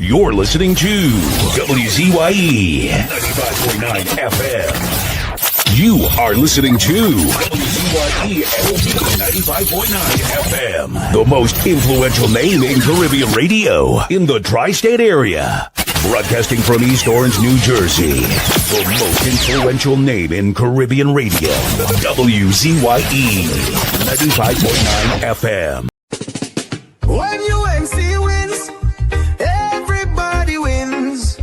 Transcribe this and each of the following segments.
You're listening to WZYE 95.9 FM. You are listening to WZYE 95.9 FM. The most influential name in Caribbean radio in the tri-state area. Broadcasting from East Orange, New Jersey. The most influential name in Caribbean radio. WZYE 95.9 FM. When UNC wins, everybody wins.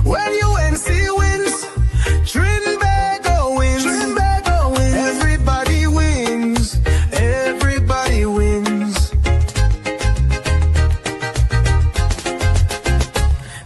When UNC wins, Trinbago wins. Trinbago wins. Everybody wins. Everybody wins.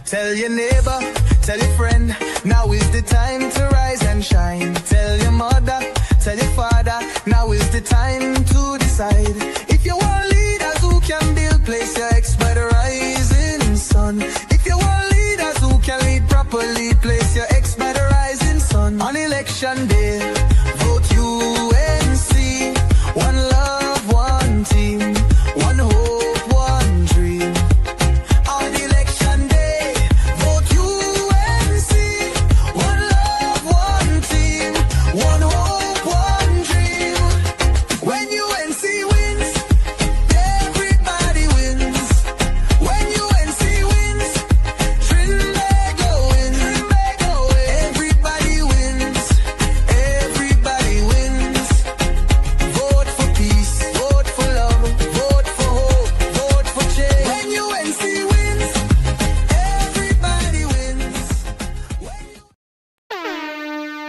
Tell your neighbor, tell your friend, now is the time to rise and shine. Tell your mother, tell your father, now is the time to decide. If you want leaders who can build, place your ex by the rising sun. If you want leaders who can lead properly, place your ex by the rising sun. On election day, vote UNC. One love, one team, one hope, one dream. On election day, vote UNC. One love, one team, one hope, one dream. When UNC wins, everybody wins. When UNC wins, Trinbago wins. Trinbago wins. Everybody wins. Everybody wins. Vote for peace. Vote for love. Vote for hope. Vote for change. When UNC wins, everybody wins.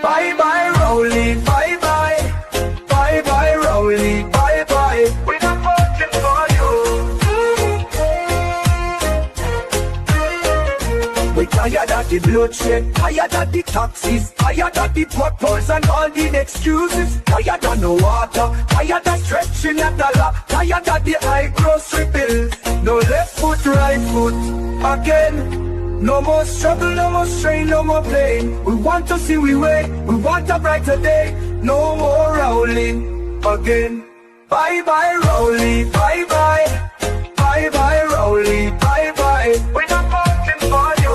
Bye bye, Rowley. Bye bye. Bye bye, Rowley. Bye bye. We're not voting for you. We tired of the bloodshed, tired of the taxes, tired of the potholes and all the excuses. Tired of no water, tired of stretching at the law, tired of the high grocery bills. No left foot, right foot, again. No more struggle, no more strain, no more pain. We want to see we way, we want a brighter day. No more rolling again. Bye bye, Rowley, bye bye. Bye bye, Rowley, bye bye. We're not voting for you.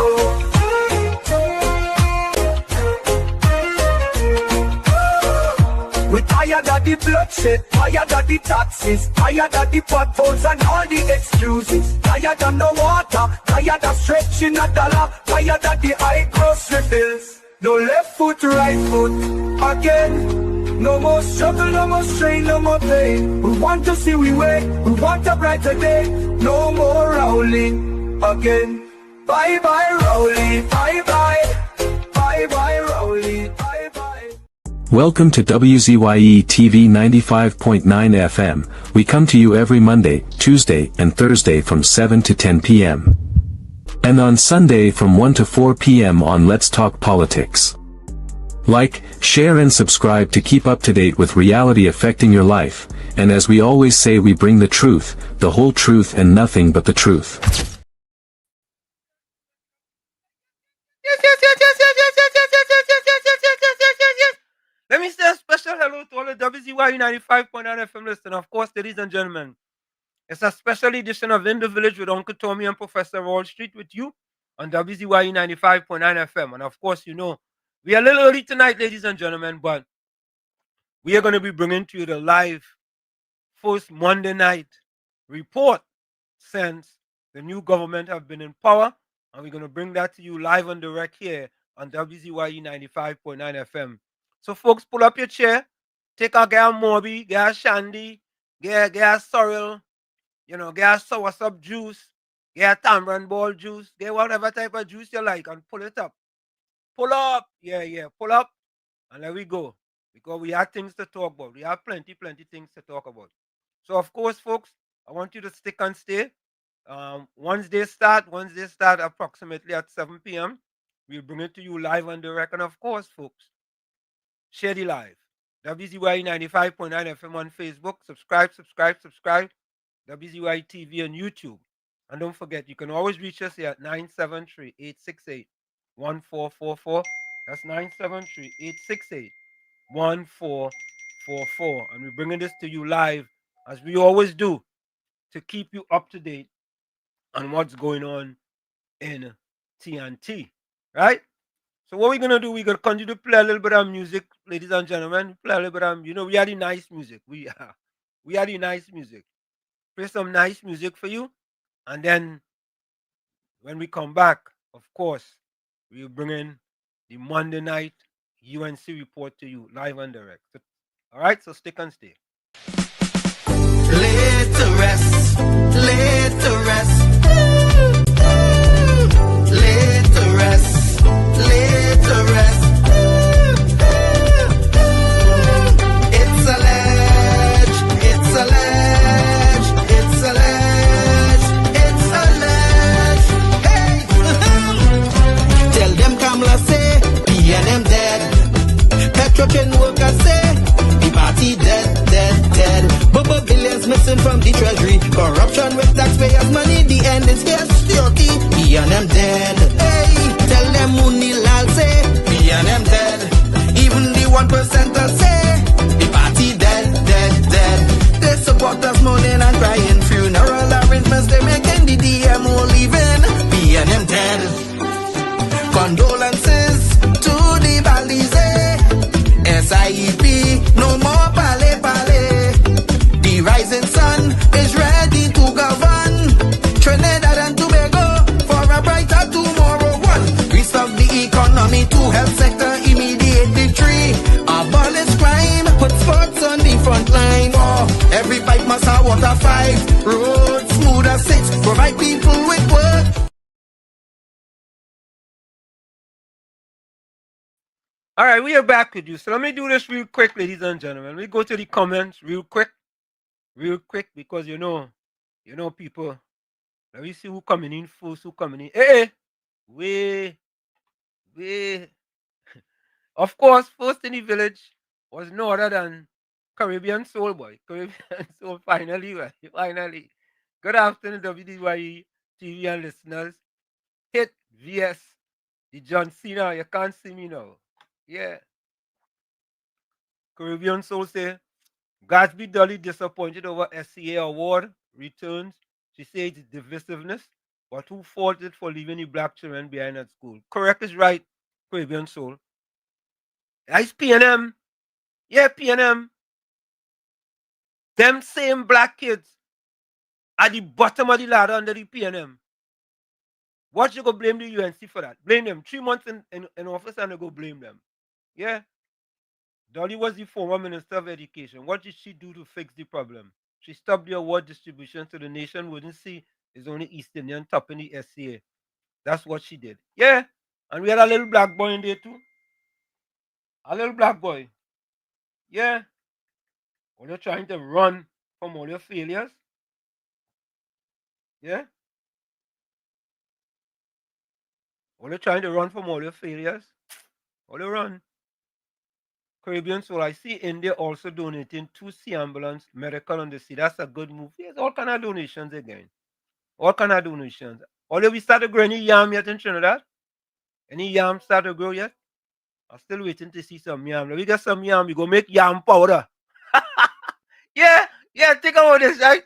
We're tired of the bloodshed, tired of the taxes, tired of the potholes and all the excuses. Tired of no water, tired of stretching a dollar, tired of the high grocery bills. No left foot, right foot, again. No more struggle, no more strain, no more pain. We want to see we way, we want a brighter day. No more rolling again. Bye bye, Rowley, bye bye. Bye bye, Rowley, bye bye. Welcome to WZYE TV 95.9 FM. We come to you every Monday, Tuesday, and Thursday from 7 to 10 p.m. And on Sunday from 1 to 4 p.m. on Let's Talk Politics. Like, share and subscribe to keep up to date with reality affecting your life, and as we always say, we bring the truth, the whole truth and nothing but the truth. Let me say a special hello to all the WZYU 95.9 FM listeners. Of course, ladies and gentlemen, it's a special edition of In the Village with Uncle Tommy and Professor Wall Street with you on WZYU 95.9 FM. And of course, you know, we are a little early tonight, ladies and gentlemen, but we are going to be bringing to you the live first Monday night report since the new government have been in power. And we're going to bring that to you live and direct here on WZYE 95.9 FM. So, folks, pull up your chair, take a girl Moby, get a Shandy, get a sorrel, you know, get a soursop juice, get a tamarind ball juice, get whatever type of juice you like and pull it up. Pull up. Yeah. Pull up. And there we go. Because we have things to talk about. We have plenty things to talk about. So, of course, folks, I want you to stick and stay. Once they start approximately at 7 p.m., we'll bring it to you live and direct. And, of course, folks, share the live. WZYE 95.9 FM on Facebook. Subscribe. WZYE TV on YouTube. And don't forget, you can always reach us here at 973-868-1444. That's 973-868-1444. And we're bringing this to you live, as we always do, to keep you up to date on what's going on in TNT, right? So what we're gonna do, we're gonna continue to play a little bit of music, ladies and gentlemen. Play a little bit of, we are the nice music. We are the nice music. Play some nice music for you, and then when we come back, of course, we'll bring in the Monday night UNC report to you live and direct. All right, so stick and stay. Laid to rest, laid to rest, laid to rest, laid to rest. It's a ledge, it's a ledge, it's a ledge, it's a ledge. Hey, tell them Kamala say, PNM dead. Petrochen workers say, the party dead, dead, dead. Bubba billions missing from the treasury. Corruption with taxpayers' money. The end is here, security. B&M dead. Hey, tell them Munilal say, B&M dead. Even the 1%ers say, the party dead, dead, dead. They support us mourning and crying. Funeral arrangements they making. The DMO leaving. B&M dead. Condolences to the Balize. SIEP, no more pale pale. The rising sun is ready to govern Trinidad and Tobago for a brighter tomorrow. One, restart the economy, two, health sector, immediate victory. Abolish crime, put sports on the front line. Four, every pipe must have water. Five, roads smooth as six, provide people with work. All right, we are back with you. So let me do this real quick, ladies and gentlemen. We go to the comments real quick, because you know, people. Let me see who coming in first, who coming in. Hey, we, of course, first in the village was no other than Caribbean Soul Boy. Caribbean Soul, finally, well, finally. Good afternoon, WDYE TV and listeners. Hit VS, the John Cena. You can't see me now. Yeah. Caribbean Soul say, Gatsby dully disappointed over SCA award returns. She says it's divisiveness, but who faulted for leaving the black children behind at school? Correct is right, Caribbean Soul. That's PNM. Yeah, PNM. Them same black kids at the bottom of the ladder under the PNM. What you go blame the UNC for that? Blame them. 3 months in office and you go blame them. Yeah. Dolly was the former Minister of Education. What did she do to fix the problem? She stopped the award distribution so the nation wouldn't see it's only East Indian topping the SCA. That's what she did. Yeah. And we had a little black boy in there too. A little black boy. Yeah. When you're trying to run from all your failures. Yeah. When you're trying to run from all your failures. All you run. Caribbean Soul, I see India also donating 2 sea ambulance medical on the sea. That's a good move. There's all kind of donations again. All kind of donations. Although we started growing any yam yet in Trinidad? Any yam start to grow yet? I'm still waiting to see some yam. When we get some yam, we go make yam powder. yeah, think about this, right?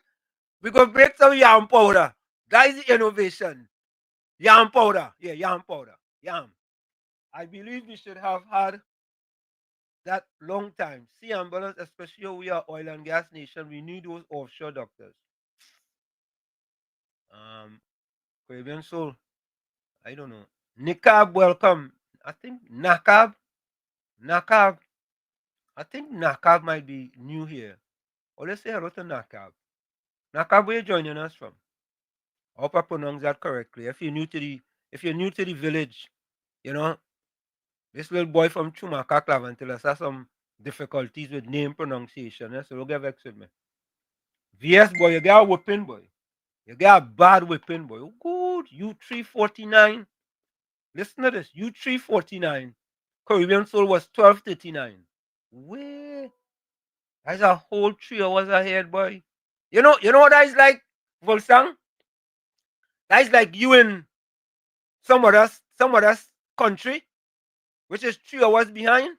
We go make some yam powder. That is the innovation. Yam powder. Yeah, yam powder. Yam. I believe we should have had that long time. Sea ambulance, especially we are oil and gas nation, we need those offshore doctors. Caribbean Soul, I don't know. Nikab, welcome. I think Nakab. I think Nakab might be new here. Or let's say hello to Nakab. Nakab, where you joining us from? I hope I pronounce that correctly. If you're new to the village, you know, this little boy from Chumaka Clavantillas has some difficulties with name pronunciation. So don't get vexed with me. VS boy, you got a whipping boy. You got a bad whipping boy. Good. U349. Listen to this. U349. Caribbean Soul was 1239. Where? That's a whole 3 hours ahead, boy. You know what that is like, Volsang? That is like you in some other country, which is 3 hours behind.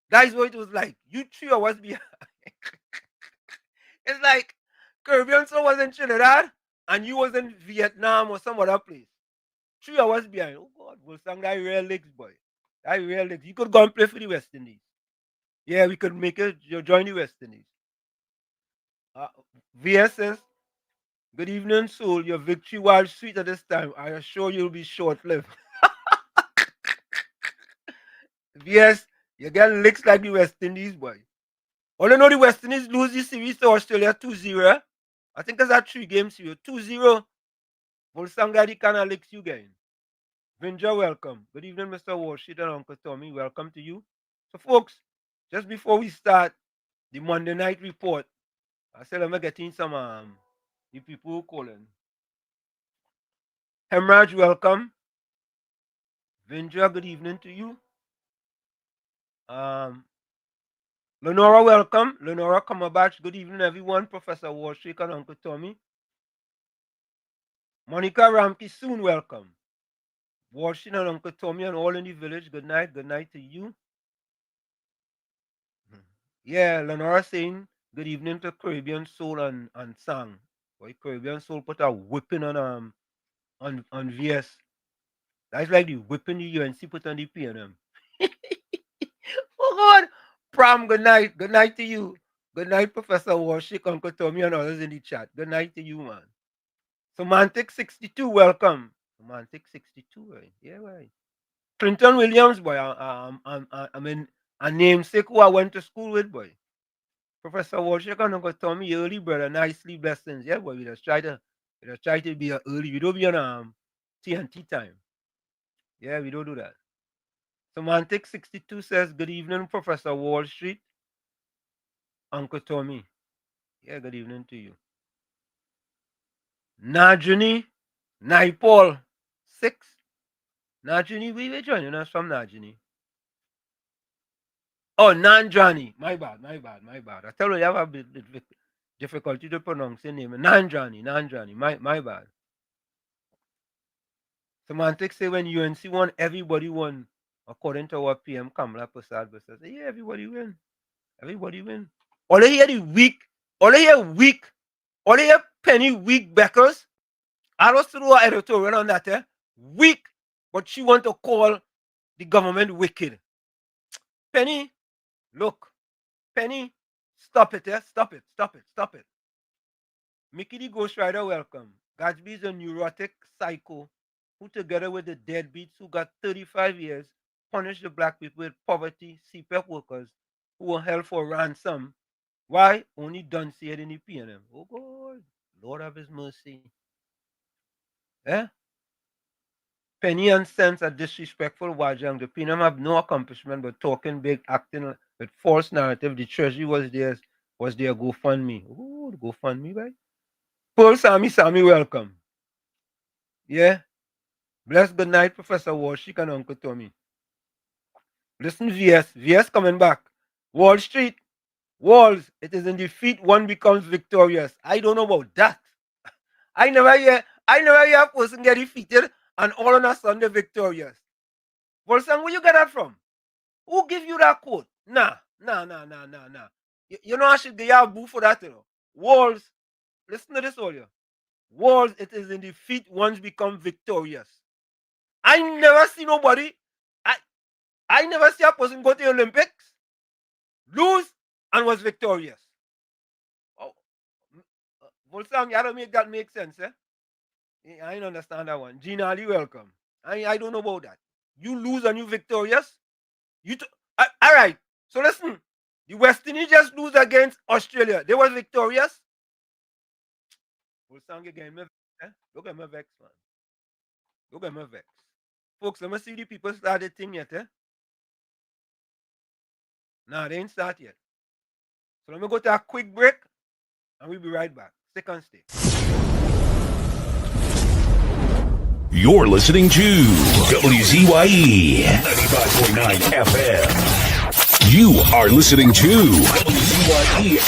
That is what it was like. You 3 hours behind. It's like Caribbean Soul was in Trinidad and you was in Vietnam or some other place. 3 hours behind. Oh God, Wolfgang, that real legs, boy. That real legs. You could go and play for the West Indies. Yeah, we could make it. You join the West Indies. VS says, good evening, soul. Your victory, while sweet at this time, I assure you'll be short-lived. VS, you get licks like the West Indies, boy. All you know, the West Indies lose the series to Australia 2-0. I think it's a 3-game series. 2-0. Volsangadi kind of licks you again. Vinja, welcome. Good evening, Mr. Warshid and Uncle Tommy. Welcome to you. So, folks, just before we start the Monday night report, I said I'm going to get in some the people who calling. Hemraj, welcome. Vinja, good evening to you. Lenora, welcome. Lenora Kamabach, good evening, everyone. Professor Warshik and Uncle Tommy. Monica Ramki, soon welcome. Warshik and Uncle Tommy and all in the village, good night. Good night to you. Yeah, Lenora saying good evening to Caribbean Soul and Sang. Boy, Caribbean Soul put a whipping on VS. That's like the whipping the UNC put on the PNM. Oh God. Pram, good night. Good night to you. Good night, Professor Warshik, Uncle Tommy, and others in the chat. Good night to you, man. Semantic 62, welcome. Semantic 62, right? Yeah, right. Clinton Williams, boy. I mean, a namesake who I went to school with, boy. Professor Warshik and Uncle Tommy, early brother, nicely blessings. Yeah, boy. We just try to be early. We don't be on TNT time. Yeah, we don't do that. Semantic 62 says, good evening, Professor Wall Street. Uncle Tommy. Yeah, good evening to you. Najuni, Naipol 6. Najuni, we were joining us from Najuni. Oh, Nanjani. My bad. I tell you, you have a bit difficulty to pronounce your name. Nanjani. My bad. Semantics say when UNC won, everybody won. According to what PM Kamala Prasad says, yeah, everybody win. Everybody win. All they hear the weak, all they hear Penny weak backers. I was to do an editorial on that, weak, but she want to call the government wicked. Penny, look, Penny, stop it, stop it. Mickey the Ghost Rider, welcome. Gatsby is a neurotic psycho who, together with the deadbeats who got 35 years, punished the black people with poverty, CPEP workers who were held for ransom. Why? Only done see it in the PNM. Oh God, Lord have his mercy. Penny and Sense are disrespectful, Wajang. The PNM have no accomplishment but talking big, acting with false narrative. The treasury was their GoFundMe. Oh, GoFundMe, right? Paul Sammy, welcome. Yeah. Bless good night, Professor Warshik and Uncle Tommy. Listen, VS coming back. Wall Street, Walls, it is in defeat one becomes victorious. I don't know about that. I never hear a person get defeated and all on a Sunday victorious. Volsang, where you get that from? Who give you that quote? Nah. You know I should get you a boo for that, you know. Walls, listen to this all here. Walls, it is in defeat ones become victorious. I never see nobody. I never see a person go to the Olympics, lose, and was victorious. Oh, Volsang, you don't make that make sense, eh? I don't understand that one. Gina Ali, welcome. I don't know about that. You lose and you victorious? All right. So listen, the West Indies just lose against Australia. They were victorious. Volsang again, eh? Look at my vex, man. Look at my vex. Folks, let me see the people start the thing yet, eh? Nah, they ain't start yet. So let me go to a quick break and we'll be right back. Second stage. You're listening to WZYE 95.9 FM. You are listening to WZYE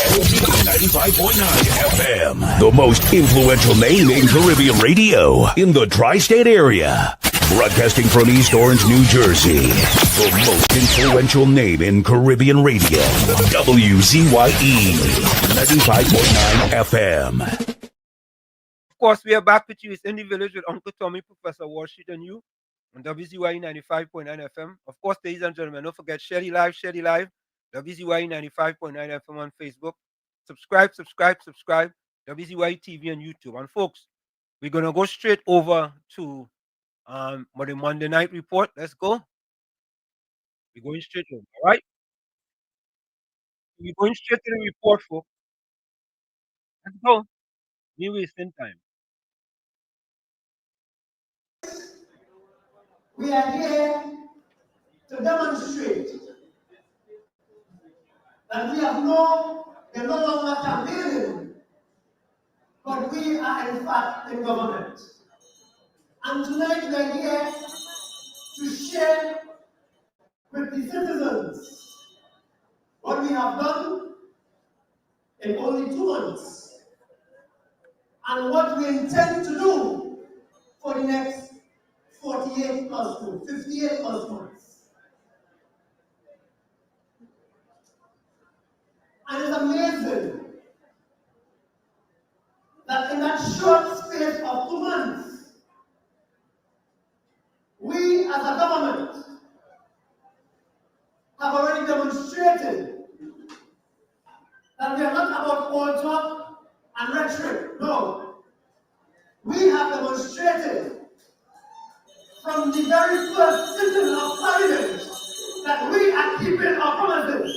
95.9 FM, the most influential name in Caribbean radio in the tri-state area. Broadcasting from East Orange, New Jersey, the most influential name in Caribbean radio, WZYE 95.9 FM. Of course, we are back with you. It's In the Village with Uncle Tommy, Professor Wall Street, and you on WZYE 95.9 FM. Of course, ladies and gentlemen, don't forget, share the live, WZYE 95.9 FM on Facebook. Subscribe, WZYE TV on YouTube. And folks, we're going to go straight over to the Monday night report. Let's go. We're going straight over, all right? We're going straight to the report, folks. Let's go. We wasting time. We are here to demonstrate that we are no longer campaigning, but we are in fact in government. And tonight we are here to share with the citizens what we have done in only 2 months and what we intend to do for the next 58 plus months. And it's amazing that in that short space of 2 months, we as a government have already demonstrated that we are not about all talk and rhetoric. No. We have demonstrated from the very first sitting of Parliament that we are keeping our promises.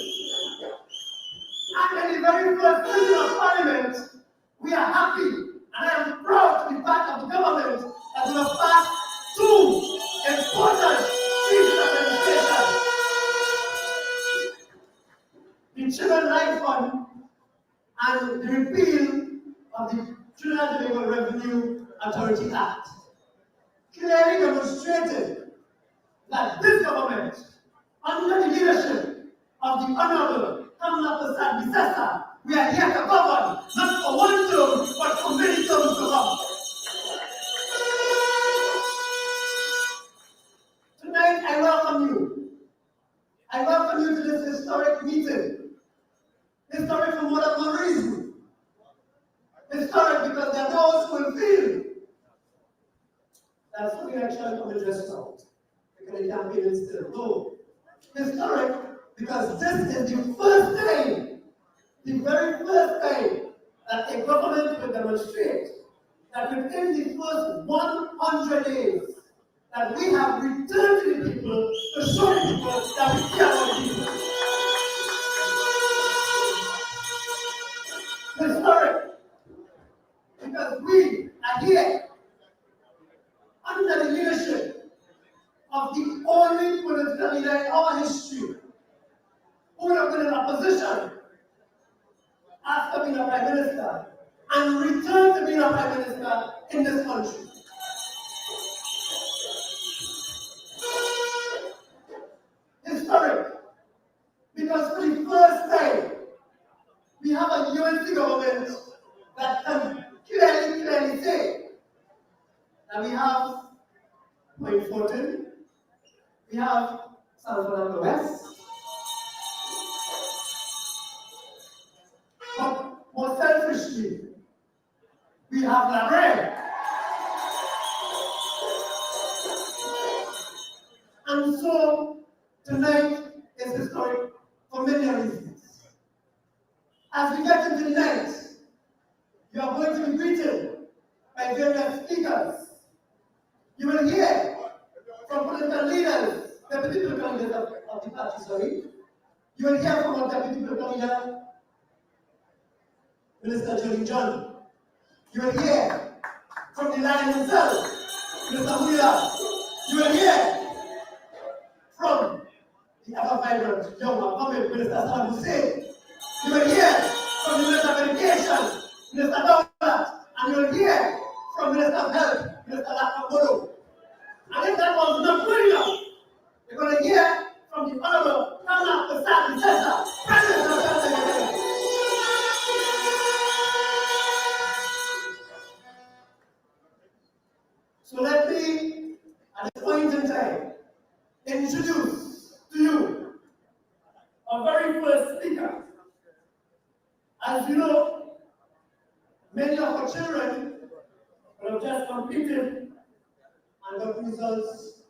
And in the very first sitting of Parliament, we are happy, and I am proud to be part of the government that will have passed 2 important pieces of legislation. The Children Life Fund and the repeal of the Trinidad and Tobago Revenue Authority Act clearly demonstrated that this government, under the leadership of the Honorable Kamala Prasad, we are here to govern, not for 1 term, but for many terms to come. Tonight, I welcome you. I welcome you to this historic meeting. Historic for more than one reason. Historic because there are those who will feel that something actually come dressed out. Because the campaign is still low. Historic because this is the first time, the very first time that a government will demonstrate that within the first 100 days that we have returned to the people to show the people that we care about people. Historic because we are here under the leadership of the only political leader in our history who would have been in opposition after being a prime minister and returned to being a prime minister in this country. Historic because for the first time we have a UNC government that can clearly say that we have Point Fortin, we have San Fernando West, but more selfishly, we have La Brea. And so tonight is historic for many reasons. As we get into the night, you are going to be greeted by various speakers. You will hear from political leaders, deputy political leaders of the party, sorry. You will hear from our deputy political leader, Minister Johnny John. You will hear from the lion himself, Minister Huila. You will hear from the ever vibrant young upcoming Minister Saddam Hussein. You will hear from the Minister of Education, Minister Daulat, and you will hear from Minister of Health, Minister Lakabodo. And if that was not good enough, you're going to hear from the Honorable Kamala Prasad, President of Tanzania. So let me, at this point in time, introduce to you our very first speaker. As you know, many of our children but I've just completed and got results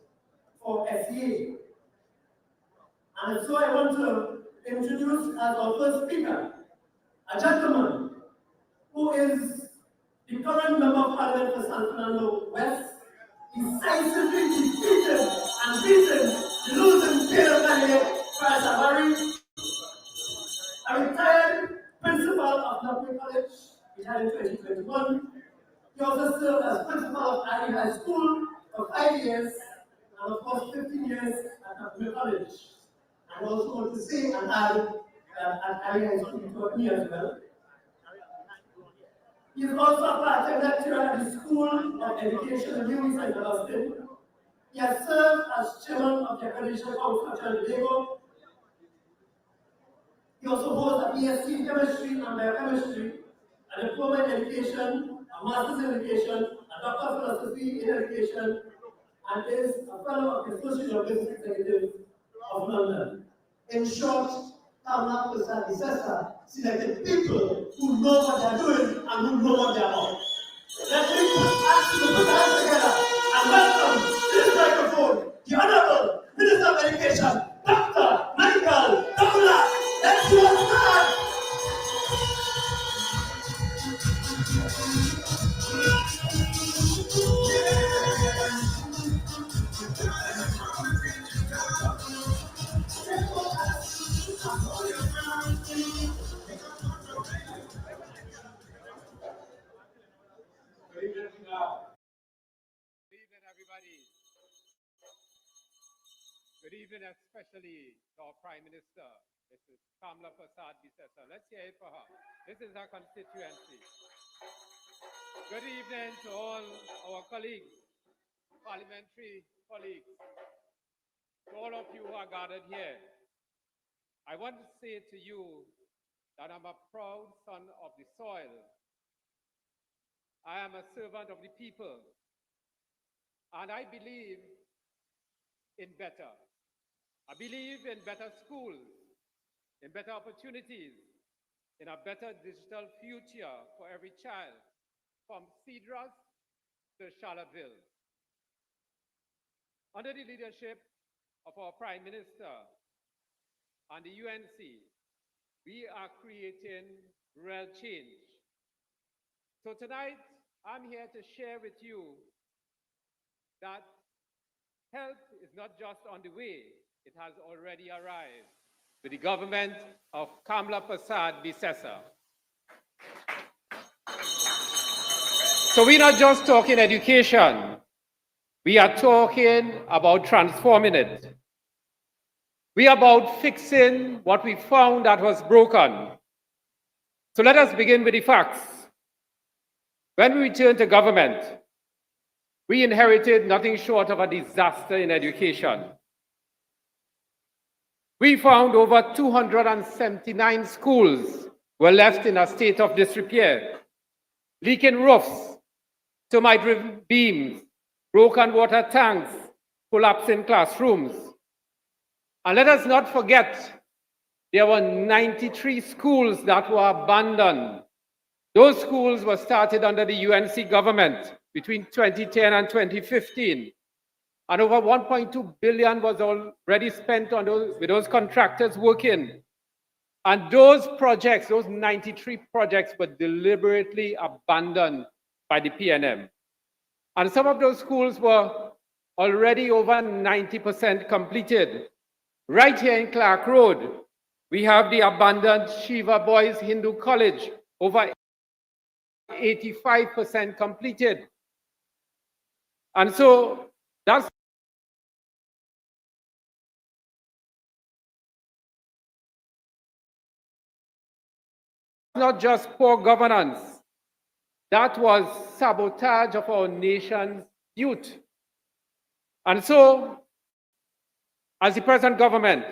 for SEA. And so I want to introduce as our first speaker, a gentleman who is the current member of Parliament for San Fernando West, decisively defeated and beaten the losing Taylor candidate, Price Abari, a retired principal of Northern College, retired in 2021. He also served as principal of Ali High School for 5 years, and of course 15 years at Northern College. I also want to say and add at Ali High School he taught me as well. He is also a part-time lecturer at the School of Education in UNC in Austin. He has served as chairman of the Accreditation Council of Trinidad and Tobago. He also holds a BSc in chemistry and biochemistry, a diploma in education, a master's in education, a doctor of philosophy in education, and is a fellow of the Association of Business Executives of London. In short, Kamala Persad selected people who know what they're doing and who know what they're about. Let me ask you to put your hands together and welcome to this microphone the Honorable Minister of Education, Dr. Michael Kamala. Let's do a start. Good evening, everybody. Good evening, especially to our Prime Minister, Mrs. Kamala Persad. Let's hear it for her. This is her constituency. Good evening to all our colleagues, parliamentary colleagues, to all of you who are gathered here. I want to say to you that I'm a proud son of the soil. I am a servant of the people. And I believe in better. I believe in better schools, in better opportunities, in a better digital future for every child, from Cedras to Charlottesville. Under the leadership of our Prime Minister and the UNC, we are creating real change. So tonight, I'm here to share with you that help is not just on the way, it has already arrived with the government of Kamala Persad Bissessa. So we're not just talking education, we are talking about transforming it. We are about fixing what we found that was broken. So let us begin with the facts. When we returned to government, we inherited nothing short of a disaster in education. We found over 279 schools were left in a state of disrepair, leaking roofs, termite beams, broken water tanks, collapsing classrooms. And let us not forget, there were 93 schools that were abandoned. Those schools were started under the UNC government between 2010 and 2015. And over 1.2 billion was already spent on with those contractors working. And those projects, those 93 projects, were deliberately abandoned by the PNM. And some of those schools were already over 90% completed. Right here in Clark Road, we have the abandoned Shiva Boys Hindu College, over 85% completed. And so that's not just poor governance, that was sabotage of our nation's youth. And so, as the present government,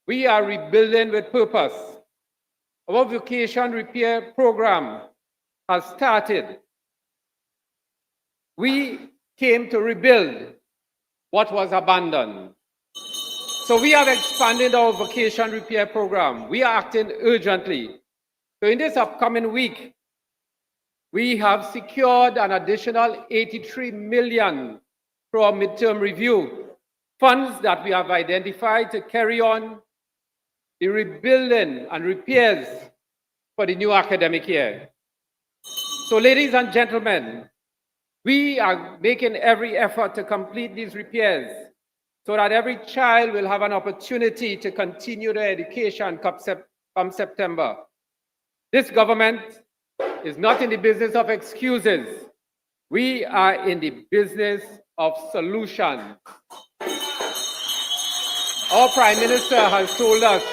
we are rebuilding with purpose. Our vocation repair program has started. We came to rebuild what was abandoned. So we have expanded our vocation repair program. We are acting urgently. So in this upcoming week, we have secured an additional 83 million for our midterm review, funds that we have identified to carry on the rebuilding and repairs for the new academic year. So, ladies and gentlemen, we are making every effort to complete these repairs so that every child will have an opportunity to continue their education come September. This government is not in the business of excuses. We are in the business of solutions. Our Prime Minister has told us,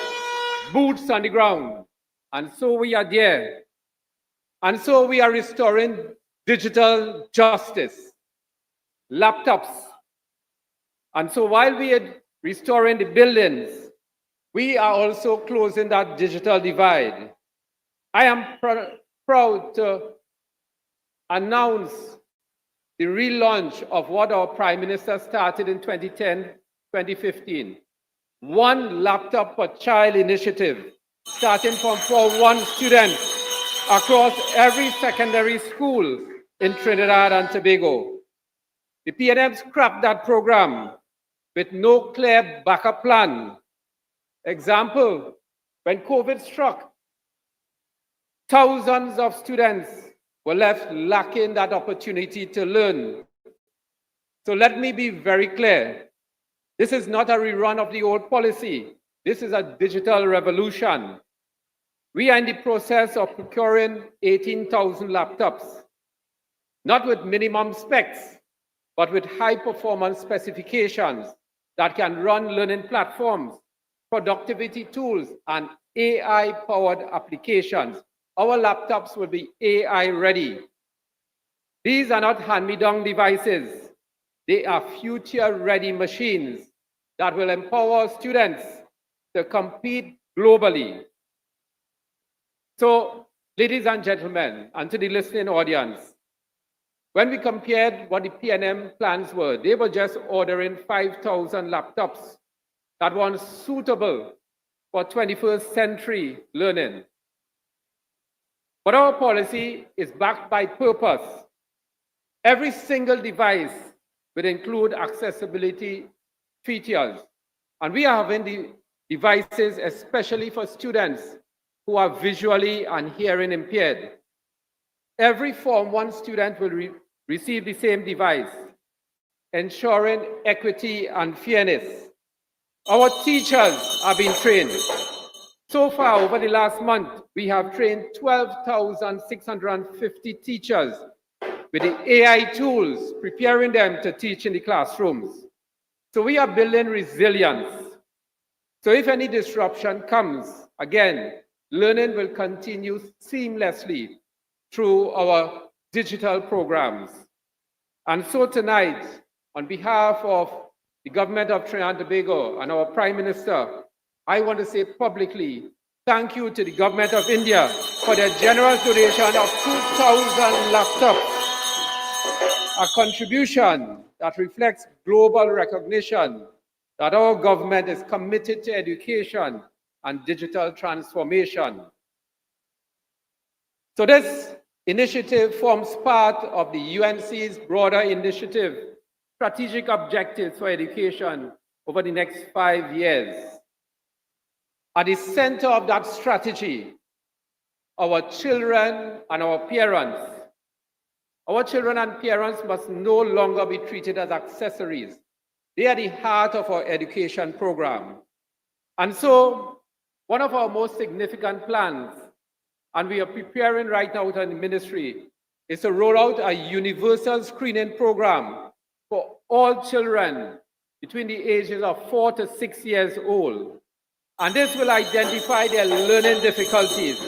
boots on the ground, and so we are there. And so we are restoring digital justice, laptops. And so while we are restoring the buildings, we are also closing that digital divide. I am proud to announce the relaunch of what our Prime Minister started in 2010-2015. One laptop per child initiative, starting from for one student across every secondary school in Trinidad and Tobago. The PNM scrapped that program with no clear backup plan. Example, when COVID struck, thousands of students were left lacking that opportunity to learn. So let me be very clear. This is not a rerun of the old policy. This is a digital revolution. We are in the process of procuring 18,000 laptops, not with minimum specs, but with high performance specifications that can run learning platforms, productivity tools, and AI-powered applications. Our laptops will be AI ready. These are not hand-me-down devices. They are future-ready machines that will empower students to compete globally. So, ladies and gentlemen, and to the listening audience, when we compared what the PNM plans were, they were just ordering 5,000 laptops that were suitable for 21st century learning. But our policy is backed by purpose. Every single device will include accessibility features. And we are having the devices especially for students who are visually and hearing impaired. Every Form 1 student will receive the same device, ensuring equity and fairness. Our teachers are being trained. So far, over the last month, we have trained 12,650 teachers with the AI tools, preparing them to teach in the classrooms. So we are building resilience. So if any disruption comes, again, learning will continue seamlessly through our digital programs. And so tonight, on behalf of the government of Trinidad and Tobago and our Prime Minister, I want to say publicly, thank you to the government of India for their generous donation of 2,000 laptops, a contribution that reflects global recognition that our government is committed to education and digital transformation. So this initiative forms part of the UNC's broader initiative, strategic objectives for education over the next 5 years. At the center of that strategy, our children and our parents. Our children and parents must no longer be treated as accessories. They are the heart of our education program. And so, one of our most significant plans, and we are preparing right now in the ministry, is to roll out a universal screening program for all children between the ages of 4 to 6 years old. And this will identify their learning difficulties,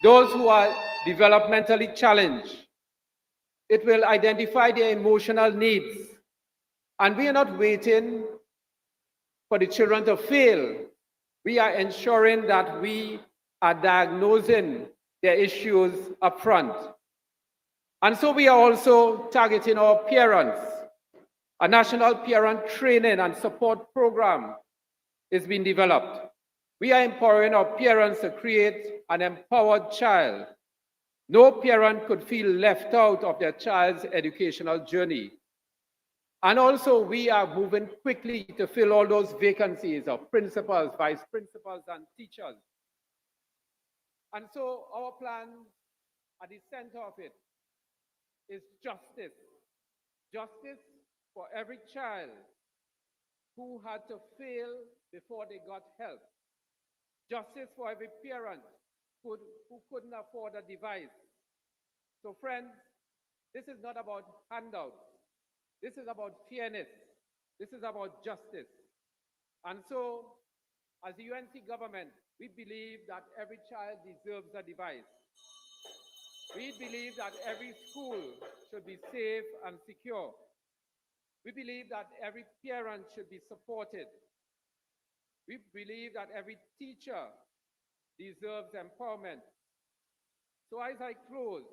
those who are developmentally challenged. It will identify their emotional needs. And we are not waiting for the children to fail. We are ensuring that we are diagnosing their issues up front. And so we are also targeting our parents. A national parent training and support program is being developed. We are empowering our parents to create an empowered child. No parent could feel left out of their child's educational journey. And also, we are moving quickly to fill all those vacancies of principals, vice principals, and teachers. And so our plan at the center of it is justice. Justice for every child who had to fail before they got help. Justice for every parent who couldn't afford a device. So friends, this is not about handouts. This is about fairness. This is about justice. And so, as the UNC government, we believe that every child deserves a device. We believe that every school should be safe and secure. We believe that every parent should be supported. We believe that every teacher deserves empowerment. So as I close,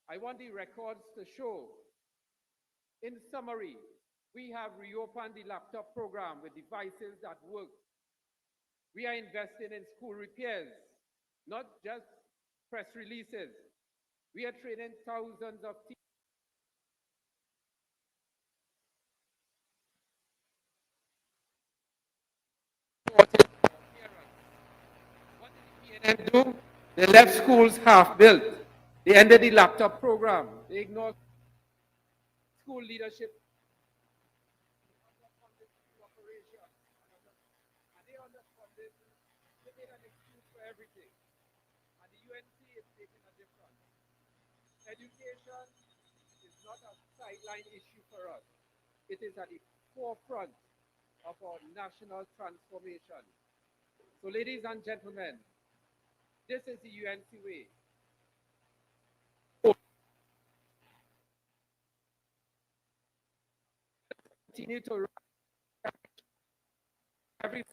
I want the records to show. In summary, we have reopened the laptop program with devices that work. We are investing in school repairs, not just press releases. We are training thousands of teachers. What did the PNM do? They left schools half-built. They ended the laptop program. They ignored school leadership operation. And they underfunded. They made an excuse for everything. And the UNC is making a difference. Education is not a sideline issue for us. It is at the forefront of our national transformation. So ladies and gentlemen, this is the UNC way. Continue to every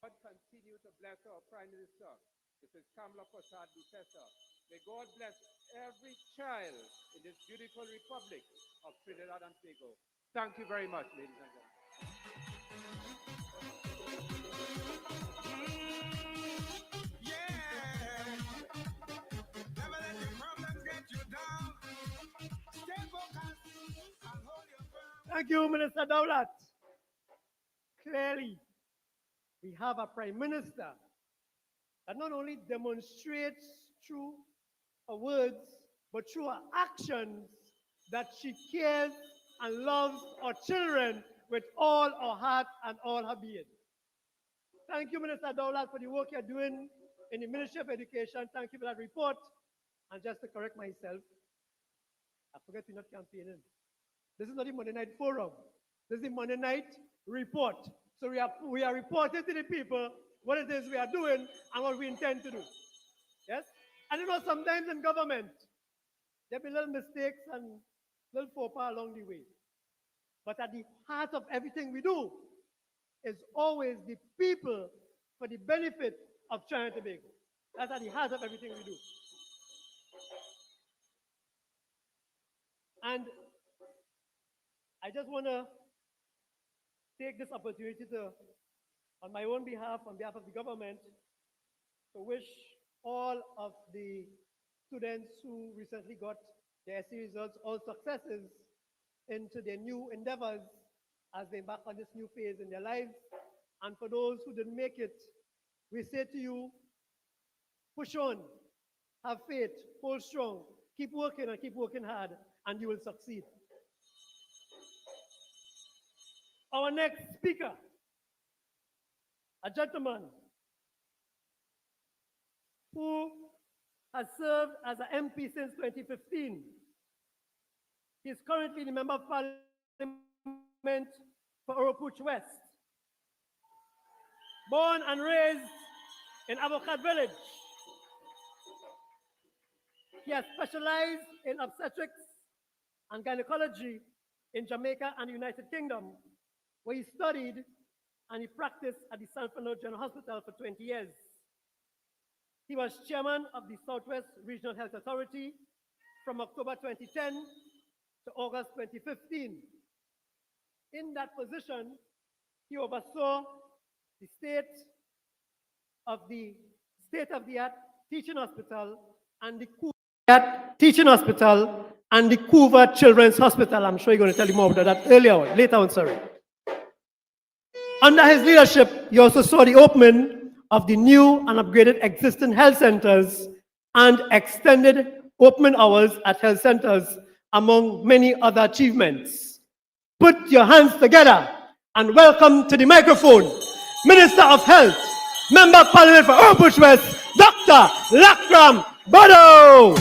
God continue to bless our Prime Minister. This is Kamla Prasad Duterte. May God bless every child in this beautiful republic of Trinidad and Tobago. Thank you very much, ladies and gentlemen. Thank you, Minister Dowlat. Clearly, we have a Prime Minister that not only demonstrates through her words, but through her actions that she cares and loves our children with all her heart and all her being. Thank you, Minister Dowlat, for the work you're doing in the Ministry of Education. Thank you for that report. And just to correct myself, I forget we're not campaigning. This is not the Monday Night Forum. This is the Monday Night Report. So we are reporting to the people what it is we are doing and what we intend to do. Yes? And you know, sometimes in government, there be little mistakes and little faux pas along the way. But at the heart of everything we do is always the people for the benefit of Trinidad and Tobago. That's at the heart of everything we do. And I just want to take this opportunity to, on my own behalf, on behalf of the government, to wish all of the students who recently got their SC results all successes into their new endeavors as they embark on this new phase in their lives. And for those who didn't make it, we say to you, push on, have faith, hold strong, keep working and keep working hard, and you will succeed. Our next speaker, a gentleman who has served as an MP since 2015. He is currently the Member of Parliament for Oropuch West. Born and raised in Avocat Village, he has specialized in obstetrics and gynecology in Jamaica and the United Kingdom, where he studied and he practiced at the San Fernando General Hospital for 20 years. He was chairman of the Southwest Regional Health Authority from October 2010 to August 2015. In that position, he oversaw the state-of-the-art teaching hospital and the teaching hospital and the Coover Children's Hospital. I'm sure you're going to tell you more about that later on, sorry. Under his leadership, he also saw the opening of the new and upgraded existing health centers and extended opening hours at health centers, among many other achievements. Put your hands together and welcome to the microphone, Minister of Health, Member of Parliament for Orange West, Dr. Lakram Bodo.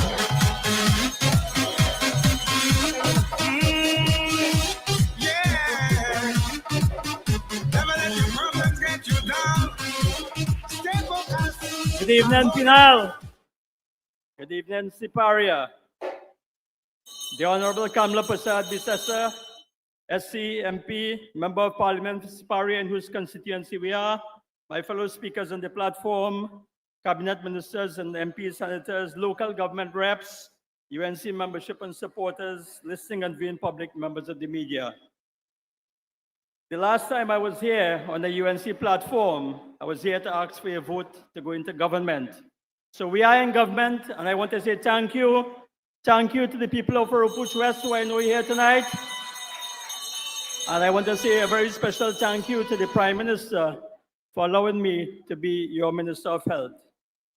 Good evening, Pinal. Good evening, Siparia. The Honorable Kamla Prasad Bisesa, SC, MP, Member of Parliament for Siparia, in whose constituency we are, my fellow speakers on the platform, Cabinet Ministers and MPs, Senators, local government reps, UNC membership and supporters, listening and viewing public, members of the media. The last time I was here on the UNC platform, I was here to ask for your vote to go into government. So we are in government, and I want to say thank you. Thank you to the people of Orange West who I know here tonight. And I want to say a very special thank you to the Prime Minister for allowing me to be your Minister of Health.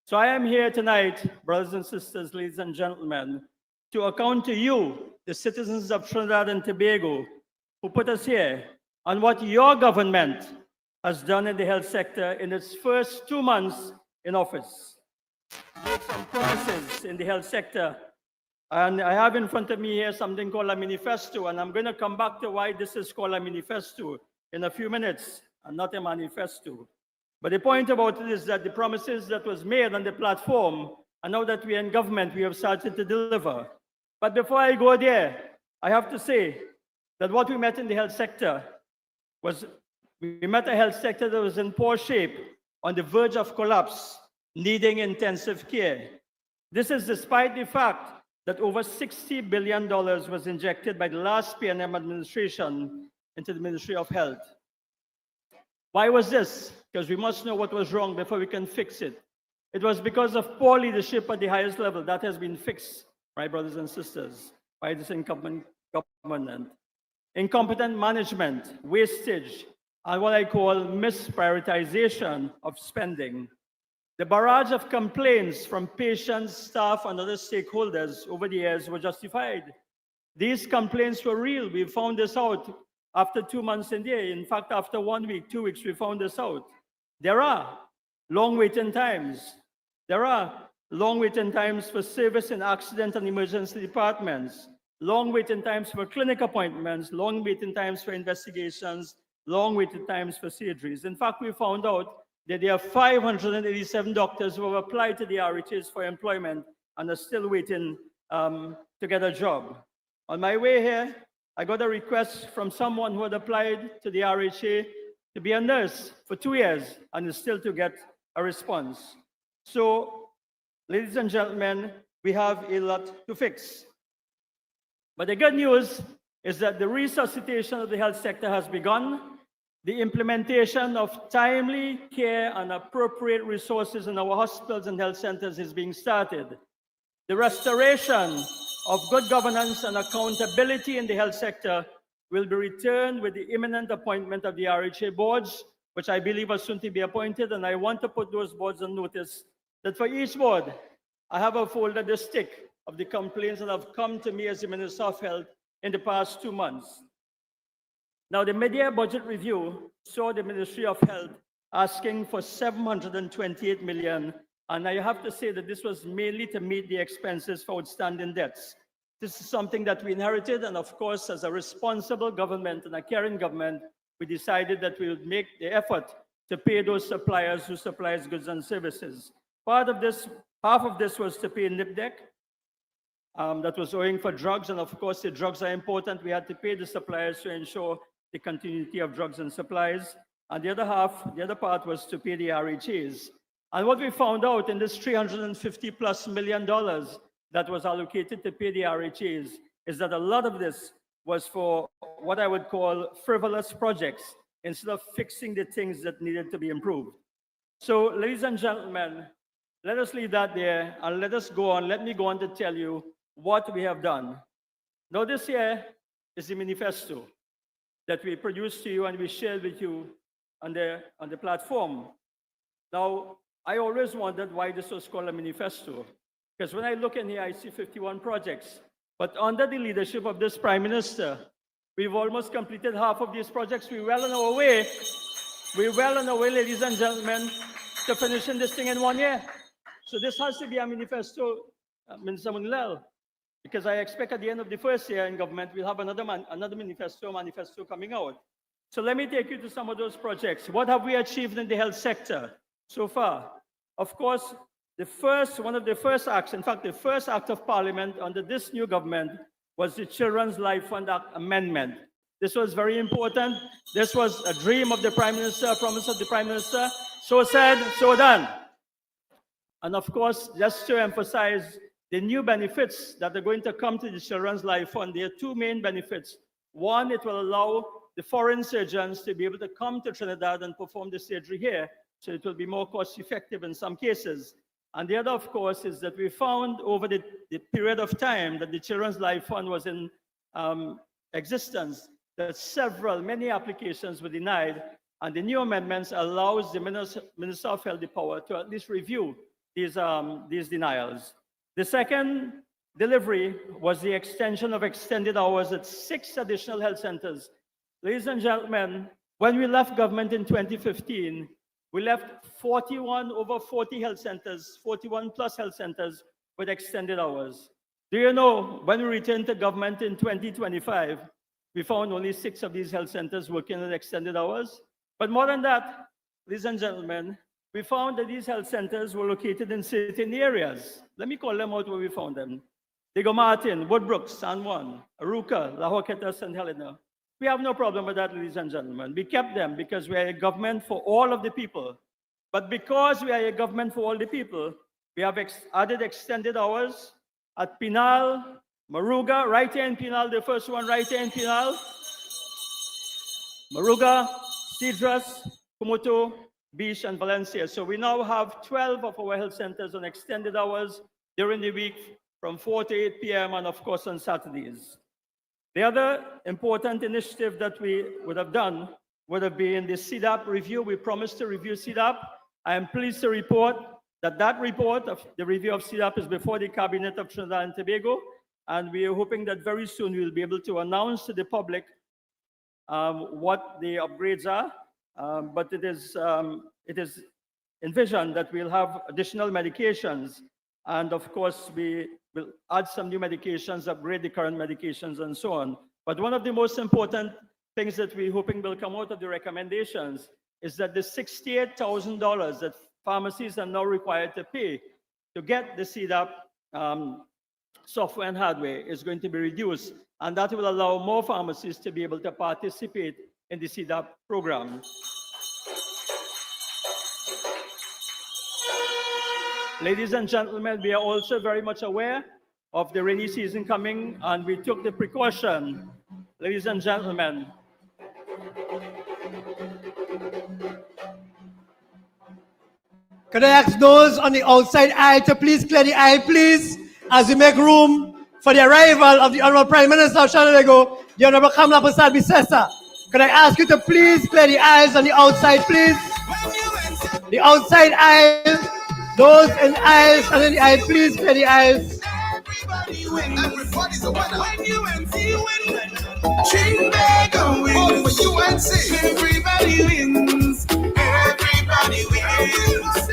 So I am here tonight, brothers and sisters, ladies and gentlemen, to account to you, the citizens of Trinidad and Tobago, who put us here, on what your government has done in the health sector in its first 2 months in office. Made some promises in the health sector. And I have in front of me here something called a manifesto, and I'm going to come back to why this is called a manifesto in a few minutes, and not a manifesto. But the point about it is that the promises that was made on the platform, and now that we're in government, we have started to deliver. But before I go there, I have to say that what we met in the health sector was, we met a health sector that was in poor shape, on the verge of collapse, needing intensive care. This is despite the fact that over $60 billion was injected by the last PNM administration into the Ministry of Health. Why was this? Because we must know what was wrong before we can fix it. It was because of poor leadership at the highest level. That has been fixed, my brothers and sisters, by this incumbent government. Incompetent management, wastage, and what I call misprioritization of spending. The barrage of complaints from patients, staff, and other stakeholders over the years were justified. These complaints were real. We found this out after 2 months in there. In fact, after 1 week, 2 weeks, we found this out. There are long waiting times. There are long waiting times for service in accident and emergency departments, long waiting times for clinic appointments, long waiting times for investigations, long waiting times for surgeries. In fact, we found out that there are 587 doctors who have applied to the RHAs for employment and are still waiting to get a job. On my way here, I got a request from someone who had applied to the RHA to be a nurse for 2 years and is still to get a response. So, ladies and gentlemen, we have a lot to fix. But the good news is that the resuscitation of the health sector has begun. The implementation of timely care and appropriate resources in our hospitals and health centers is being started. The restoration of good governance and accountability in the health sector will be returned with the imminent appointment of the RHA boards, which I believe are soon to be appointed, and I want to put those boards on notice that for each board, I have a folder, the stick of the complaints that have come to me as the Minister of Health in the past 2 months. Now, the mid-year budget review saw the Ministry of Health asking for $728 million, and I have to say that this was mainly to meet the expenses for outstanding debts. This is something that we inherited, and of course, as a responsible government and a caring government, we decided that we would make the effort to pay those suppliers who supplies goods and services. Part of this, half of this was to pay NIPDEC, that was owing for drugs, and of course, the drugs are important. We had to pay the suppliers to ensure the continuity of drugs and supplies. And the other half, the other part was to pay the RHAs. And what we found out in this $350+ million that was allocated to pay the RHAs is that a lot of this was for what I would call frivolous projects. instead of fixing the things that needed to be improved. So, ladies and gentlemen, let us leave that there and let us go on. Let me go on to tell you what we have done. Now, this here is the manifesto that we produced to you and we shared with you on the platform. Now, I always wondered why this was called a manifesto, because when I look in here, I see 51 projects. But under the leadership of this Prime Minister, we've almost completed half of these projects. We're well on our way. We're well on our way, ladies and gentlemen, to finishing this thing in 1 year. So this has to be a manifesto, Minister Munilal, because I expect at the end of the first year in government, we'll have another manifesto coming out. So let me take you to some of those projects. What have we achieved in the health sector so far? Of course, one of the first acts, in fact, the first act of Parliament under this new government was the Children's Life Fund Act Amendment. This was very important. This was a dream of the Prime Minister, a promise of the Prime Minister. So said, so done. And of course, just to emphasize the new benefits that are going to come to the Children's Life Fund, there are two main benefits. One, it will allow the foreign surgeons to be able to come to Trinidad and perform the surgery here, so it will be more cost effective in some cases. And the other, of course, is that we found over the period of time that the Children's Life Fund was in existence, that many applications were denied, and the new amendments allows the Minister of Health the power to at least review these denials. The second delivery was the extension of extended hours at 6 additional health centers. Ladies and gentlemen, when we left government in 2015, we left 41 over 40 health centers, 41 plus health centers with extended hours. Do you know, when we returned to government in 2025, we found only 6 of these health centers working at extended hours. But more than that, ladies and gentlemen, we found that these health centers were located in certain areas. Let me call them out where we found them. Diego Martin, Woodbrook, San Juan, Aruca, La Joqueta, St. Helena. We have no problem with that, ladies and gentlemen. We kept them because we are a government for all of the people. But because we are a government for all the people, we have added extended hours at Pinal, Maruga, right here in Pinal, the first one right here in Pinal, Maruga, Cedras, Kumoto, Beach, and Valencia. So we now have 12 of our health centers on extended hours during the week from 4 to 8 p.m. and of course on Saturdays. The other important initiative that we would have done would have been the CDAP review. We promised to review CDAP. I am pleased to report that report of the review of CDAP is before the Cabinet of Trinidad and Tobago, and we are hoping that very soon we will be able to announce to the public what the upgrades are. But it is envisioned that we'll have additional medications, and of course we will add some new medications, upgrade the current medications, and so on. But one of the most important things that we're hoping will come out of the recommendations is that the $68,000 that pharmacies are now required to pay to get the CDAP software and hardware is going to be reduced, and that will allow more pharmacies to be able to participate in the CDAP program. Ladies and gentlemen, we are also very much aware of the rainy season coming, and we took the precaution. Ladies and gentlemen, Could I ask those on the outside aisle to please clear the aisle, please, as we make room for the arrival of the Honorable Prime Minister of Trinidad, the Honorable Kamala Prasad Bisesa. Could I ask you to please clear the aisles on the outside, please? The outside aisle, those in aisles and in the aisle, please clear the aisles. Everybody wins. Everybody's a winner. When UNC wins, Trinidad wins. For UNC, everybody wins. Everybody wins.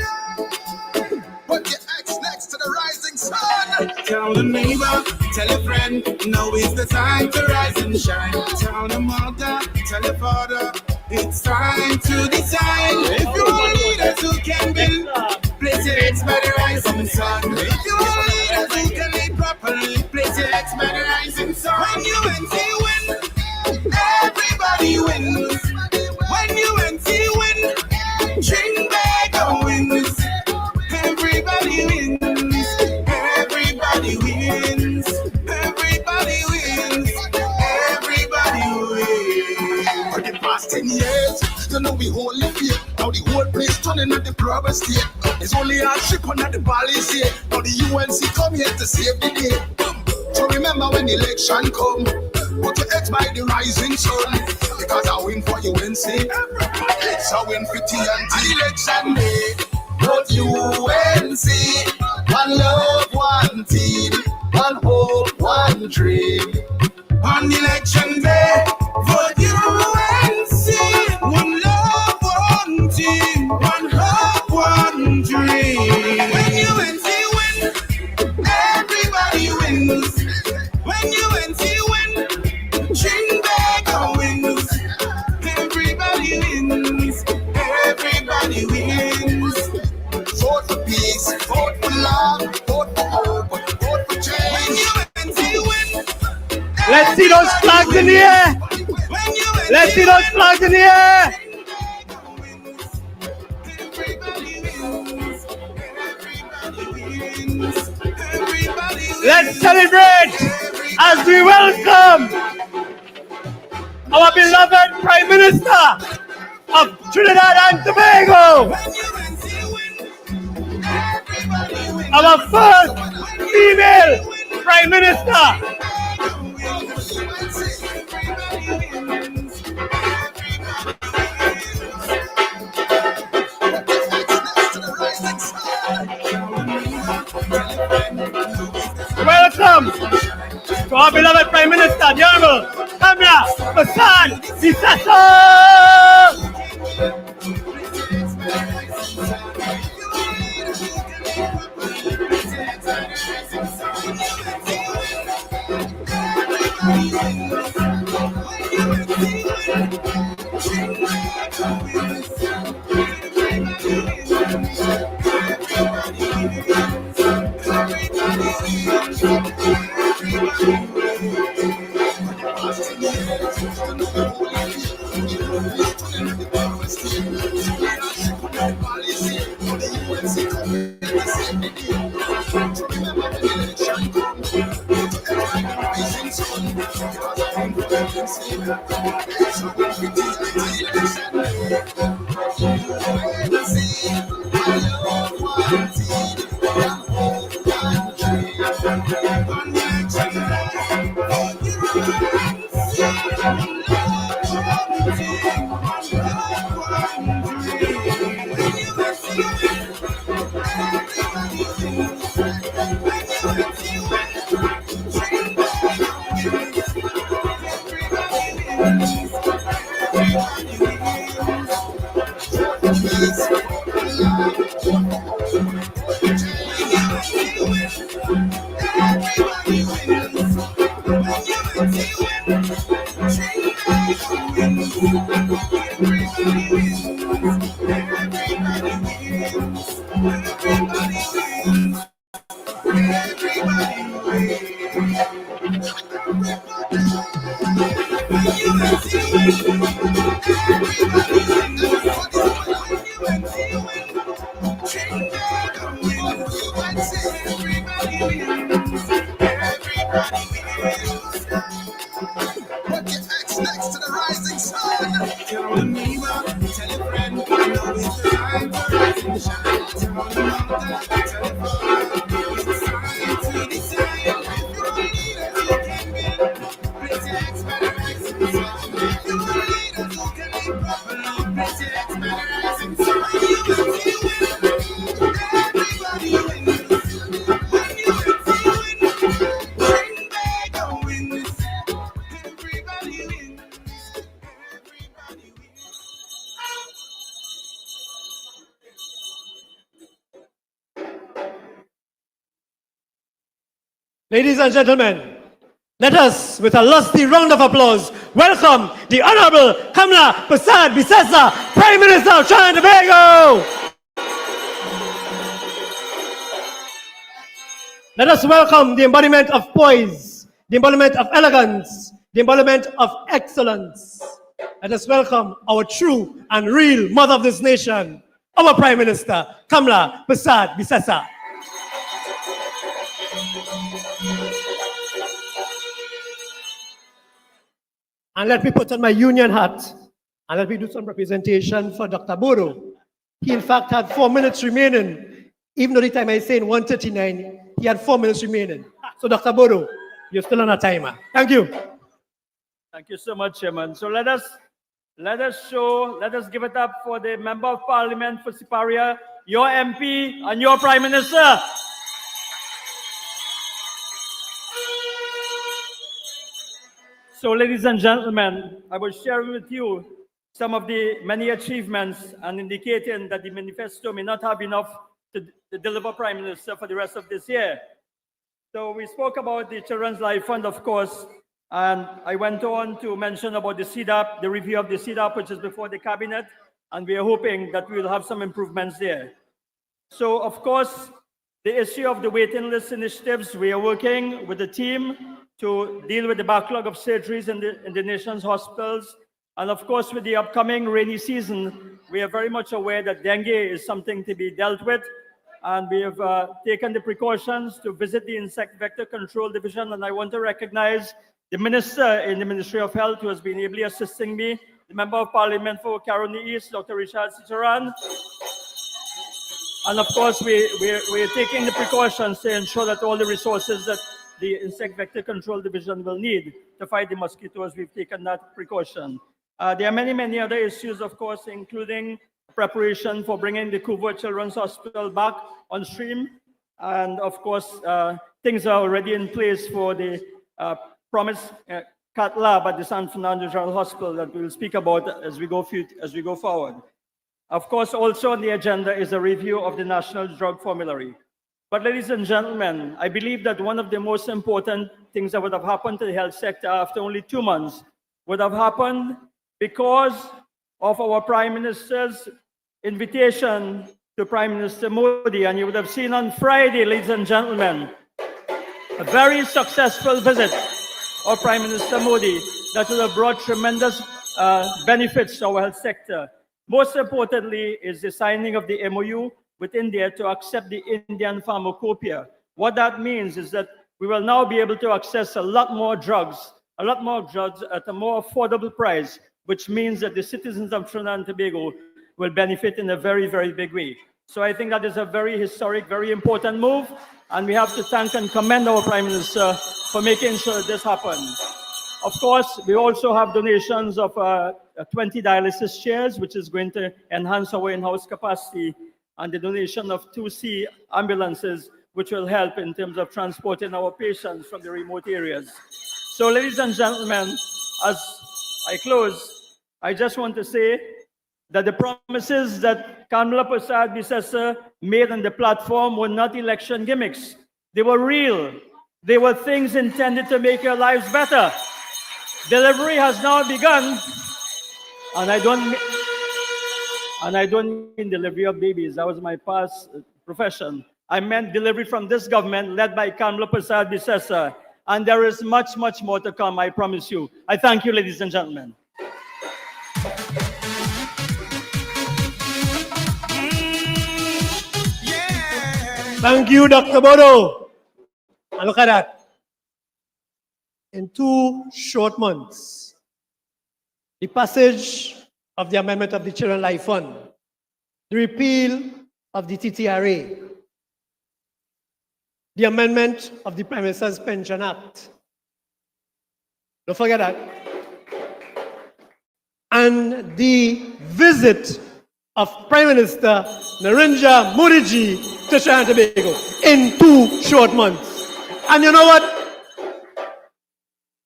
Put your X next to the rising sun. Tell the neighbor, tell a friend, now is the time to rise and shine. Tell the mother, tell the father, it's time to decide. If you want leaders who can build, place your X by the rising sun. If you want leaders who can lead properly, place your X by the rising sun. When UNC win, everybody wins. When UNC win, Trinidad wins. Everybody wins. Everybody wins. Everybody wins. Everybody wins. For the past 10 years, our state. It's only our ship under the police here. Now the UNC come here to save the day. So remember when election come, put your heads by the rising sun. Because I win for UNC. It's a win for TNT. Election day, vote UNC. One love, one team, one hope, one dream. On election day, vote UNC. One love, one team, one hope, one dream. When UNC win, everybody wins. When UNC win, Trinbago wins. Everybody wins. Everybody wins. Vote for peace, vote for love, vote for hope, vote for change. When UNC win. Let's see those flags in the air. Let's see those flags in the air. Let's celebrate as we welcome our beloved Prime Minister of Trinidad and Tobago. Our first female Prime Minister. Welcome to our beloved Prime Minister, the Honorable Kamla Prasad Visasa. Ladies and gentlemen, let us, with a lusty round of applause, welcome the Honorable Kamla Prasad Visasa, Prime Minister of Trinidad and Tobago. Let us welcome the embodiment of poise, the embodiment of elegance, the embodiment of excellence. Let us welcome our true and real mother of this nation, our Prime Minister, Kamla Prasad Visasa. And let me put on my union hat and let me do some representation for Dr. Bodo. He in fact had 4 minutes remaining. Even though the time I say in 1:39, he had 4 minutes remaining. So Dr. Bodo, you're still on a timer. Thank you. Thank you so much, Chairman. So let us give it up for the Member of Parliament for Siparia, your MP and your Prime Minister. So, ladies and gentlemen, I will share with you some of the many achievements and indicating that the manifesto may not have enough to deliver Prime Minister for the rest of this year. So we spoke about the Children's Life Fund, of course, and I went on to mention about the CDAP, the review of the CDAP, which is before the Cabinet, and we are hoping that we will have some improvements there. So, of course, the issue of the waiting list initiatives, we are working with the team to deal with the backlog of surgeries in the nation's hospitals. And of course, with the upcoming rainy season, we are very much aware that dengue is something to be dealt with. And we have taken the precautions to visit the Insect Vector Control Division. And I want to recognize the Minister in the Ministry of Health who has been ably assisting me, the Member of Parliament for Caroni East, Dr. Richard Ciceran. And of course, we're taking the precautions to ensure that all the resources that the Insect Vector Control Division will need to fight the mosquitoes, we've taken that precaution. There are many, many other issues, of course, including preparation for bringing the Kuvo Children's Hospital back on stream. And of course, things are already in place for the Promise Cat Lab at the San Fernando General Hospital that we will speak about as we go forward. Of course, also on the agenda is a review of the National Drug Formulary. But ladies and gentlemen, I believe that one of the most important things that would have happened to the health sector after only 2 months would have happened because of our Prime Minister's invitation to Prime Minister Modi. And you would have seen on Friday, ladies and gentlemen, a very successful visit of Prime Minister Modi that would have brought tremendous benefits to our health sector. Most importantly is the signing of the MOU with India to accept the Indian pharmacopoeia. What that means is that we will now be able to access a lot more drugs at a more affordable price, which means that the citizens of Trinidad and Tobago will benefit in a very, very big way. So I think that is a very historic, very important move, and we have to thank and commend our Prime Minister for making sure this happens. Of course, we also have donations of 20 dialysis chairs, which is going to enhance our in-house capacity, and the donation of 2C ambulances, which will help in terms of transporting our patients from the remote areas. So, ladies and gentlemen, as I close, I just want to say that the promises that Kamala Prasad Bisesa made on the platform were not election gimmicks. They were real. They were things intended to make your lives better. Delivery has now begun, and I don't mean delivery of babies. That was my past profession. I meant delivery from this government led by Kamala Prasad Bisesa. And there is much, much more to come, I promise you. I thank you, ladies and gentlemen. Thank you, Dr. Bodo. And look at that. In 2 short months, the passage of the amendment of the Children's Life Fund, the repeal of the TTRA, the amendment of the Prime Minister's Pension Act. Don't forget that. And the visit of Prime Minister Narendra Modi to Trinidad and Tobago in 2 short months. And you know what?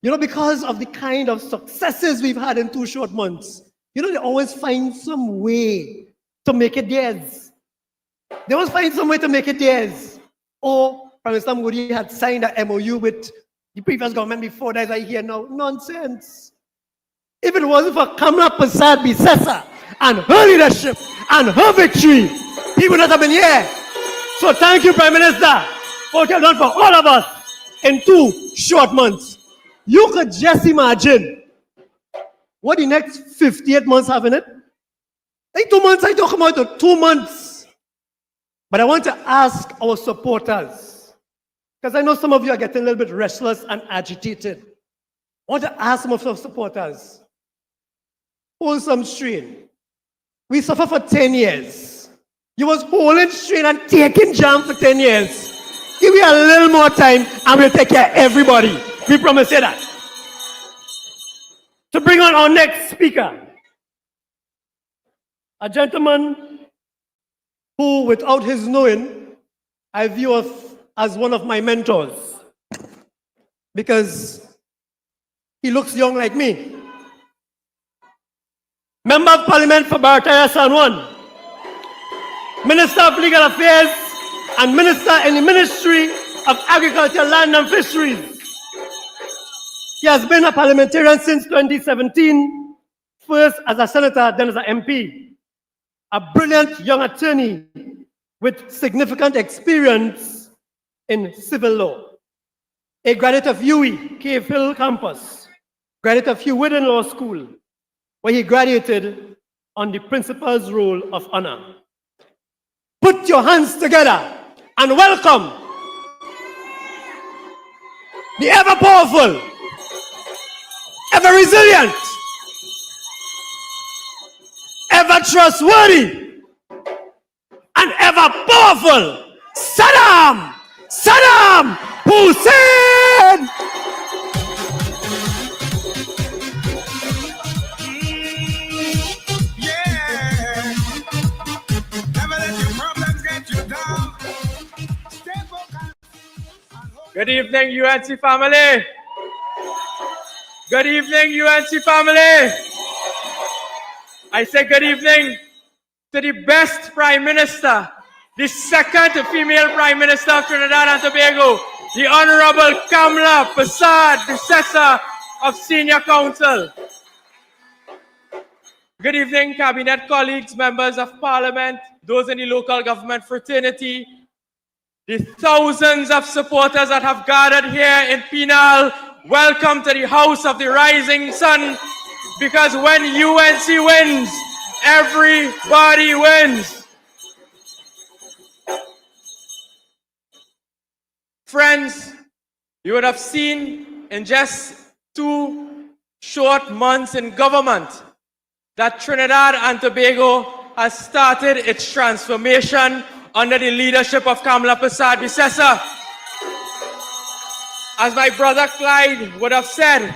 You know, because of the kind of successes we've had in 2 short months, you know, they always find some way to make it theirs. They always find some way to make it theirs. Or Prime Minister Modi had signed an MOU with the previous government before that. I hear now, nonsense. If it wasn't for Kamala Prasad Bisesa and her leadership and her victory, he would not have been here. So thank you, Prime Minister, for what you have done for all of us in 2 short months. You could just imagine what the next 58 months have in it. Like 2 months, I talk about the 2 months. But I want to ask our supporters, because I know some of you are getting a little bit restless and agitated. I want to ask some of our supporters, hold some strain. We suffer for 10 years. You was holding straight and taking jam for 10 years. Give me a little more time and we'll take care of everybody. We promise you that. To bring on our next speaker, a gentleman who, without his knowing, I view as one of my mentors because he looks young like me. Member of Parliament for Barataya San Juan, Minister of Legal Affairs, and Minister in the Ministry of Agriculture, Land and Fisheries. He has been a parliamentarian since 2017, first as a senator, then as an MP. A brilliant young attorney with significant experience in civil law. A graduate of UWI, Cave Hill campus, graduate of Hugh Whidden Law School, where he graduated on the Principal's Roll of Honor. Put your hands together and welcome the ever-powerful, ever-resilient, ever-trustworthy, and ever-powerful Saddam Hussein! Yeah. Never let your problems get you down. Stay focused. Good evening, UNC family. Good evening, UNC family. I say good evening to the best Prime Minister, the second female Prime Minister of Trinidad and Tobago, the Honorable Kamla Prasad, Bissessa of Senior Council. Good evening, Cabinet colleagues, members of Parliament, those in the local government fraternity, the thousands of supporters that have gathered here in Penal. Welcome to the House of the Rising Sun, because when UNC wins, everybody wins. Friends, you would have seen in just 2 short months in government that Trinidad and Tobago has started its transformation under the leadership of Kamla Prasad Bissessa. As my brother Clyde would have said,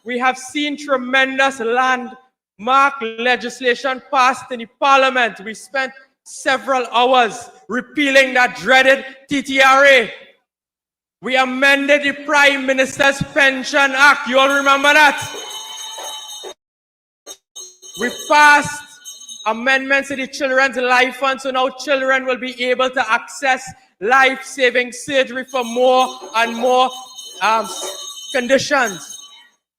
we have seen tremendous landmark legislation passed in the Parliament. We spent several hours repealing that dreaded TTRA. We amended the Prime Minister's Pension Act. You all remember that? We passed amendments to the Children's Life Fund, so now children will be able to access life-saving surgery for more and more conditions.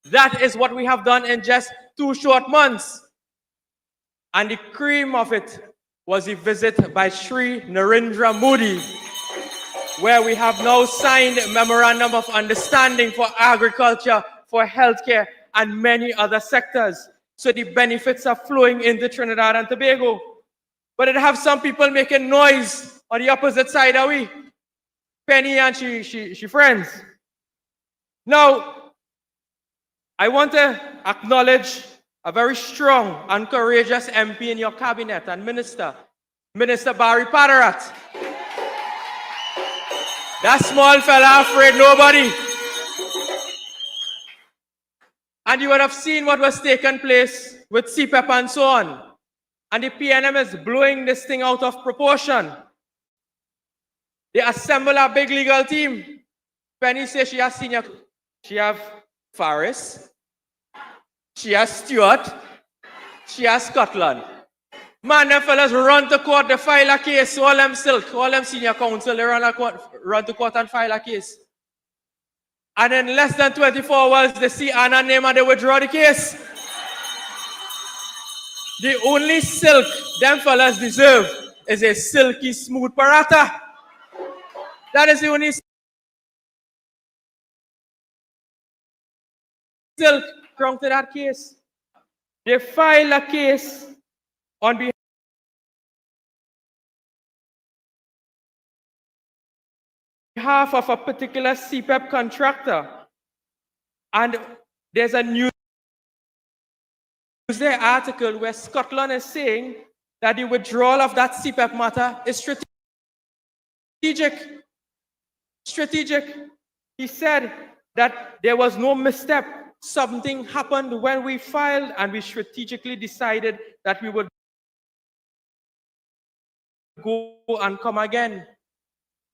That is what we have done in just 2 short months. And the cream of it was a visit by Sri Narendra Modi, where we have now signed a memorandum of understanding for agriculture, for healthcare, and many other sectors. So the benefits are flowing into Trinidad and Tobago. But it have some people making noise on the opposite side of we. Penny and she friends. Now, I want to acknowledge a very strong and courageous MP in your cabinet and Minister Barry Padarat. That small fella afraid nobody. And you would have seen what was taking place with CPEP and so on. And the PNM is blowing this thing out of proportion. They assemble a big legal team. Penny says she has senior. She have Faris. She has Stewart. She has Scotland. Man, them fellas run to court to file a case. All them silk, all them senior counsel, they run to court and file a case. And in less than 24 hours, they see Anna name and they withdraw the case. The only silk them fellas deserve is a silky smooth parata. That is the only silk wrong to that case. They file a case on behalf of a particular CPEP contractor. And there's a Newsday article where Scotland is saying that the withdrawal of that CPEP matter is strategic. Strategic. He said that there was no misstep. Something happened when we filed, and we strategically decided that we would go and come again.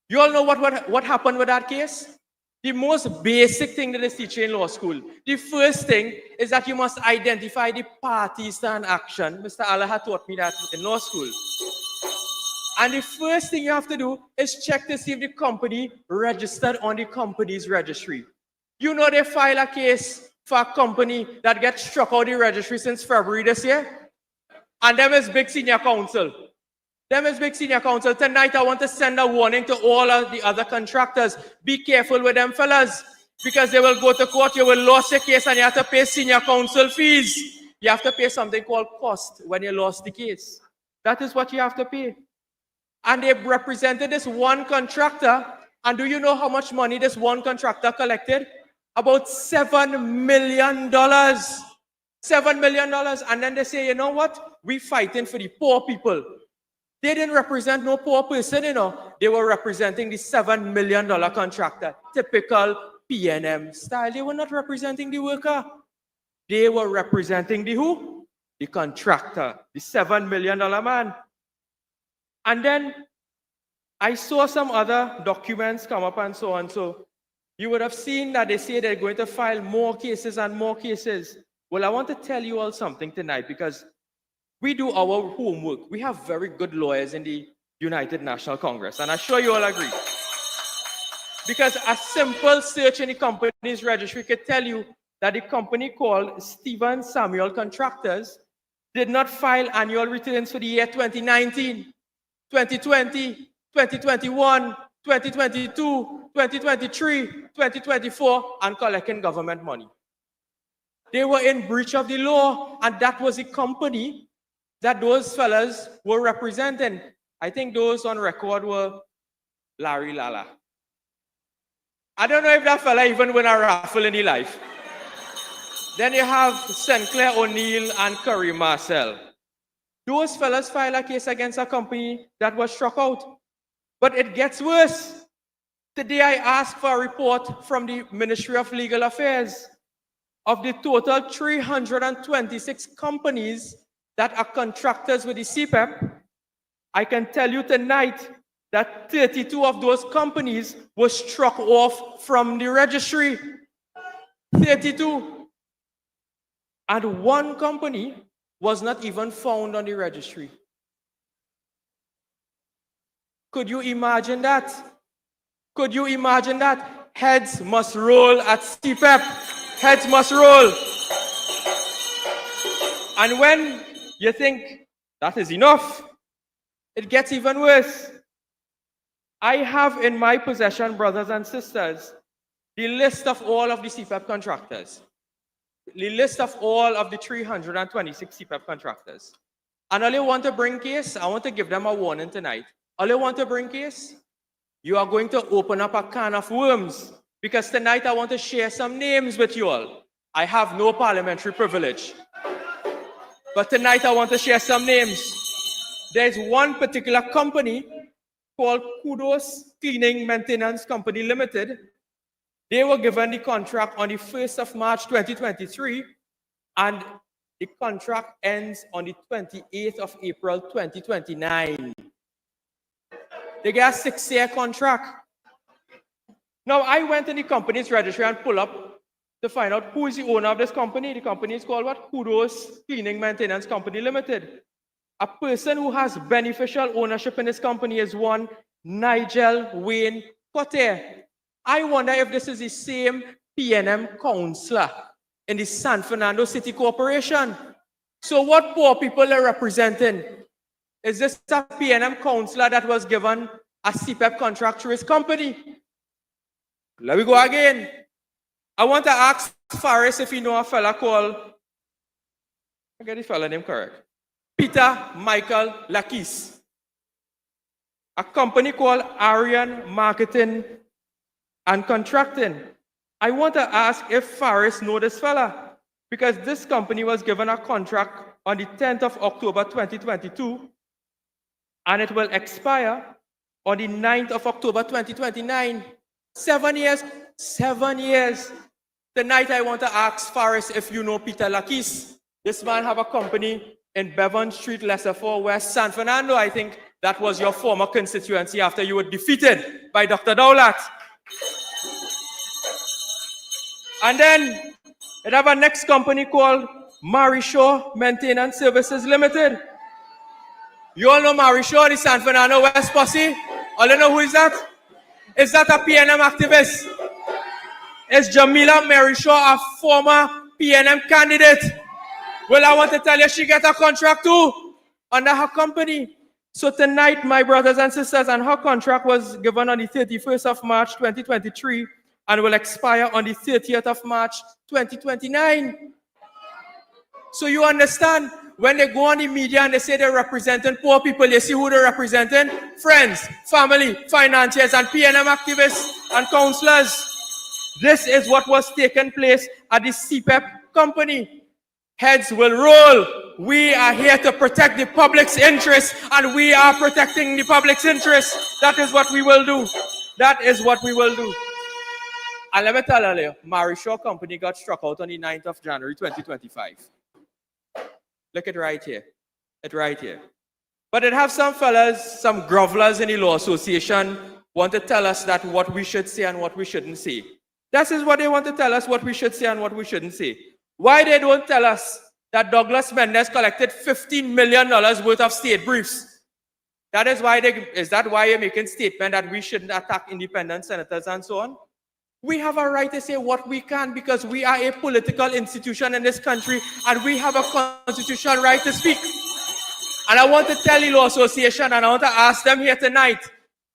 You all know what happened with that case? The most basic thing that is teaching in law school. The first thing is that you must identify the parties to an action. Mr. Allah taught me that in law school. And the first thing you have to do is check to see if the company registered on the company's registry. You know they file a case for a company that gets struck out the registry since February this year? And them is big senior counsel. Tonight I want to send a warning to all of the other contractors. Be careful with them fellas, because they will go to court, you will lose your case, and you have to pay senior counsel fees. You have to pay something called cost when you lost the case. That is what you have to pay. And they represented this one contractor, and do you know how much money this one contractor collected? About $7 million. $7 million. And then they say, you know what? We're fighting for the poor people. They didn't represent no poor person, you know. They were representing the $7 million contractor. Typical PNM style. They were not representing the worker. They were representing the who? The contractor. The $7 million man. And then I saw some other documents come up and so on. So you would have seen that they say they're going to file more cases and more cases. Well, I want to tell you all something tonight, because we do our homework. We have very good lawyers in the United National Congress, and I'm sure you all agree. Because a simple search in the company's registry could tell you that the company called Stephen Samuel Contractors did not file annual returns for the year 2019, 2020, 2021, 2022, 2023, 2024, and collecting government money. They were in breach of the law, and that was the company that those fellas were representing. I think those on record were Larry Lala. I don't know if that fella even win a raffle in his life. Then you have Sinclair O'Neill and Curry Marcel. Those fellas filed a case against a company that was struck out. But it gets worse. Today I asked for a report from the Ministry of Legal Affairs. Of the total 326 companies that are contractors with the CPEP, I can tell you tonight that 32 of those companies were struck off from the registry. 32. And one company was not even found on the registry. Could you imagine that? Could you imagine that? Heads must roll at CPEP. Heads must roll. And when you think that is enough, it gets even worse. I have in my possession, brothers and sisters, the list of all of the CPEP contractors. The list of all of the 326 CPEP contractors. And all you want to bring case, I want to give them a warning tonight. All you want to bring case, you are going to open up a can of worms. Because tonight I want to share some names with you all. I have no parliamentary privilege. But tonight I want to share some names. There's one particular company called Kudos Cleaning Maintenance Company Limited. They were given the contract on the 1st of March 2023, and the contract ends on the 28th of April 2029. They get a 6-year contract. Now, I went in the company's registry and pull up to find out who is the owner of this company. The company is called what? Kudos Cleaning Maintenance Company Limited. A person who has beneficial ownership in this company is one Nigel Wayne Cotter. I wonder if this is the same PNM councillor in the San Fernando City Corporation. So what poor people are representing? Is this a PNM councillor that was given a CPEP contract through his company? Let me go again. I want to ask Faris if you know a fella called, I get the fella name correct, Peter Michael Lakis. A company called Arian Marketing and Contracting. I want to ask if Faris know this fella, because this company was given a contract on the 10th of October 2022 and it will expire on the 9th of October 2029. 7 years. 7 years. Tonight I want to ask Faris if you know Peter Lakis. This man have a company in Bevan Street, Lesser 4 West, San Fernando. I think that was your former constituency after you were defeated by Dr. Dowlat. And then it have a next company called Marishaw Maintenance Services Limited. You all know Marishaw, the San Fernando West Posse? All you know who is that? Is that a PNM activist? Is Jamila Marishaw a former PNM candidate? Well, I want to tell you, she get a contract too under her company. So tonight, my brothers and sisters, and her contract was given on the 31st of March 2023 and will expire on the 30th of March 2029. So you understand, when they go on the media and they say they're representing poor people, you see who they're representing? Friends, family, financiers, and PNM activists and councillors. This is what was taking place at the CPEP company. Heads will roll. We are here to protect the public's interest, and we are protecting the public's interest. That is what we will do. That is what we will do. And let me tell you, Marishaw company got struck out on the 9th of January 2025. Look at right here. It right here. But it have some fellas, some grovelers in the law association want to tell us that what we should say and what we shouldn't say. That is what they want to tell us, what we should say and what we shouldn't say. Why they don't tell us that Douglas Mendes collected $15 million worth of state briefs? That is why is that why you're making statement that we shouldn't attack independent senators and so on? We have a right to say what we can because we are a political institution in this country and we have a constitutional right to speak. And I want to tell the law association and I want to ask them here tonight,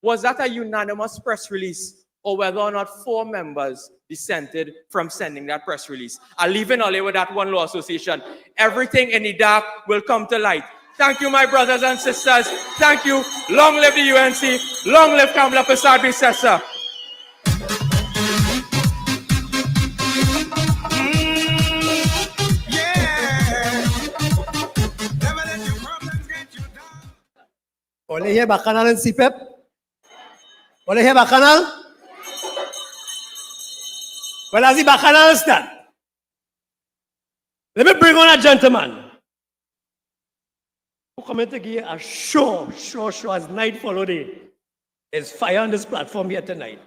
was that a unanimous press release or whether or not 4 members dissented from sending that press release? I'll leave it only with that one law association. Everything in the dark will come to light. Thank you, my brothers and sisters. Thank you. Long live the UNC. Long live Kamala Persad-Bissessar. Oleh here Bacchanal and CPEP? Oleh here Bacchanal? Well, as the Bacchanal stand, let me bring on a gentleman who come in to give a show as night follow day. There's fire on this platform here tonight.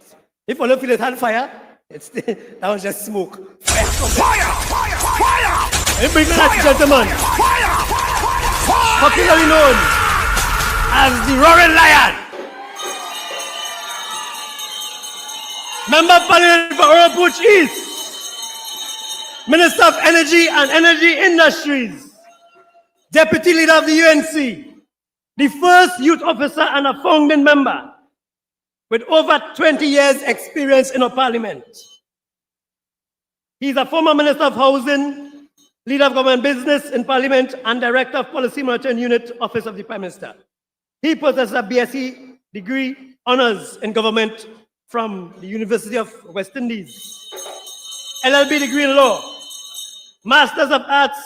If you don't feel it had fire, that was just smoke. Fire! Let me bring on a gentleman, popularly known as the Roaring Lion. Member of Parliament for Oropouche East, Minister of Energy and Energy Industries, Deputy Leader of the UNC, the first youth officer and a founding member with over 20 years experience in our parliament. He's a former Minister of Housing, Leader of Government Business in Parliament, and Director of Policy Monitoring Unit, Office of the Prime Minister. He possesses a BSc degree, honors in government from the University of West Indies, LLB degree in law, Masters of Arts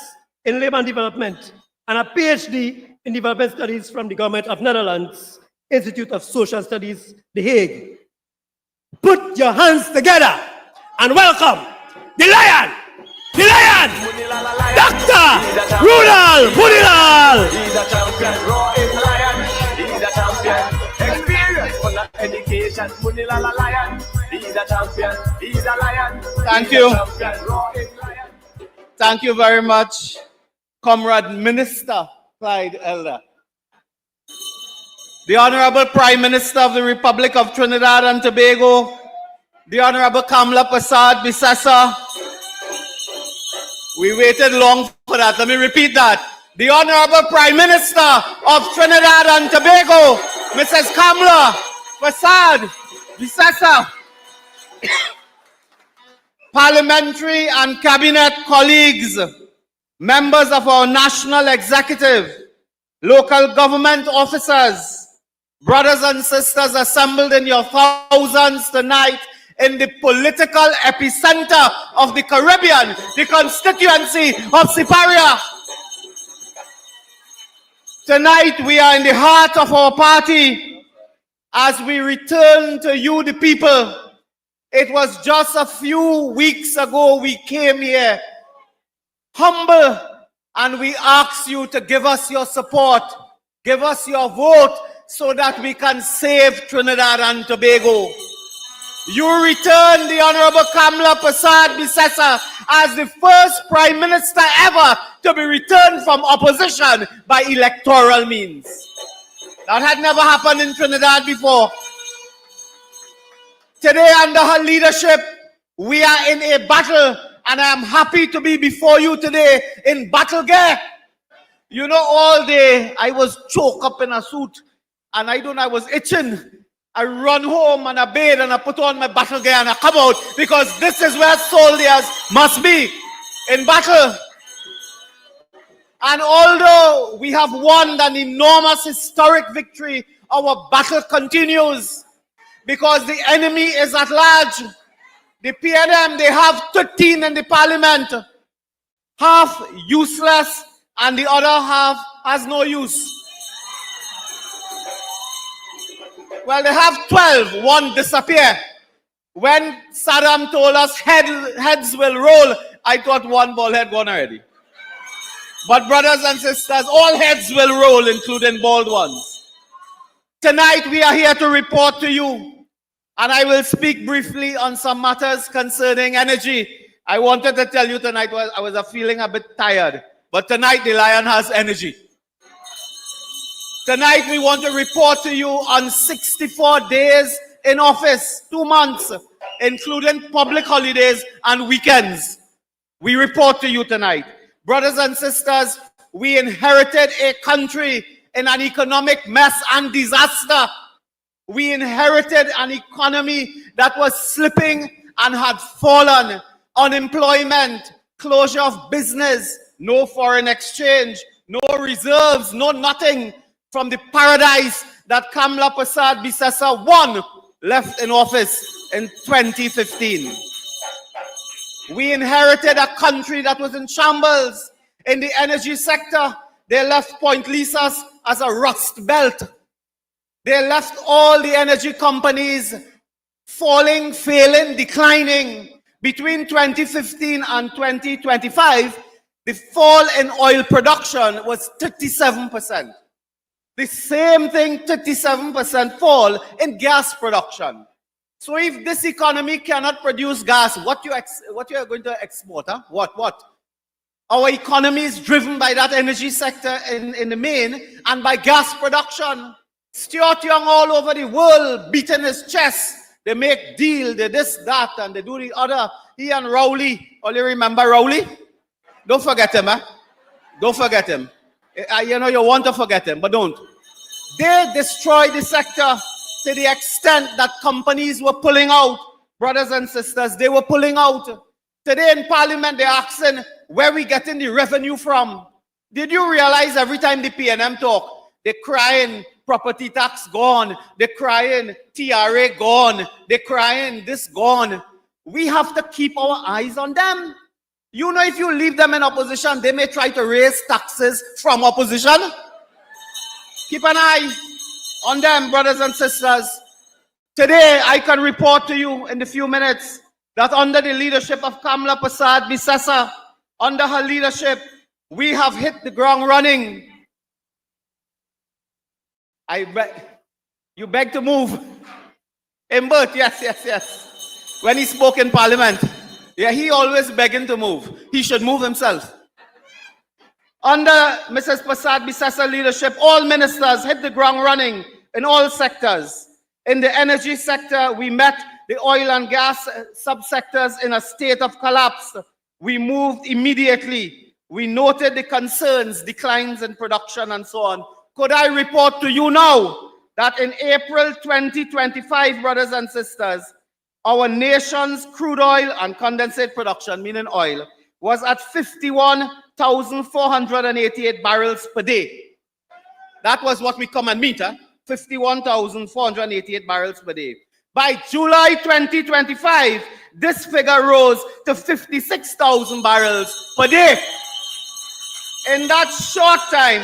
in Labor and Development, and a PhD in Development Studies from the Government of Netherlands, Institute of Social Studies, The Hague. Put your hands together and welcome the Lion, Dr. Rudal Budilal. He's a champion, roaring lion. He's a champion. Experience for the education. Budilal a lion. He's a champion. He's a lion. Thank you. Thank you very much, Comrade Minister Clyde Elder. The Honorable Prime Minister of the Republic of Trinidad and Tobago, the Honorable Kamala Persad-Bissessar. We waited long for that. Let me repeat that. The Honorable Prime Minister of Trinidad and Tobago, Mrs. Kamala Persad-Bissessar. Parliamentary and cabinet colleagues, members of our national executive, local government officers, brothers and sisters assembled in your thousands tonight in the political epicenter of the Caribbean, the constituency of Siparia. Tonight we are in the heart of our party as we return to you, the people. It was just a few weeks ago we came here humble and we asked you to give us your support, give us your vote so that we can save Trinidad and Tobago. You returned the Honorable Kamla Persad-Bissessar as the first Prime Minister ever to be returned from opposition by electoral means. That had never happened in Trinidad before. Today, under her leadership, we are in a battle, and I am happy to be before you today in battle gear. You know, all day I was choked up in a suit, and I was itching. I run home and I bathe and I put on my battle gear and I come out because this is where soldiers must be, in battle. And although we have won an enormous historic victory, our battle continues because the enemy is at large. The PNM, they have 13 in the parliament, half useless and the other half has no use. Well, they have 12, one disappear. When Saddam told us heads will roll, I thought one bald head gone already. But brothers and sisters, all heads will roll, including bald ones. Tonight we are here to report to you, and I will speak briefly on some matters concerning energy. I wanted to tell you tonight I was feeling a bit tired, but tonight the lion has energy. Tonight we want to report to you on 64 days in office, 2 months, including public holidays and weekends. We report to you tonight. Brothers and sisters, we inherited a country in an economic mess and disaster. We inherited an economy that was slipping and had fallen. Unemployment, closure of business, no foreign exchange, no reserves, no nothing from the paradise that Kamla Persad-Bissessar won, left in office in 2015. We inherited a country that was in shambles. In the energy sector, they left Point Lisas as a rust belt. They left all the energy companies falling, failing, declining. Between 2015 and 2025, the fall in oil production was 37%. The same thing, 37% fall in gas production. So if this economy cannot produce gas, what you are going to export? Huh? What? Our economy is driven by that energy sector in the main and by gas production. Stuart Young all over the world beating his chest. They make deal, they this, that, and they do the other. He and Rowley, all you remember Rowley? Don't forget him, eh? Don't forget him. You know, you want to forget him, but don't. They destroyed the sector to the extent that companies were pulling out. Brothers and sisters, they were pulling out. Today in Parliament, they're asking where we getting the revenue from. Did you realize every time the PNM talk, they're crying property tax gone, they're crying TRA gone, they're crying this gone. We have to keep our eyes on them. You know, if you leave them in opposition, they may try to raise taxes from opposition. Keep an eye on them, brothers and sisters. Today, I can report to you in a few minutes that under the leadership of Kamla Persad-Bissessar, under her leadership, we have hit the ground running. You beg to move. Imbert, yes. When he spoke in Parliament, yeah, he always begging to move. He should move himself. Under Mrs. Persad-Bissessar leadership, all ministers hit the ground running in all sectors. In the energy sector, we met the oil and gas subsectors in a state of collapse. We moved immediately. We noted the concerns, declines in production and so on. Could I report to you now that in April 2025, brothers and sisters, our nation's crude oil and condensate production, meaning oil, was at 51,488 barrels per day. That was what we come and meet, 51,488 barrels per day. By July 2025, this figure rose to 56,000 barrels per day. In that short time,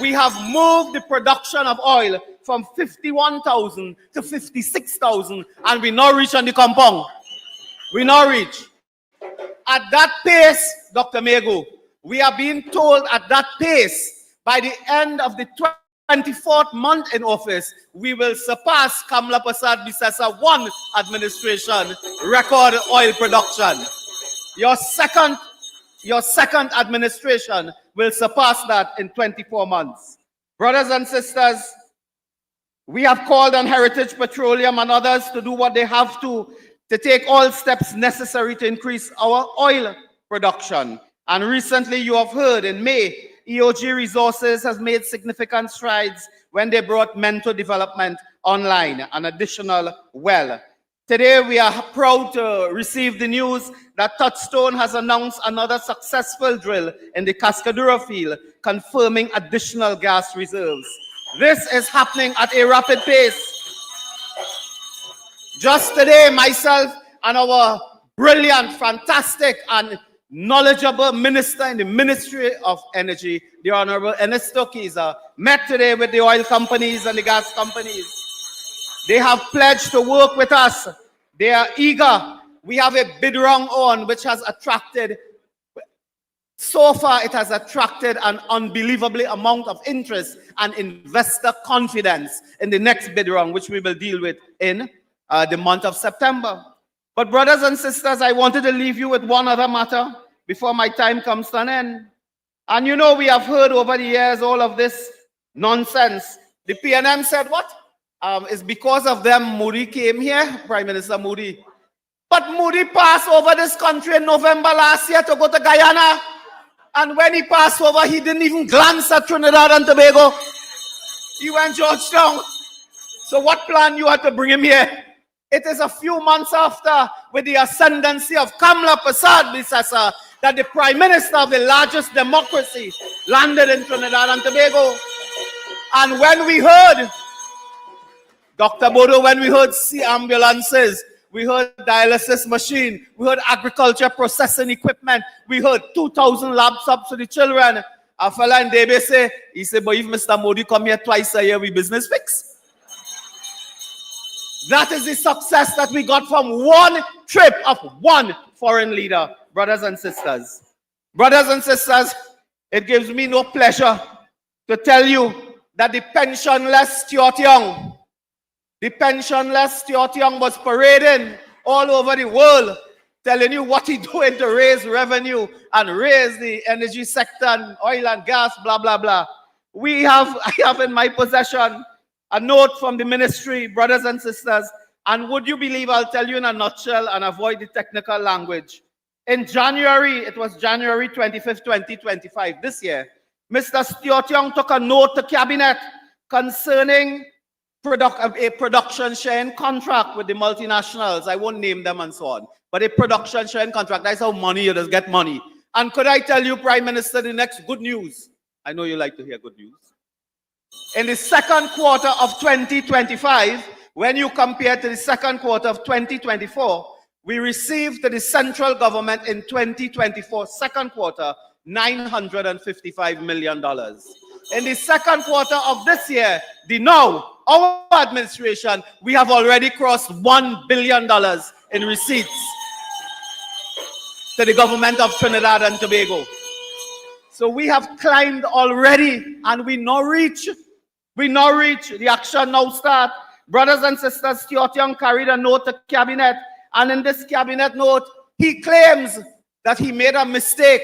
we have moved the production of oil from 51,000 to 56,000, and we now reach on the compound. We now reach. At that pace, Dr. Mego, we are being told at that pace, by the end of the 24th month in office, we will surpass Kamla Prasad Bisesa one administration record oil production. Your second administration will surpass that in 24 months. Brothers and sisters, we have called on Heritage Petroleum and others to do what they have to take all steps necessary to increase our oil production. And recently you have heard in May, EOG Resources has made significant strides when they brought Mento Development online, an additional well. Today we are proud to receive the news that Touchstone has announced another successful drill in the Cascadura field, confirming additional gas reserves. This is happening at a rapid pace. Just today, myself and our brilliant, fantastic, and knowledgeable minister in the Ministry of Energy, the Honorable Ernesto Kiza, met today with the oil companies and the gas companies. They have pledged to work with us. They are eager. We have a bid round on which has attracted, so far it has attracted an unbelievable amount of interest and investor confidence in the next bid round, which we will deal with in the month of September. But brothers and sisters, I wanted to leave you with one other matter before my time comes to an end. And you know, we have heard over the years all of this nonsense. The PNM said what? It's because of them Moody came here, Prime Minister Moody. But Moody passed over this country in November last year to go to Guyana. And when he passed over, he didn't even glance at Trinidad and Tobago. He went Georgetown. So what plan you had to bring him here? It is a few months after, with the ascendancy of Kamla Prasad Bisesa, that the Prime Minister of the largest democracy landed in Trinidad and Tobago. And when we heard, Dr. Bodo, when we heard sea ambulances, we heard dialysis machine, we heard agriculture processing equipment, we heard 2,000 laptops for the children. A fella in Debe say, he said, but if Mr. Modi come here twice a year, we business fix. That is the success that we got from one trip of one foreign leader, brothers and sisters. Brothers and sisters, it gives me no pleasure to tell you that the pensionless Stuart Young, was parading all over the world, telling you what he's doing to raise revenue and raise the energy sector and oil and gas, blah, blah, blah. I have in my possession a note from the ministry, brothers and sisters, and would you believe, I'll tell you in a nutshell and avoid the technical language. In January, it was January 25th, 2025, this year, Mr. Stuart Young took a note to cabinet concerning a production sharing contract with the multinationals. I won't name them and so on, but a production sharing contract. That's how money, you just get money. And could I tell you, Prime Minister, the next good news? I know you like to hear good news. In the second quarter of 2025, when you compare to the second quarter of 2024, we received to the central government in 2024, second quarter, $955 million. In the second quarter of this year, our administration, we have already crossed $1 billion in receipts to the government of Trinidad and Tobago. So we have climbed already, and we now reach. The action now start. Brothers and sisters, Stuart Young carried a note to cabinet, and in this cabinet note, he claims that he made a mistake,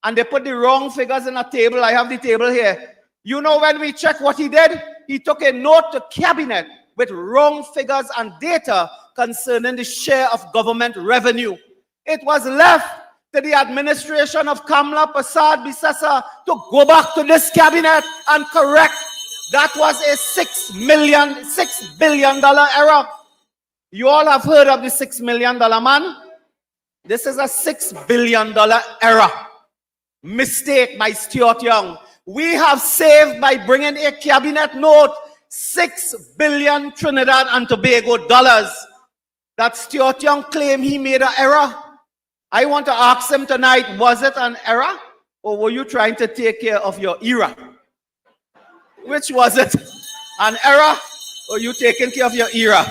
and they put the wrong figures in a table. I have the table here. You know, when we check what he did, he took a note to cabinet with wrong figures and data concerning the share of government revenue. It was left to the administration of Kamla Prasad Bisesa to go back to this cabinet and correct. That was a $6 billion error. You all have heard of the $6 million man. This is a $6 billion error. Mistake by Stuart Young. We have saved, by bringing a cabinet note, 6 billion Trinidad and Tobago dollars. That Stuart Young claimed he made an error. I want to ask him tonight, was it an error? Or were you trying to take care of your era? Which was it? An error, or you taking care of your era?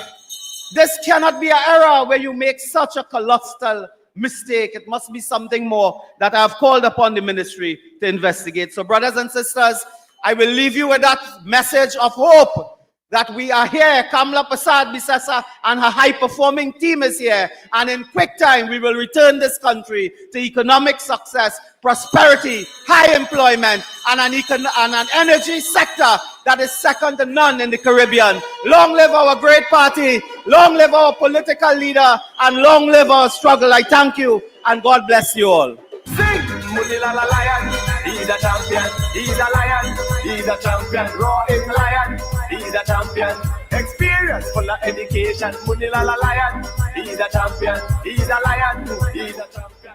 This cannot be an error where you make such a colossal mistake. It must be something more that I have called upon the ministry to investigate. So brothers and sisters, I will leave you with that message of hope that we are here. Kamla Prasad Bisesa and her high-performing team is here. And in quick time, we will return this country to economic success, prosperity, high employment, and an energy sector that is second to none in the Caribbean. Long live our great party, long live our political leader, and long live our struggle. I thank you, and God bless you all. Sing! Munila la lion, he's a champion, he's a lion, he's a champion, roaring lion, he's a champion, experience full of education, Munila la lion, he's a champion, he's a lion, he's a champion.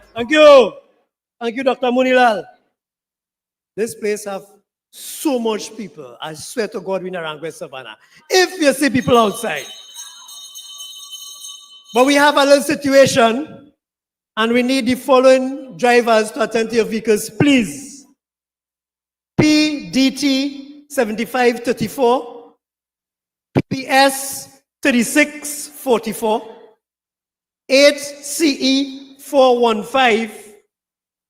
Thank you, Dr. Munilal. This place have so much people. I swear to God, we're in Arangwe Savannah. If you see people outside. But we have a little situation, and we need the following drivers to attend to your vehicles, please. PDT 7534, PS 3644, 8CE 415,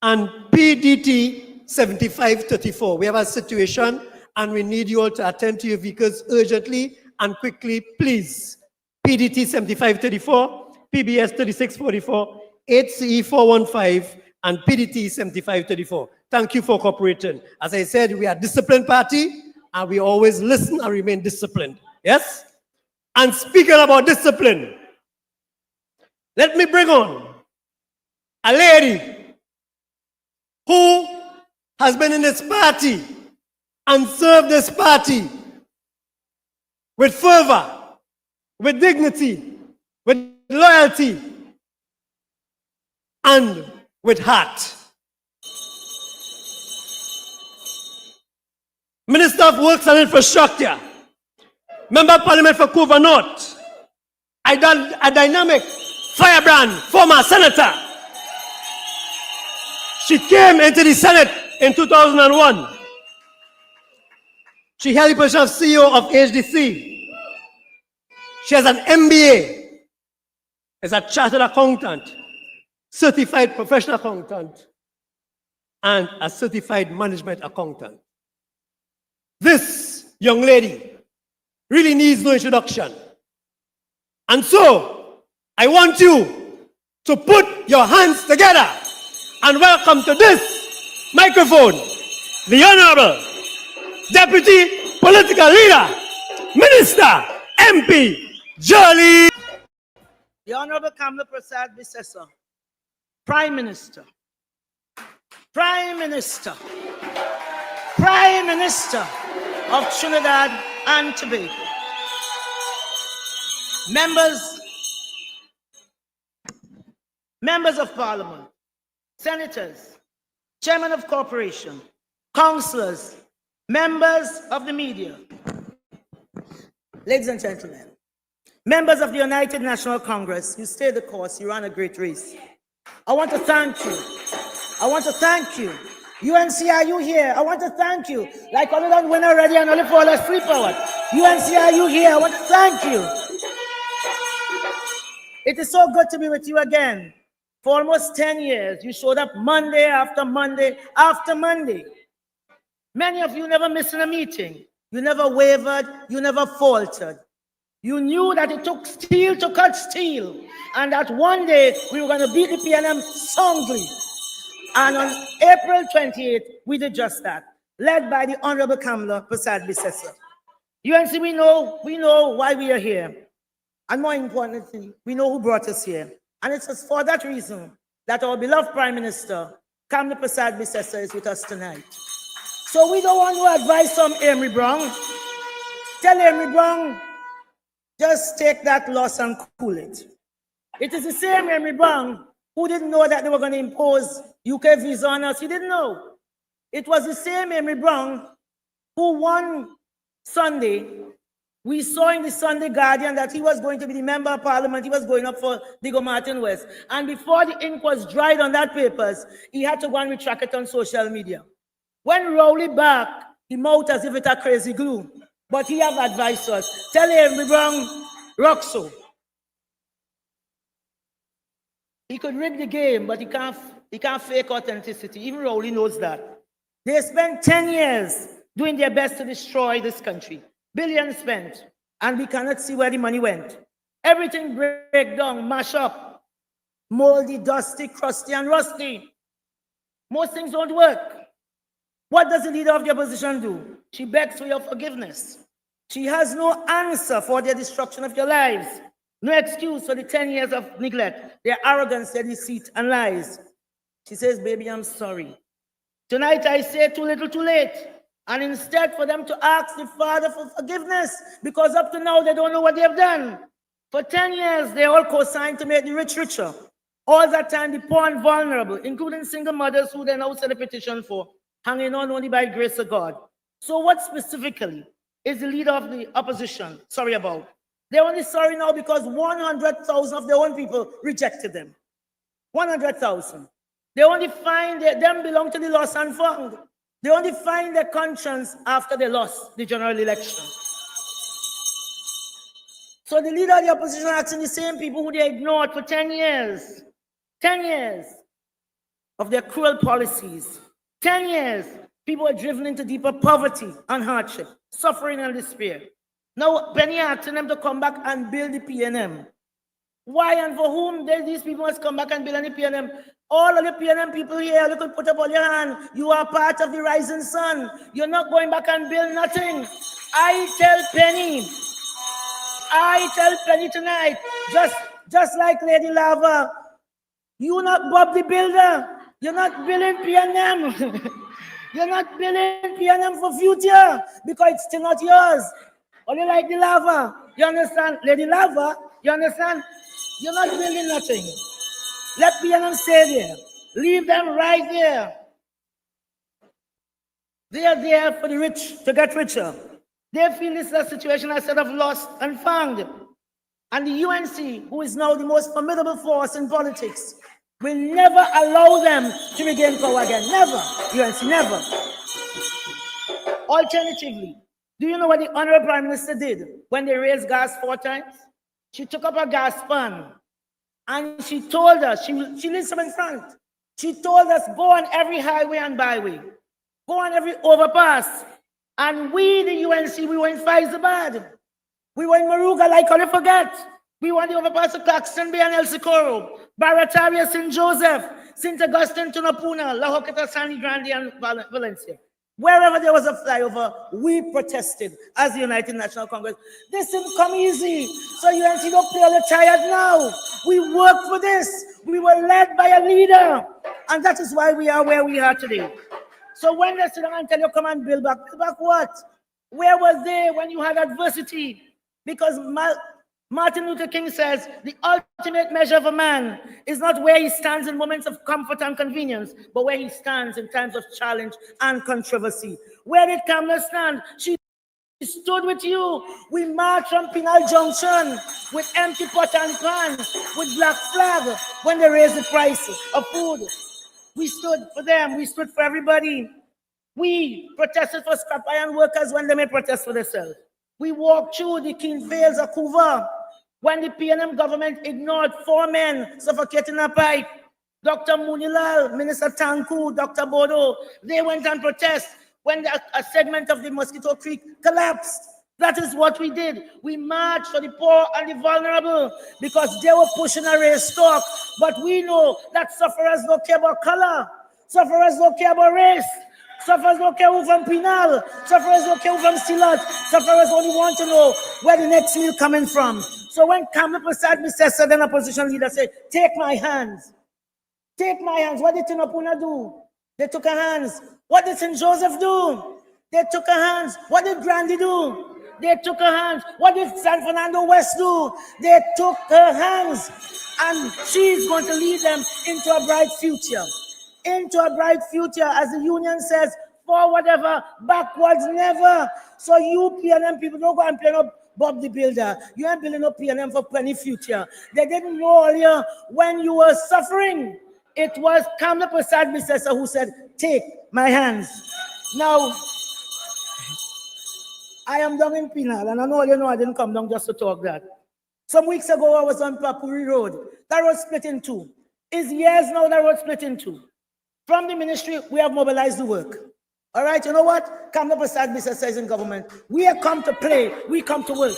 and PDT 7534. We have a situation, and we need you all to attend to your vehicles urgently and quickly, please. PDT 7534, PBS 3644, 8CE 415, and PDT 7534. Thank you for cooperating. As I said, we are a disciplined party, and we always listen and remain disciplined. Yes? And speaking about discipline, let me bring on a lady who has been in this party and served this party with fervor, with dignity, with loyalty, and with heart. Minister of Works and Infrastructure, Member of Parliament for Couva North, a dynamic firebrand, former senator. She came into the Senate in 2001. She held the position of CEO of HDC. She has an MBA, is a chartered accountant, certified professional accountant, and a certified management accountant. This young lady really needs no introduction. And so, I want you to put your hands together and welcome to this microphone the Honorable Deputy Political Leader, Minister, MP, Jolly. The Honorable Kamla Prasad Bisesa, Prime Minister, Prime Minister, Prime Minister of Trinidad and Tobago. Members of Parliament, Senators, Chairman of Corporation, Councillors, members of the media, ladies and gentlemen, members of the United National Congress, you stayed the course, you ran a great race. I want to thank you. I want to thank you. UNC, are you here? I want to thank you. Like only don't win already and only for us free power. UNC, are you here? I want to thank you. It is so good to be with you again. For almost 10 years, you showed up Monday after Monday after Monday. Many of you never missed a meeting. You never wavered. You never faltered. You knew that it took steel to cut steel, and that one day we were going to beat the PNM soundly. And on April 28th, we did just that, led by the Honorable Kamla Prasad Bisesa. UNC, we know why we are here. And more importantly, we know who brought us here. And it's just for that reason that our beloved Prime Minister, Kamla Prasad Bisesa, is with us tonight. So we don't want to advise some Emery Brown. Tell Emery Brown, just take that loss and cool it. It is the same Emery Brown who didn't know that they were going to impose UK visa on us. He didn't know. It was the same Emery Brown who one Sunday, we saw in the Sunday Guardian that he was going to be the Member of Parliament. He was going up for Digo Martin West. And before the ink was dried on that papers, he had to go and retract it on social media. When Rowley Bark He mouth as if it's a crazy glue. But he have advice to us. Tell him we wrong Roxo. He could rig the game, but he can't fake authenticity. Even Rowley knows that. They spent 10 years doing their best to destroy this country. Billions spent, and we cannot see where the money went. Everything break down, mash up, moldy, dusty, crusty, and rusty. Most things don't work. What does the leader of the opposition do? She begs for your forgiveness. She has no answer for the destruction of your lives. No excuse for the 10 years of neglect, their arrogance, their deceit, and lies. She says, baby, I'm sorry. Tonight I say too little, too late. And instead for them to ask the Father for forgiveness, because up to now they don't know what they have done. For 10 years, they all co-signed to make the rich richer. All that time, the poor and vulnerable, including single mothers who they now send a petition for, hanging on only by grace of God. So what specifically is the leader of the opposition sorry about? They're only sorry now because 100,000 of their own people rejected them. 100,000. They only find that them belong to the lost and found. They only find their conscience after they lost the general election. So the leader of the opposition asking the same people who they ignored for 10 years. 10 years of their cruel policies. 10 years, people were driven into deeper poverty and hardship, suffering and despair. Now, Penny asking them to come back and build the PNM. Why and for whom these people must come back and build any PNM? All of the PNM people here, you could put up all your hand. You are part of the rising sun. You're not going back and build nothing. I tell Penny tonight, just like Lady Lava, you not Bob the Builder. You're not building PNM. You're not building PNM for future because it's still not yours. Only like the Lava. You understand? Lady Lava, you understand? You're not building nothing. Let PNM stay there. Leave them right there. They are there for the rich to get richer. They feel this is a situation instead of lost and found. And the UNC, who is now the most formidable force in politics, will never allow them to regain power again. Never. UNC, never. Alternatively, do you know what the Honorable Prime Minister did when they raised gas 4 times? She took up a gas pan and she told us, she lives in front. She told us, go on every highway and byway. Go on every overpass. And we, the UNC, we were in Faizabad. We were in Maruga, like how they forget. We were on the overpass of Claxton Bay and El Socorro, Barataria, St. Joseph, St. Augustine, Tunapuna, La Joqueta, San Grande, and Valencia. Wherever there was a flyover, we protested as the United National Congress. This didn't come easy. So UNC don't play all the tired now. We worked for this. We were led by a leader. And that is why we are where we are today. So when they sit down and tell you, come and build back what? Where was they when you had adversity? Because Martin Luther King says, the ultimate measure of a man is not where he stands in moments of comfort and convenience, but where he stands in times of challenge and controversy. Where did Kamala stand? She stood with you. We marched from Pinal Junction with empty pot and pan, with black flag when they raised the price of food. We stood for them. We stood for everybody. We protested for scrap iron workers when they may protest for themselves. We walked through the King Vales of Cuba when the PNM government ignored 4 men suffocating a pipe. Dr. Munilal, Minister Tanku, Dr. Bodo, they went and protested when a segment of the Mosquito Creek collapsed. That is what we did. We marched for the poor and the vulnerable because they were pushing a race stock. But we know that sufferers don't care about color. Sufferers don't care about race. Sufferers don't care who from Pinal. Sufferers don't care who from Silat. Sufferers only want to know where the next meal coming from. So when Kamala Prasad Misesa, then opposition leader, said, take my hands. Take my hands. What did Tunapuna do? They took her hands. What did St. Joseph do? They took her hands. What did Grandi do? They took her hands. What did San Fernando West do? They took her hands. And she's going to lead them into a bright future. Into a bright future, as the union says, for whatever, backwards never. So you PNM people don't go and play up Bob the Builder. You ain't building up PNM for any future. They didn't know earlier when you were suffering. It was Kamala Prasad Misesa who said, take my hands. Now, I am down in Pinal, and I know you know I didn't come down just to talk that. Some weeks ago, I was on Papuri Road. That road split in two. It's years now that road split in two. From the ministry, we have mobilized the work. All right, you know what? Kamla Prasad Bisa says in government, we have come to play, we come to work.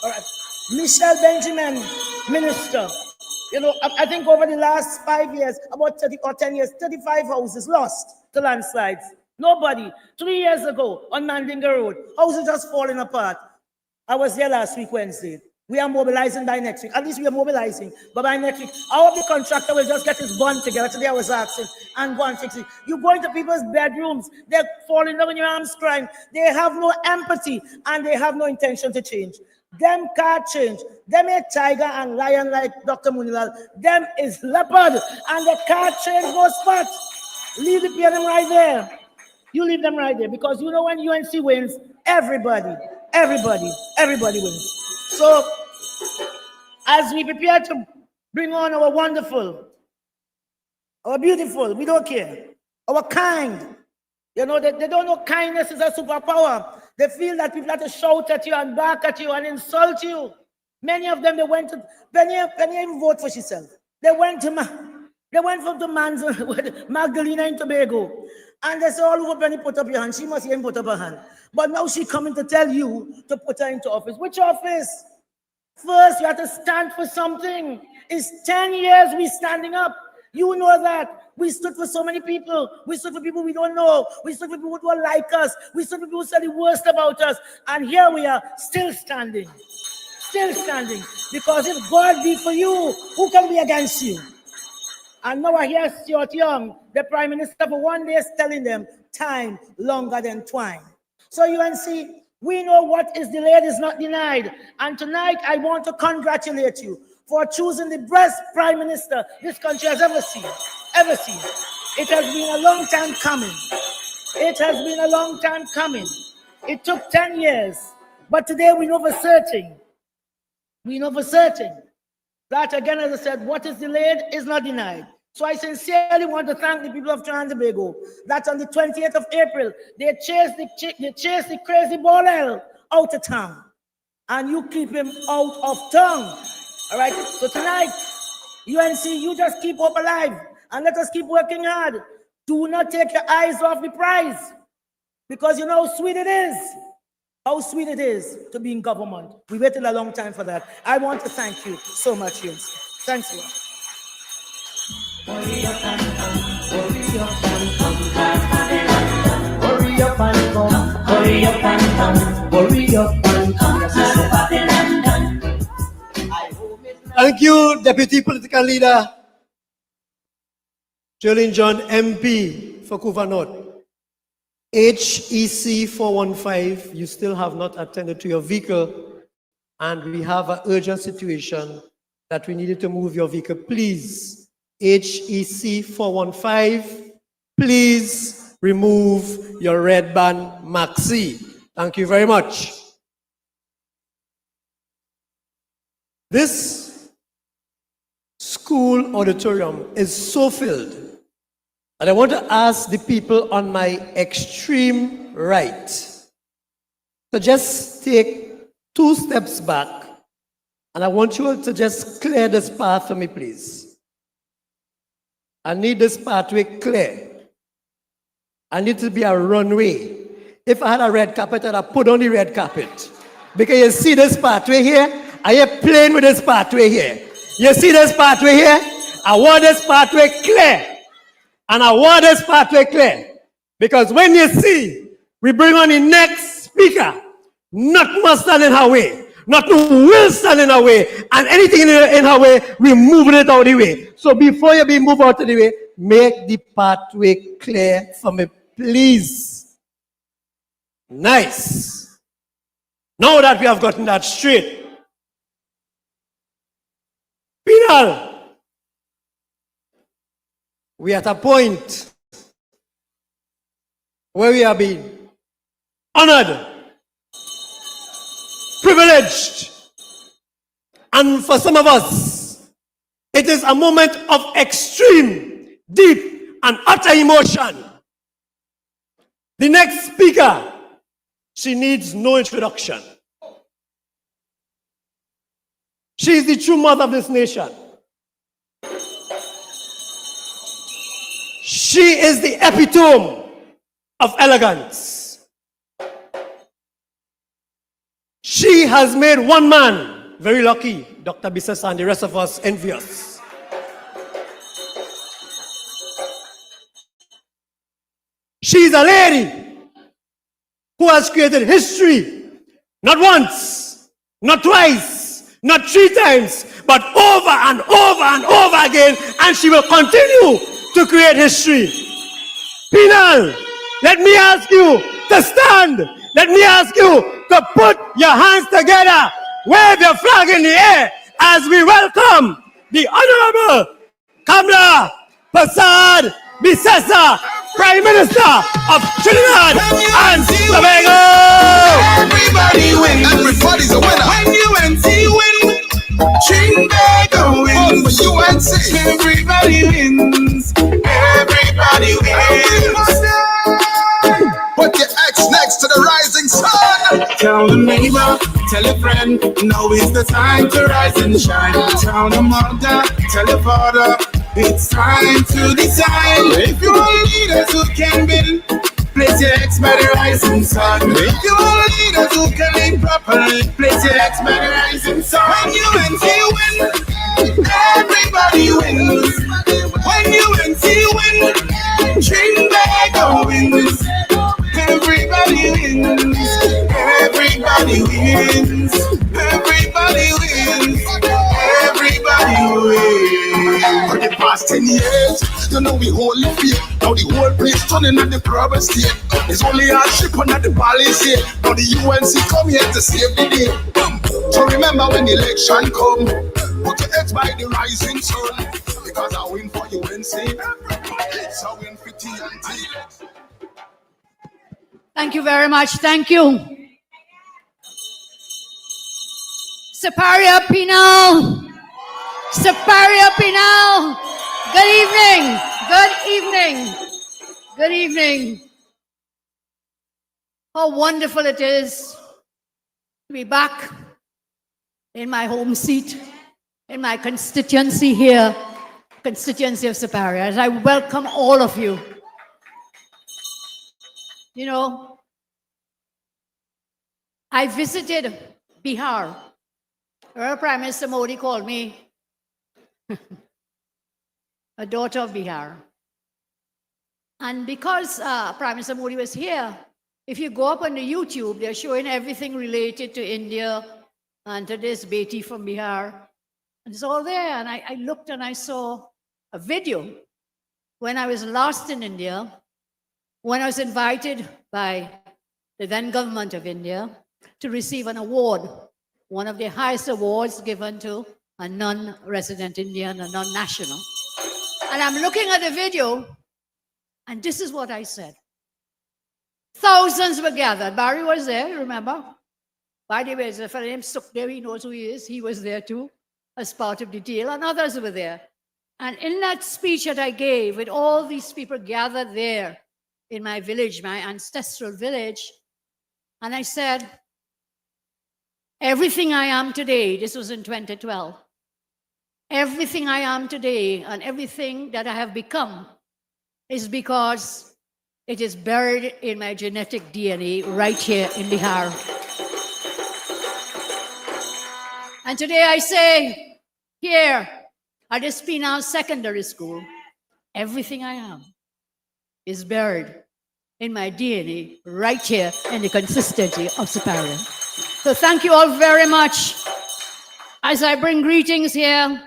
All right. Michelle Benjamin, minister. You know, I think over the last 5 years, about 30 or 10 years, 35 houses lost to landslides. Nobody. 3 years ago on Mandinga Road, houses just falling apart. I was there last week, Wednesday. We are mobilizing by next week. At least we are mobilizing. But by next week, I hope the contractor will just get his bond together. Today I was asking and go and fix it. You go into people's bedrooms, they're falling down in your arms crying. They have no empathy and they have no intention to change. Them can't change. Them a tiger and lion like Dr. Munilal. Them is leopard and they can't change no spot. Leave the them right there. You leave them right there because you know when UNC wins, everybody wins. So, as we prepare to bring on our wonderful, our beautiful, we don't care, our kind, you know, they don't know kindness is a superpower. They feel that people have to shout at you and bark at you and insult you. Many of them, they went to, Penny even vote for herself. They went from the Magdalena in Tobago. And they said, all over Penny, put up your hand. She must even put up her hand. But now she's coming to tell you to put her into office. Which office? First, you have to stand for something. It's 10 years we standing up. You know that. We stood for so many people. We stood for people we don't know. We stood for people who don't like us. We stood for people who said the worst about us. And here we are, still standing. Still standing. Because if God be for you, who can be against you? And now I hear Stuart Young, the Prime Minister, for one day is telling them, time longer than twine. So UNC, we know what is delayed is not denied. And tonight, I want to congratulate you for choosing the best Prime Minister this country has ever seen. Ever seen. It has been a long time coming. It has been a long time coming. It took 10 years. But today we know for certain. We know for certain that, again, as I said, what is delayed is not denied. So I sincerely want to thank the people of Trinidad and Tobago that on the 28th of April, they chased the crazy ball out of town. And you keep him out of town. All right? So tonight, UNC, you just keep hope alive and let us keep working hard. Do not take your eyes off the prize because you know how sweet it is. How sweet it is to be in government. We waited a long time for that. I want to thank you so much, UNC. Thanks a lot. Hurry up and come, hurry up and come, hurry up and come, hurry up and come, hurry up and come, Thank you, Deputy Political Leader Jolene John, MP for Couva North. HEC 415, you still have not attended to your vehicle, and we have an urgent situation that we needed to move your vehicle. Please, HEC 415, please remove your red band maxi. Thank you very much. This school auditorium is so filled. And I want to ask the people on my extreme right to just take 2 steps back. And I want you to just clear this path for me, please. I need this pathway clear. I need to be a runway. If I had a red carpet, I'd have put on the red carpet. Because you see this pathway here? I am playing with this pathway here. You see this pathway here? I want this pathway clear. And I want this pathway clear. Because when you see we bring on the next speaker, nothing must stand in her way. Nothing will stand in her way. And anything in her way, we're moving it out of the way. So before you be moved out of the way, make the pathway clear for me, please. Nice. Now that we have gotten that straight, Penal, we are at a point where we are being honored, privileged, and for some of us, it is a moment of extreme, deep, and utter emotion. The next speaker She needs no introduction. She is the true mother of this nation. She is the epitome of elegance. She has made one man very lucky, Dr. Bisesa, and the rest of us envious. She's a lady who has created history, not once, not twice, not 3 times, but over and over and over again, and she will continue to create history. Penal, let me ask you to stand. Let me ask you to put your hands together, wave your flag in the air as we welcome the Honorable Kamla Prasad Bisesa, Prime Minister of Trinidad and Tobago. Everybody wins. Everybody's a winner. When UNC win, Trinidad wins. UNC. Everybody wins. Everybody wins. Put your X next to the rising sun. Tell the neighbor, tell a friend, now is the time to rise and shine. Tell the mother, tell the father, it's time to decide. If you want leaders who can build, place your X by the rising sun. If you want leaders who can live properly, place your X by the rising sun. When UNC win, everybody wins. When UNC win, Trinidad wins. Everybody wins. Everybody wins. Everybody wins. Everybody wins. For the past 10 years, you know we hold the fear. Now the whole place turning at the proper state. It's only our ship under the palace here. Now the UNC come here to save the day. So remember when the election come, put your heads by the rising sun. Because I win for UNC. It's a win for TNT. Thank you very much. Thank you. Siparia Pinal. Siparia Pinal. Good evening. Good evening. Good evening. How wonderful it is to be back in my home seat, in my constituency here, constituency of Siparia. As I welcome all of you. You know, I visited Bihar. Prime Minister Modi called me a daughter of Bihar. And because Prime Minister Modi was here, if you go up on the YouTube, they're showing everything related to India and to this Beti from Bihar. And it's all there. And I looked and I saw a video when I was last in India, when I was invited by the then government of India to receive an award, one of the highest awards given to a non-resident Indian, a non-national. And I'm looking at the video, and this is what I said. Thousands were gathered. Barry was there, you remember? By the way, there's a fellow named Sukhdev, he knows who he is. He was there too, as part of the deal, and others were there. And in that speech that I gave, with all these people gathered there, in my village, my ancestral village, and I said, everything I am today, this was in 2012, everything I am today and everything that I have become is because it is buried in my genetic DNA right here in Bihar. And today I say, here at this Penal Secondary School, everything I am is buried in my DNA right here in the consistency of Siparia. So thank you all very much. As I bring greetings here,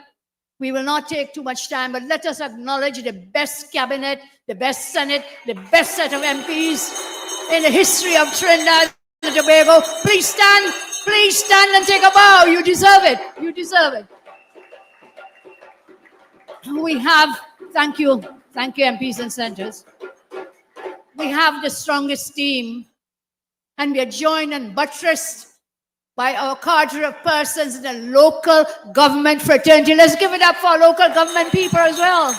we will not take too much time, but let us acknowledge the best cabinet, the best Senate, the best set of MPs in the history of Trinidad and Tobago. Please stand and take a bow. You deserve it. You deserve it. We have, thank you MPs and senators. We have the strongest team, and we are joined and buttressed by our cadre of persons in the local government fraternity. Let's give it up for our local government people as well,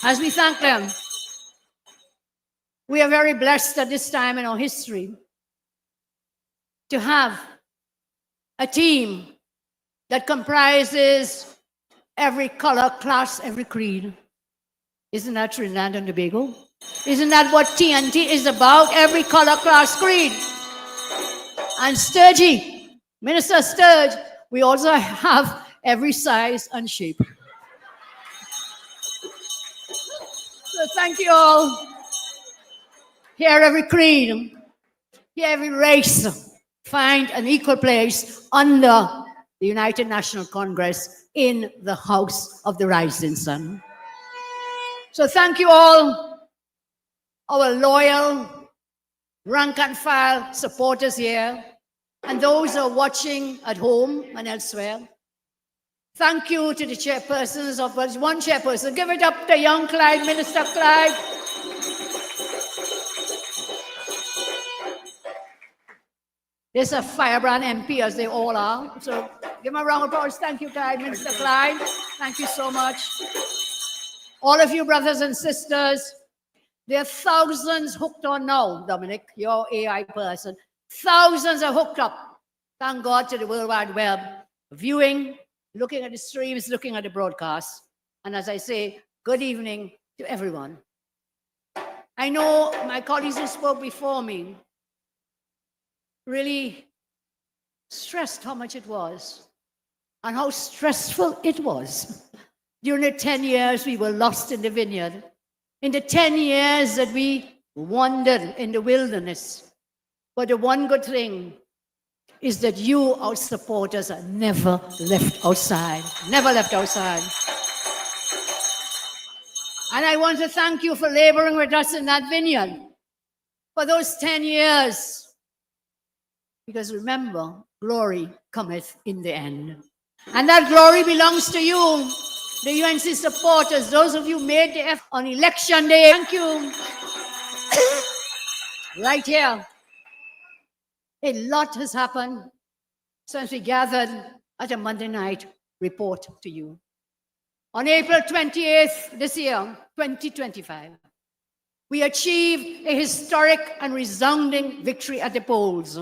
as we thank them. We are very blessed at this time in our history to have a team that comprises every color, class, every creed. Isn't that Trinidad and Tobago? Isn't that what TNT is about? Every color, class, creed. And Sturgey, Minister Sturge, we also have every size and shape. So thank you all. Hear every creed, hear every race, find an equal place under the United National Congress in the House of the Rising Sun. So thank you all, our loyal, rank and file supporters here, and those who are watching at home and elsewhere. Thank you to the chairpersons of one chairperson. Give it up to young Clyde, Minister Clyde. There's a firebrand MP, as they all are. So give them a round of applause. Thank you, Clyde, Minister Clyde. Thank you so much. All of you brothers and sisters, there are thousands hooked on now, Dominic, your AI person. Thousands are hooked up. Thank God to the World Wide Web, viewing, looking at the streams, looking at the broadcasts. And as I say, good evening to everyone. I know my colleagues who spoke before me really stressed how much it was and how stressful it was. During the 10 years we were lost in the vineyard, in the 10 years that we wandered in the wilderness. But the one good thing is that you, our supporters, are never left outside, never left outside. And I want to thank you for laboring with us in that vineyard for those 10 years. Because remember, glory cometh in the end. And that glory belongs to you, the UNC supporters, those of you who made the effort on election day. Thank you. Right here. A lot has happened since we gathered at a Monday night report to you. On April 28th this year, 2025, we achieved a historic and resounding victory at the polls.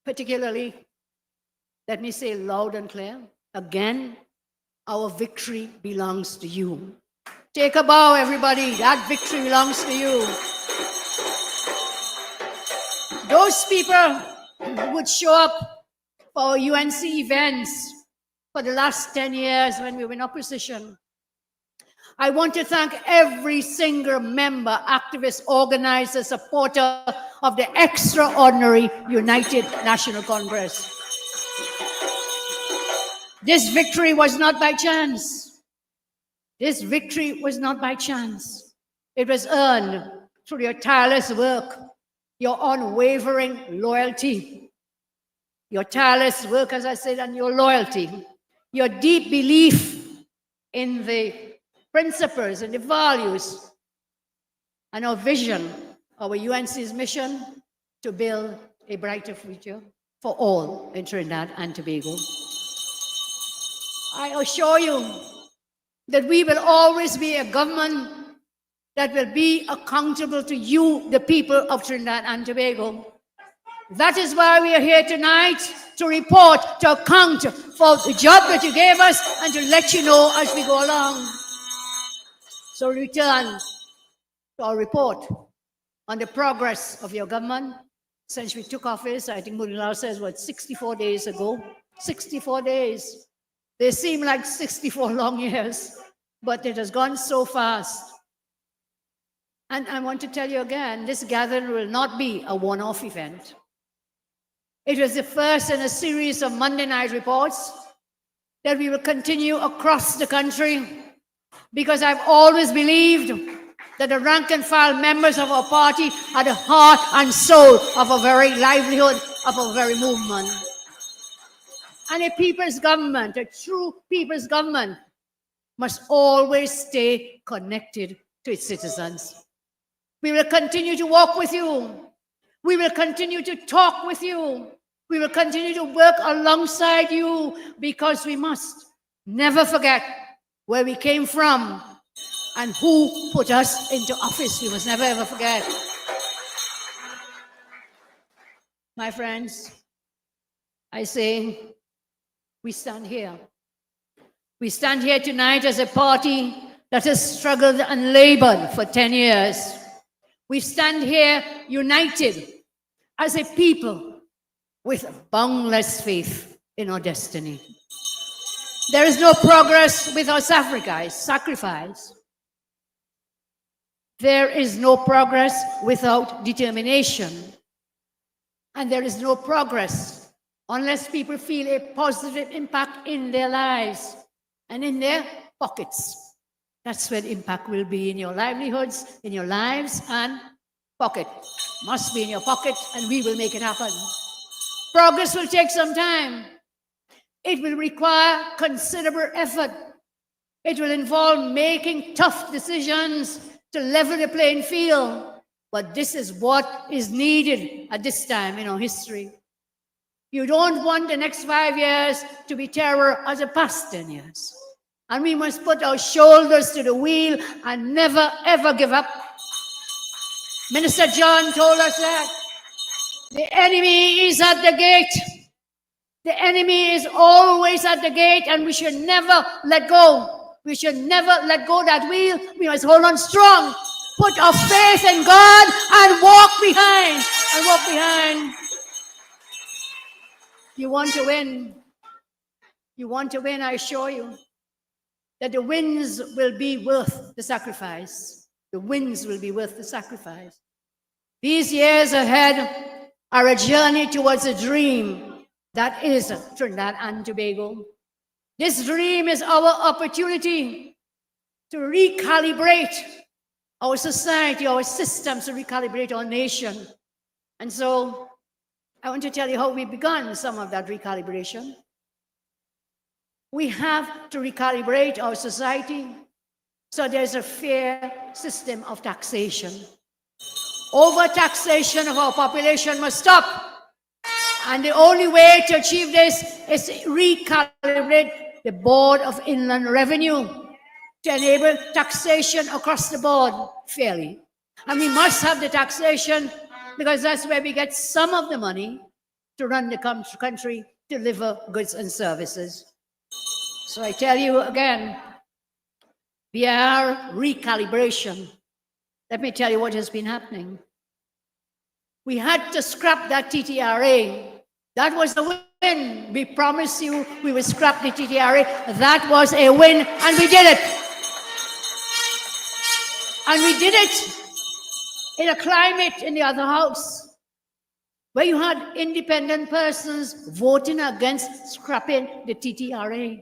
Particularly, let me say loud and clear, again, our victory belongs to you. Take a bow, everybody. That victory belongs to you. Those people who would show up for UNC events for the last 10 years when we were in opposition, I want to thank every single member, activist, organizer, supporter of the extraordinary United National Congress. This victory was not by chance. This victory was not by chance. It was earned through your tireless work, your unwavering loyalty, your tireless work, as I said, and your loyalty, your deep belief in the principles and the values and our vision, our UNC's mission to build a brighter future for all in Trinidad and Tobago. I assure you that we will always be a government that will be accountable to you, the people of Trinidad and Tobago. That is why we are here tonight, to report, to account for the job that you gave us and to let you know as we go along. So return to our report on the progress of your government since we took office. I think Munilal says, 64 days ago? 64 days. They seem like 64 long years, but it has gone so fast. And I want to tell you again, this gathering will not be a one-off event. It was the first in a series of Monday night reports that we will continue across the country, because I've always believed that the rank and file members of our party are the heart and soul of our very livelihood, of our very movement. And a people's government, a true people's government, must always stay connected to its citizens. We will continue to walk with you. We will continue to talk with you. We will continue to work alongside you, because we must never forget where we came from and who put us into office. We must never ever forget. My friends, I say, we stand here. We stand here tonight as a party that has struggled and labored for 10 years. We stand here united as a people with boundless faith in our destiny. There is no progress without sacrifice. There is no progress without determination. And there is no progress unless people feel a positive impact in their lives and in their pockets. That's where the impact will be in your livelihoods, in your lives, and pocket. Must be in your pocket, and we will make it happen. Progress will take some time. It will require considerable effort. It will involve making tough decisions to level the playing field. But this is what is needed at this time in our history. You don't want the next 5 years to be terror as the past 10 years. And we must put our shoulders to the wheel and never, ever give up. Minister John told us that the enemy is at the gate. The enemy is always at the gate, and we should never let go. We should never let go of that wheel. We must hold on strong. Put our faith in God and walk behind. You want to win. You want to win, I assure you that the wins will be worth the sacrifice. The wins will be worth the sacrifice. These years ahead are a journey towards a dream that is Trinidad and Tobago. This dream is our opportunity to recalibrate our society, our systems, to recalibrate our nation. And so I want to tell you how we've begun some of that recalibration. We have to recalibrate our society so there's a fair system of taxation. Overtaxation of our population must stop. And the only way to achieve this is to recalibrate the Board of Inland Revenue to enable taxation across the board fairly. And we must have the taxation because that's where we get some of the money to run the country, deliver goods and services. So I tell you again, we are recalibration. Let me tell you what has been happening. We had to scrap that TTRA. That was a win. We promised you we would scrap the TTRA. That was a win, and we did it. And we did it in a climate in the other house where you had independent persons voting against scrapping the TTRA.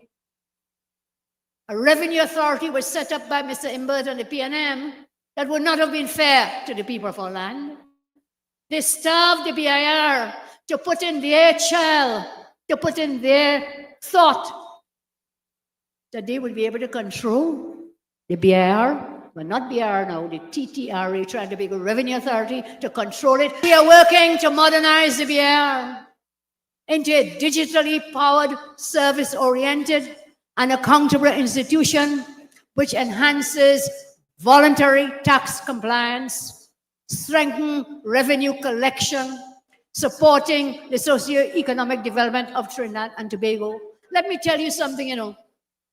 A revenue authority was set up by Mr. Imbert and the PNM that would not have been fair to the people of our land. They starved the BIR to put in their child, to put in their thought that they would be able to control the BIR, but not BIR now, the TTRA, trying to be a revenue authority to control it. We are working to modernize the BIR into a digitally powered, service-oriented, and accountable institution which enhances voluntary tax compliance, strengthen revenue collection, supporting the socio-economic development of Trinidad and Tobago. Let me tell you something,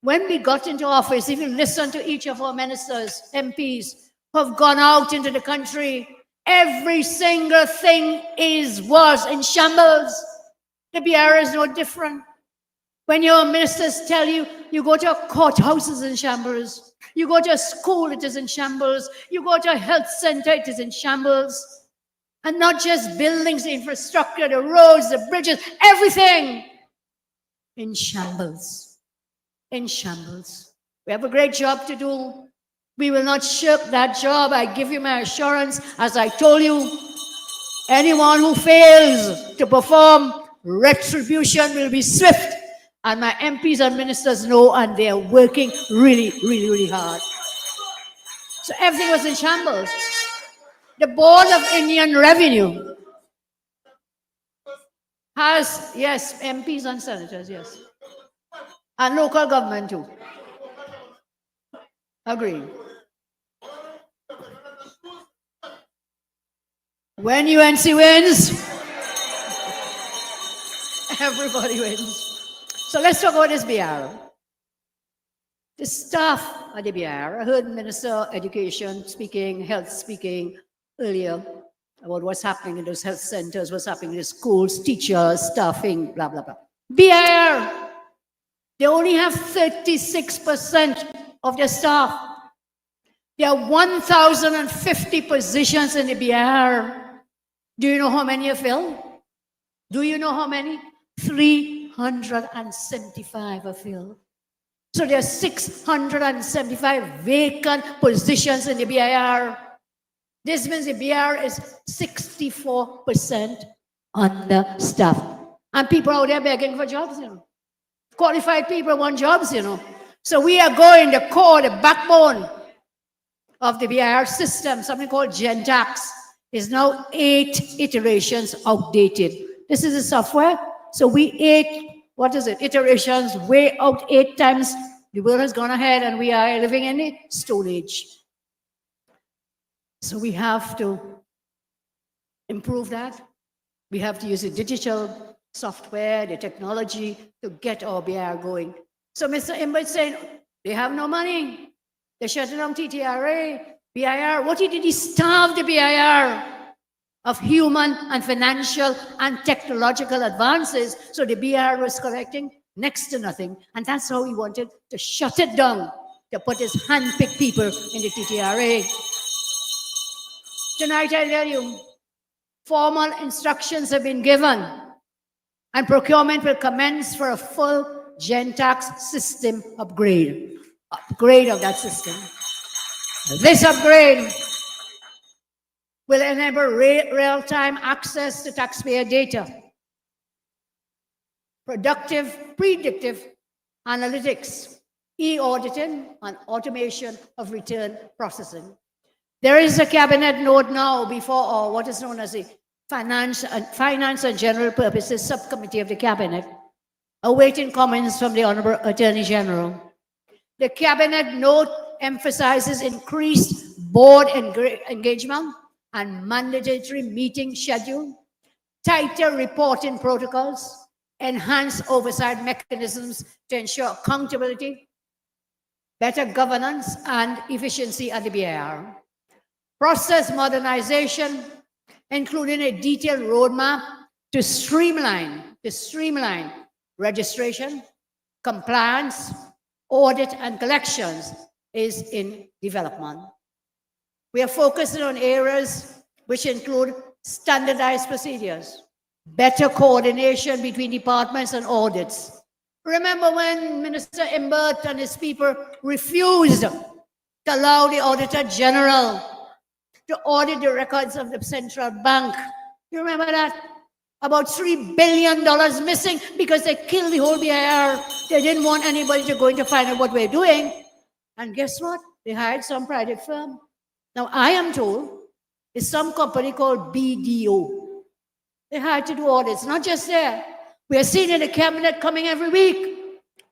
when we got into office, if you listen to each of our ministers, MPs, who have gone out into the country, every single thing was in shambles. The BR is no different. When your ministers tell you, you go to a courthouse, it's in shambles. You go to a school, it is in shambles. You go to a health center, it is in shambles. And not just buildings, the infrastructure, the roads, the bridges, everything in shambles. In shambles. We have a great job to do. We will not shirk that job. I give you my assurance. As I told you, anyone who fails to perform, retribution will be swift. And my MPs and ministers know, and they are working really, really, really hard. So everything was in shambles. The Board of Indian Revenue has, yes, MPs and senators, yes. And local government too. Agree. When UNC wins, everybody wins. So let's talk about this BR. The staff at the BR, I heard Minister Education speaking, Health speaking earlier about what's happening in those health centers, what's happening in the schools, teachers, staffing, blah, blah, blah. BIR, they only have 36% of their staff. There are 1,050 positions in the BIR. Do you know how many are filled? Do you know how many? 375 are filled. So there are 675 vacant positions in the BIR. This means the BIR is 64% understaffed. And people out there begging for jobs, you know. Qualified people want jobs, you know. So we are going, the core, the backbone of the BIR system, something called GenTax, is now 8 iterations outdated. This is the software. So we 8 iterations, way out 8 times. The world has gone ahead and we are living in the Stone Age. So we have to improve that. We have to use the digital software, the technology to get our BIR going. So Mr. Imber is saying, they have no money. They're shutting down TTRA, BIR. What did he starve the BIR of human and financial and technological advances? So the BIR was collecting next to nothing. And that's how he wanted to shut it down, to put his hand-picked people in the TTRA. Tonight, I tell you, formal instructions have been given, and procurement will commence for a full GenTax system upgrade of that system. This upgrade will enable real-time access to taxpayer data, predictive analytics, e-auditing, and automation of return processing. There is a cabinet note now before what is known as the Finance and General Purposes Subcommittee of the Cabinet, awaiting comments from the Honorable Attorney General. The cabinet note emphasizes increased board engagement and mandatory meeting schedule, tighter reporting protocols, enhanced oversight mechanisms to ensure accountability, better governance and efficiency at the BIR. Process modernization, including a detailed roadmap to streamline registration, compliance, audit, and collections is in development. We are focusing on areas which include standardized procedures, better coordination between departments and audits. Remember when Minister Imbert and his people refused to allow the Auditor General to audit the records of the central bank? You remember that? About $3 billion missing because they killed the whole BIR. They didn't want anybody to go in to find out what we're doing. And guess what? They hired some private firm. Now, I am told it's some company called BDO. They hired to do audits, not just there. We are seeing in the cabinet coming every week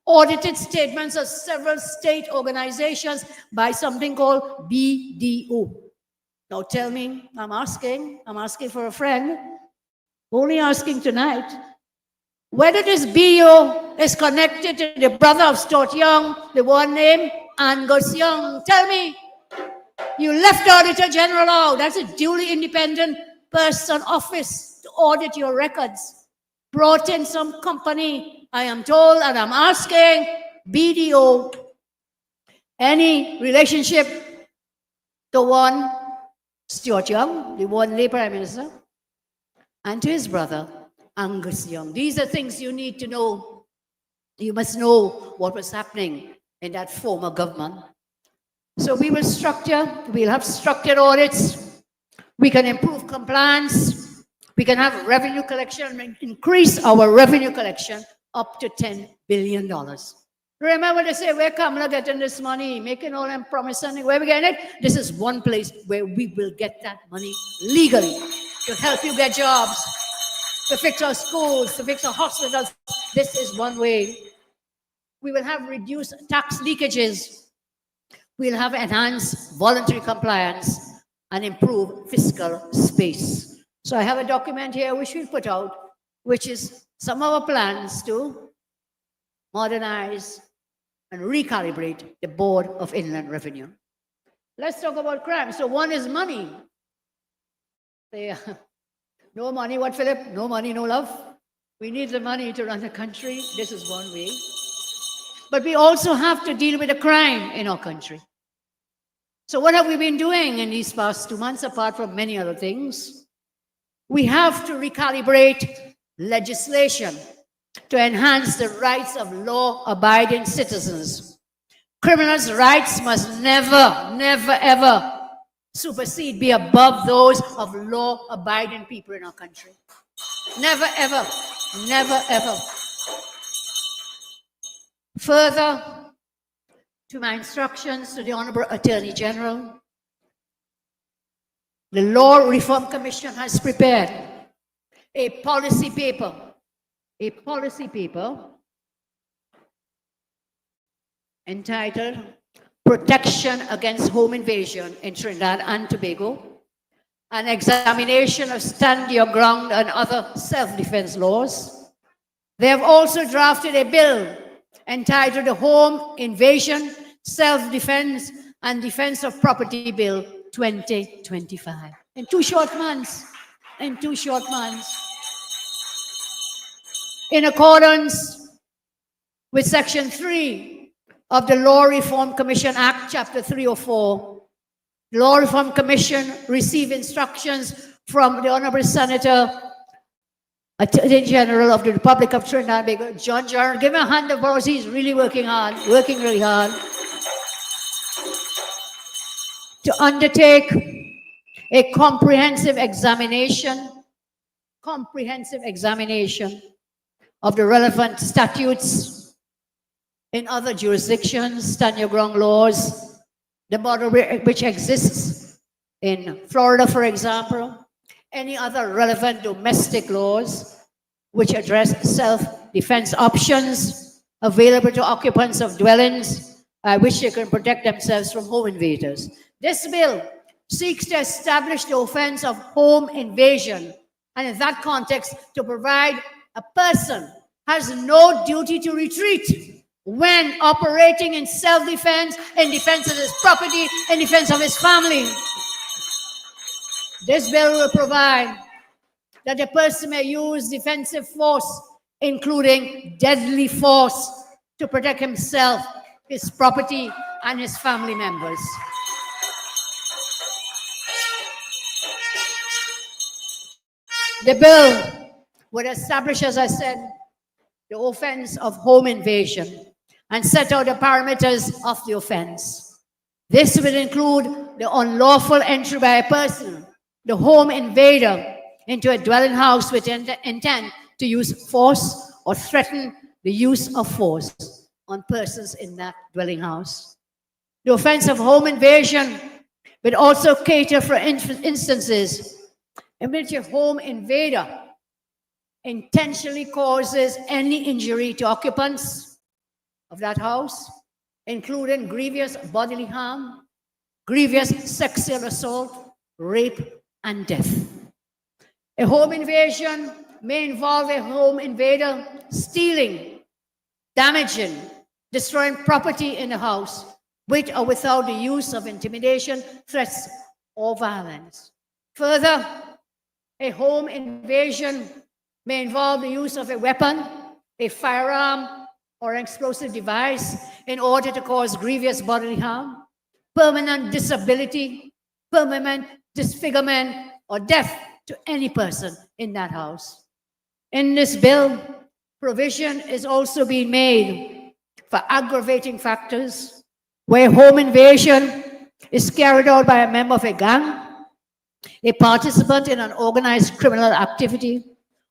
audited statements of several state organizations by something called BDO. Now tell me, I'm asking for a friend, only asking tonight, whether this BO is connected to the brother of Stuart Young, the one named Angus Young. Tell me, you left the Auditor General out. That's a duly independent person office to audit your records. Brought in some company, I am told, and I'm asking BDO, any relationship to one Stuart Young, the one late Prime Minister, and to his brother, Angus Young. These are things you need to know. You must know what was happening in that former government. So we'll have structured audits. We can improve compliance. We can have revenue collection and increase our revenue collection up to $10 billion. Remember they say, where Kamala getting this money? Making all them promises, where we getting it? This is one place where we will get that money legally to help you get jobs, to fix our schools, to fix our hospitals. This is one way. We will have reduced tax leakages. We'll have enhanced voluntary compliance and improve fiscal space. So I have a document here which we'll put out, which is some of our plans to modernize and recalibrate the Board of Inland Revenue. Let's talk about crime. So one is money. No money, what, Philip? No money, no love. We need the money to run the country. This is one way. But we also have to deal with the crime in our country. So what have we been doing in these past 2 months, apart from many other things? We have to recalibrate legislation to enhance the rights of law-abiding citizens. Criminals' rights must never, never, ever supersede, be above those of law-abiding people in our country. Never, ever, never, ever. Further, to my instructions to the Honorable Attorney General, the Law Reform Commission has prepared a policy paper entitled Protection Against Home Invasion in Trinidad and Tobago, an examination of stand your ground and other self-defense laws. They have also drafted a bill entitled the Home Invasion, Self-Defense and Defense of Property Bill 2025. In 2 short months. In accordance with Section 3 of the Law Reform Commission Act, Chapter 304, the Law Reform Commission received instructions from the Honorable Senator, Attorney General of the Republic of Trinidad and Tobago, John Jarrett. Give him a hand of applause. He's really working really hard, to undertake a comprehensive examination of the relevant statutes in other jurisdictions, stand your ground laws, the model which exists in Florida, for example, any other relevant domestic laws which address self-defense options available to occupants of dwellings by which they can protect themselves from home invaders. This bill seeks to establish the offense of home invasion, and in that context, to provide a person has no duty to retreat when operating in self-defense, in defense of his property, in defense of his family. This bill will provide that a person may use defensive force, including deadly force, to protect himself, his property, and his family members. The bill would establish, as I said, the offense of home invasion and set out the parameters of the offense. This will include the unlawful entry by a person, the home invader, into a dwelling house with intent to use force or threaten the use of force on persons in that dwelling house. The offense of home invasion will also cater for instances in which a home invader intentionally causes any injury to occupants of that house, including grievous bodily harm, grievous sexual assault, rape, and death. A home invasion may involve a home invader stealing, damaging, destroying property in a house with or without the use of intimidation, threats, or violence. Further, a home invasion may involve the use of a weapon, a firearm, or an explosive device in order to cause grievous bodily harm, permanent disability, permanent disfigurement, or death to any person in that house. In this bill, provision is also being made for aggravating factors where home invasion is carried out by a member of a gang, a participant in an organized criminal activity,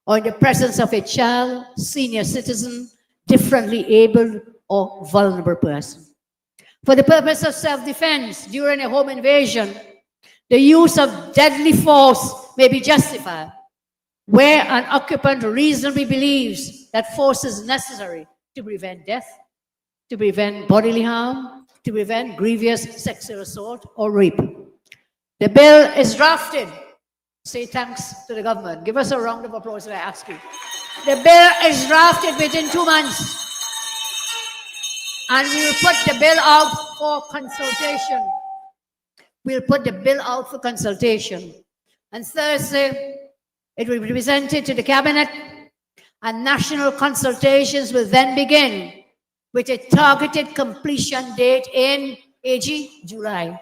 or in the presence of a child, senior citizen, differently abled, or vulnerable person. For the purpose of self-defense during a home invasion, the use of deadly force may be justified where an occupant reasonably believes that force is necessary to prevent death, to prevent bodily harm, to prevent grievous sexual assault or rape. The bill is drafted say thanks to the government. Give us a round of applause, I ask you. The bill is drafted within 2 months. And we will put the bill out for consultation. We'll put the bill out for consultation. And Thursday, it will be presented to the cabinet, and national consultations will then begin with a targeted completion date in AG, July.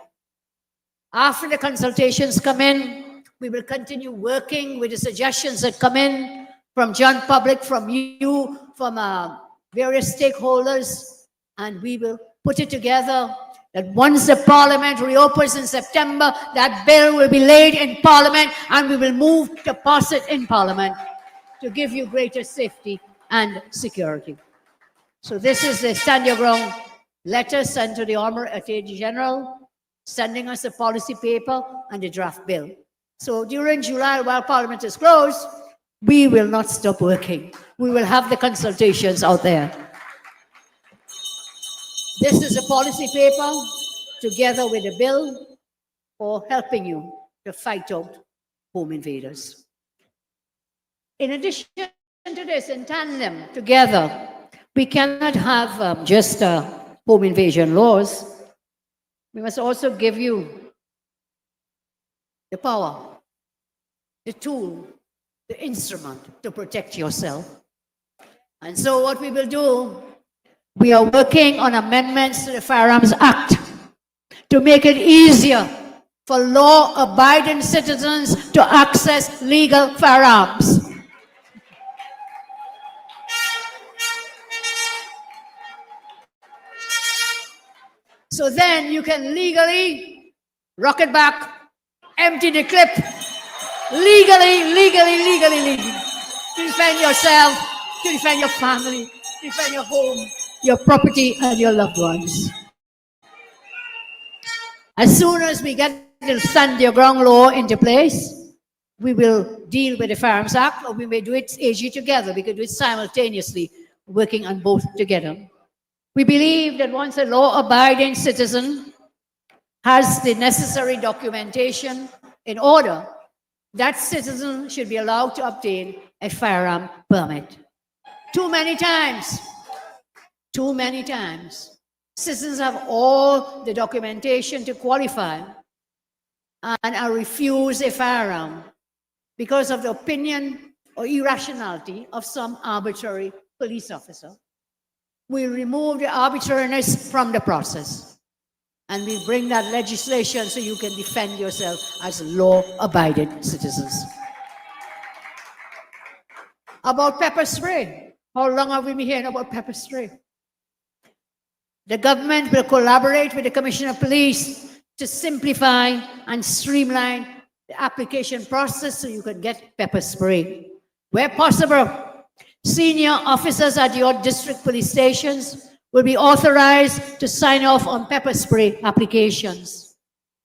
After the consultations come in, we will continue working with the suggestions that come in from John Public, from you, from various stakeholders, and we will put it together that once the parliament reopens in September, that bill will be laid in parliament and we will move to pass it in parliament to give you greater safety and security. So this is the stand your ground letter sent to the Honourable Attorney General, sending us a policy paper and a draft bill. So during July, while Parliament is closed, we will not stop working. We will have the consultations out there. This is a policy paper together with a bill for helping you to fight out home invaders. In addition to this, in tandem, together, we cannot have just home invasion laws. We must also give you the power, the tool, the instrument to protect yourself. And so what we will do, we are working on amendments to the Firearms Act to make it easier for law-abiding citizens to access legal firearms. So then you can legally rock it back, empty the clip, legally, to defend yourself, to defend your family, to defend your home, your property, and your loved ones. As soon as we get the stand your ground law into place, we will deal with the Firearms Act, or we may do it AG together. We could do it simultaneously, working on both together. We believe that once a law-abiding citizen has the necessary documentation in order, that citizen should be allowed to obtain a firearm permit. Too many times, citizens have all the documentation to qualify and are refused a firearm because of the opinion or irrationality of some arbitrary police officer. We remove the arbitrariness from the process, and we bring that legislation so you can defend yourself as law-abiding citizens. About pepper spray. How long have we been hearing about pepper spray? The government will collaborate with the Commissioner of Police to simplify and streamline the application process so you can get pepper spray. Where possible, senior officers at your district police stations will be authorized to sign off on pepper spray applications.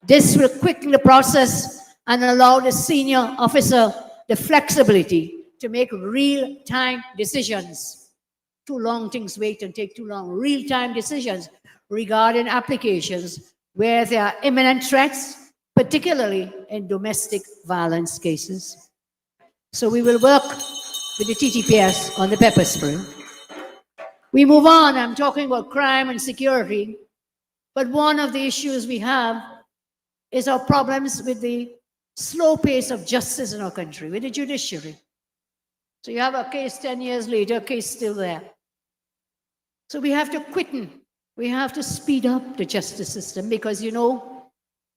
This will quicken the process and allow the senior officer the flexibility to make real-time decisions. Too long things wait and take too long. Real-time decisions regarding applications where there are imminent threats, particularly in domestic violence cases. So we will work with the TTPS on the pepper spray. We move on. I'm talking about crime and security, but one of the issues we have is our problems with the slow pace of justice in our country, with the judiciary. So you have a case 10 years later, a case still there. So we have to quicken. We have to speed up the justice system because, you know,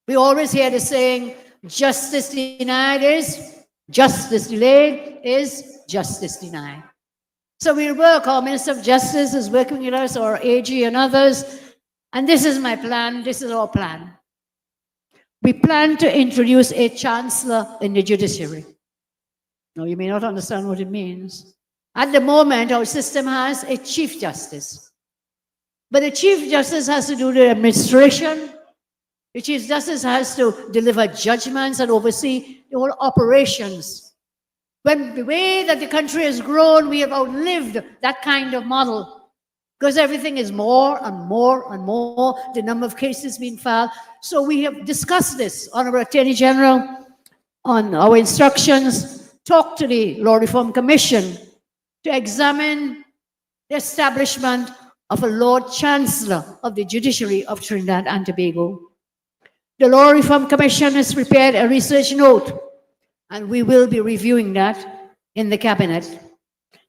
we always hear the saying, justice denied is justice delayed is justice denied. So we'll work, our Minister of Justice is working with us, our AG and others, and this is my plan, this is our plan. We plan to introduce a chancellor in the judiciary. Now, you may not understand what it means. At the moment, our system has a Chief Justice. But the Chief Justice has to do the administration. The Chief Justice has to deliver judgments and oversee the whole operations. When the way that the country has grown, we have outlived that kind of model because everything is more and more and more, the number of cases being filed. So we have discussed this, Honorable Attorney General, on our instructions, talked to the Law Reform Commission to examine the establishment of a Lord Chancellor of the Judiciary of Trinidad and Tobago. The Law Reform Commission has prepared a research note, and we will be reviewing that in the Cabinet.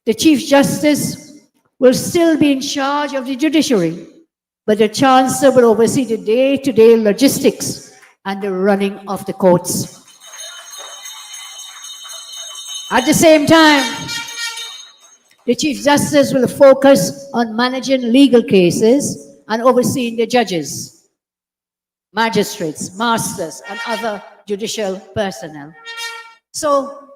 The Chief Justice will still be in charge of the judiciary, but the Chancellor will oversee the day-to-day logistics and the running of the courts. At the same time, the Chief Justice will focus on managing legal cases and overseeing the judges, magistrates, masters, and other judicial personnel. So,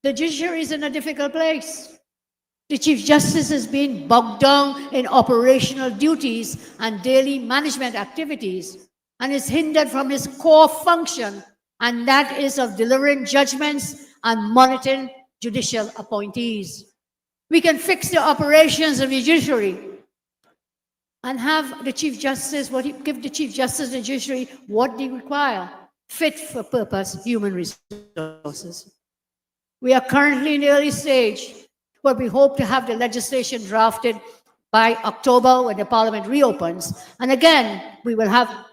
the judiciary is in a difficult place. The Chief Justice has been bogged down in operational duties and daily management activities and is hindered from his core function, and that is of delivering judgments and monitoring judicial appointees. We can fix the operations of the judiciary and have the Chief Justice, give the Chief Justice and the judiciary what they require, fit for purpose human resources. We are currently in the early stage, but we hope to have the legislation drafted by October when the Parliament reopens. And again, we will have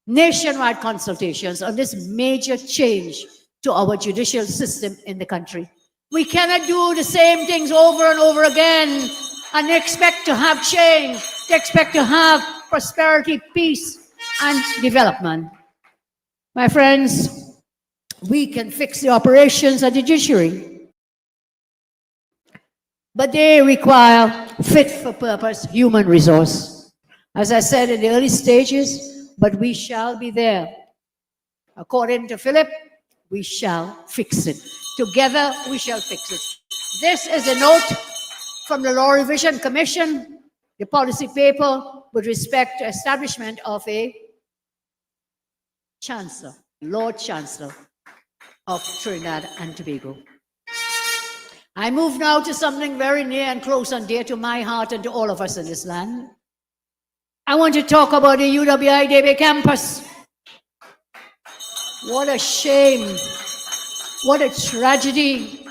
nationwide consultations on this major change to our judicial system in the country. We cannot do the same things over and over again and expect to have change, to expect to have prosperity, peace, and development. My friends, we can fix the operations of the judiciary, but they require fit-for-purpose human resource. As I said in the early stages, but we shall be there. According to Philip, we shall fix it. Together, we shall fix it. This is a note from the Law Revision Commission, the policy paper with respect to establishment of a Chancellor, Lord Chancellor of Trinidad and Tobago. I move now to something very near and close and dear to my heart and to all of us in this land. I want to talk about the UWI Debe campus. What a shame, what a tragedy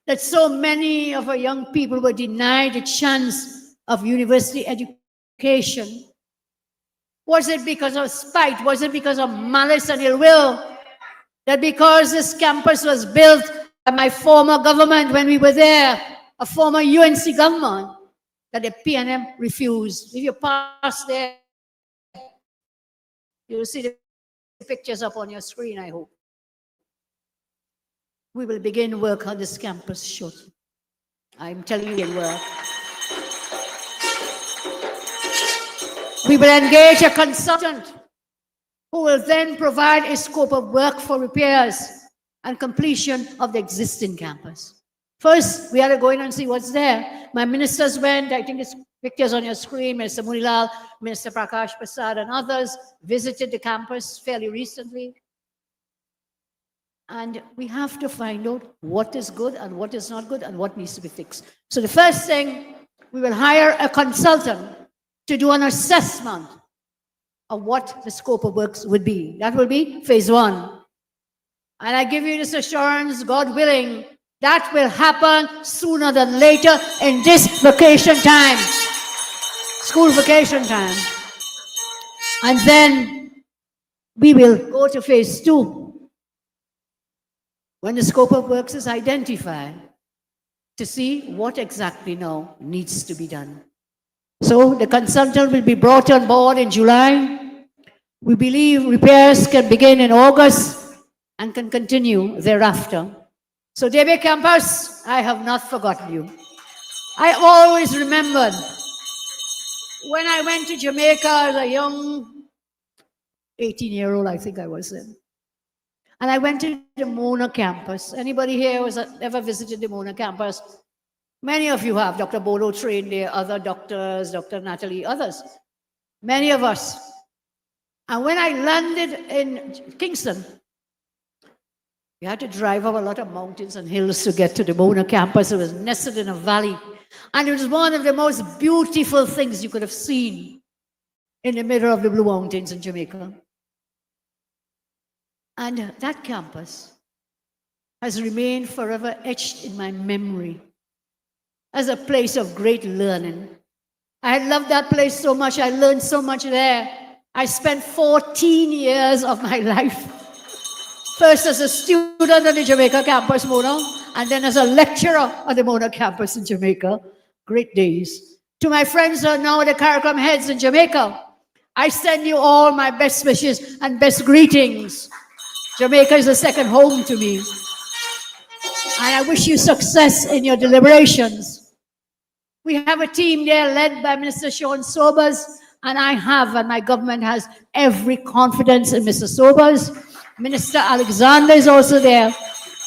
that so many of our young people were denied a chance of university education. Was it because of spite? Was it because of malice and ill will? That because this campus was built by my former government when we were there, a former UNC government, that the PNM refused. If you pass there, you'll see the pictures up on your screen, I hope. We will begin work on this campus shortly. I'm telling you, work. We will engage a consultant who will then provide a scope of work for repairs and completion of the existing campus. First, we had to go in and see what's there. My ministers went, I think it's pictures on your screen, Minister Munilal, Minister Prakash Prasad, and others visited the campus fairly recently. And we have to find out what is good and what is not good and what needs to be fixed. So the first thing, we will hire a consultant to do an assessment of what the scope of works would be. That will be phase one. And I give you this assurance, God willing, that will happen sooner than later in this vacation time, school vacation time. And then we will go to phase two, when the scope of works is identified, to see what exactly now needs to be done. So the consultant will be brought on board in July. We believe repairs can begin in August and can continue thereafter. So Debe campus, I have not forgotten you. I always remembered when I went to Jamaica as a young 18-year-old, I think I was then. And I went to the Mona campus. Anybody here ever visited the Mona campus? Many of you have. Dr. Bolo trained there, other doctors, Dr. Natalie, others. Many of us. And when I landed in Kingston, we had to drive up a lot of mountains and hills to get to the Mona campus. It was nestled in a valley. And it was one of the most beautiful things you could have seen in the middle of the Blue Mountains in Jamaica. And that campus has remained forever etched in my memory as a place of great learning. I loved that place so much. I learned so much there. I spent 14 years of my life, first as a student on the Jamaica campus, Mona, and then as a lecturer on the Mona campus in Jamaica. Great days. To my friends who are now the CARICOM heads in Jamaica, I send you all my best wishes and best greetings. Jamaica is a second home to me. And I wish you success in your deliberations. We have a team there led by Minister Sean Sobers, and I have, and my government has, every confidence in Mr. Sobers. Minister Alexander is also there,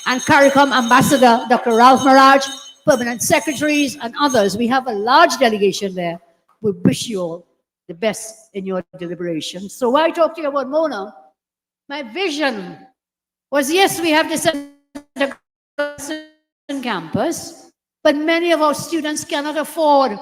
and CARICOM Ambassador Dr. Ralph Maraj, permanent secretaries, and others. We have a large delegation there. We wish you all the best in your deliberations. So why talk to you about Mona? My vision was, yes, we have this campus, but many of our students cannot afford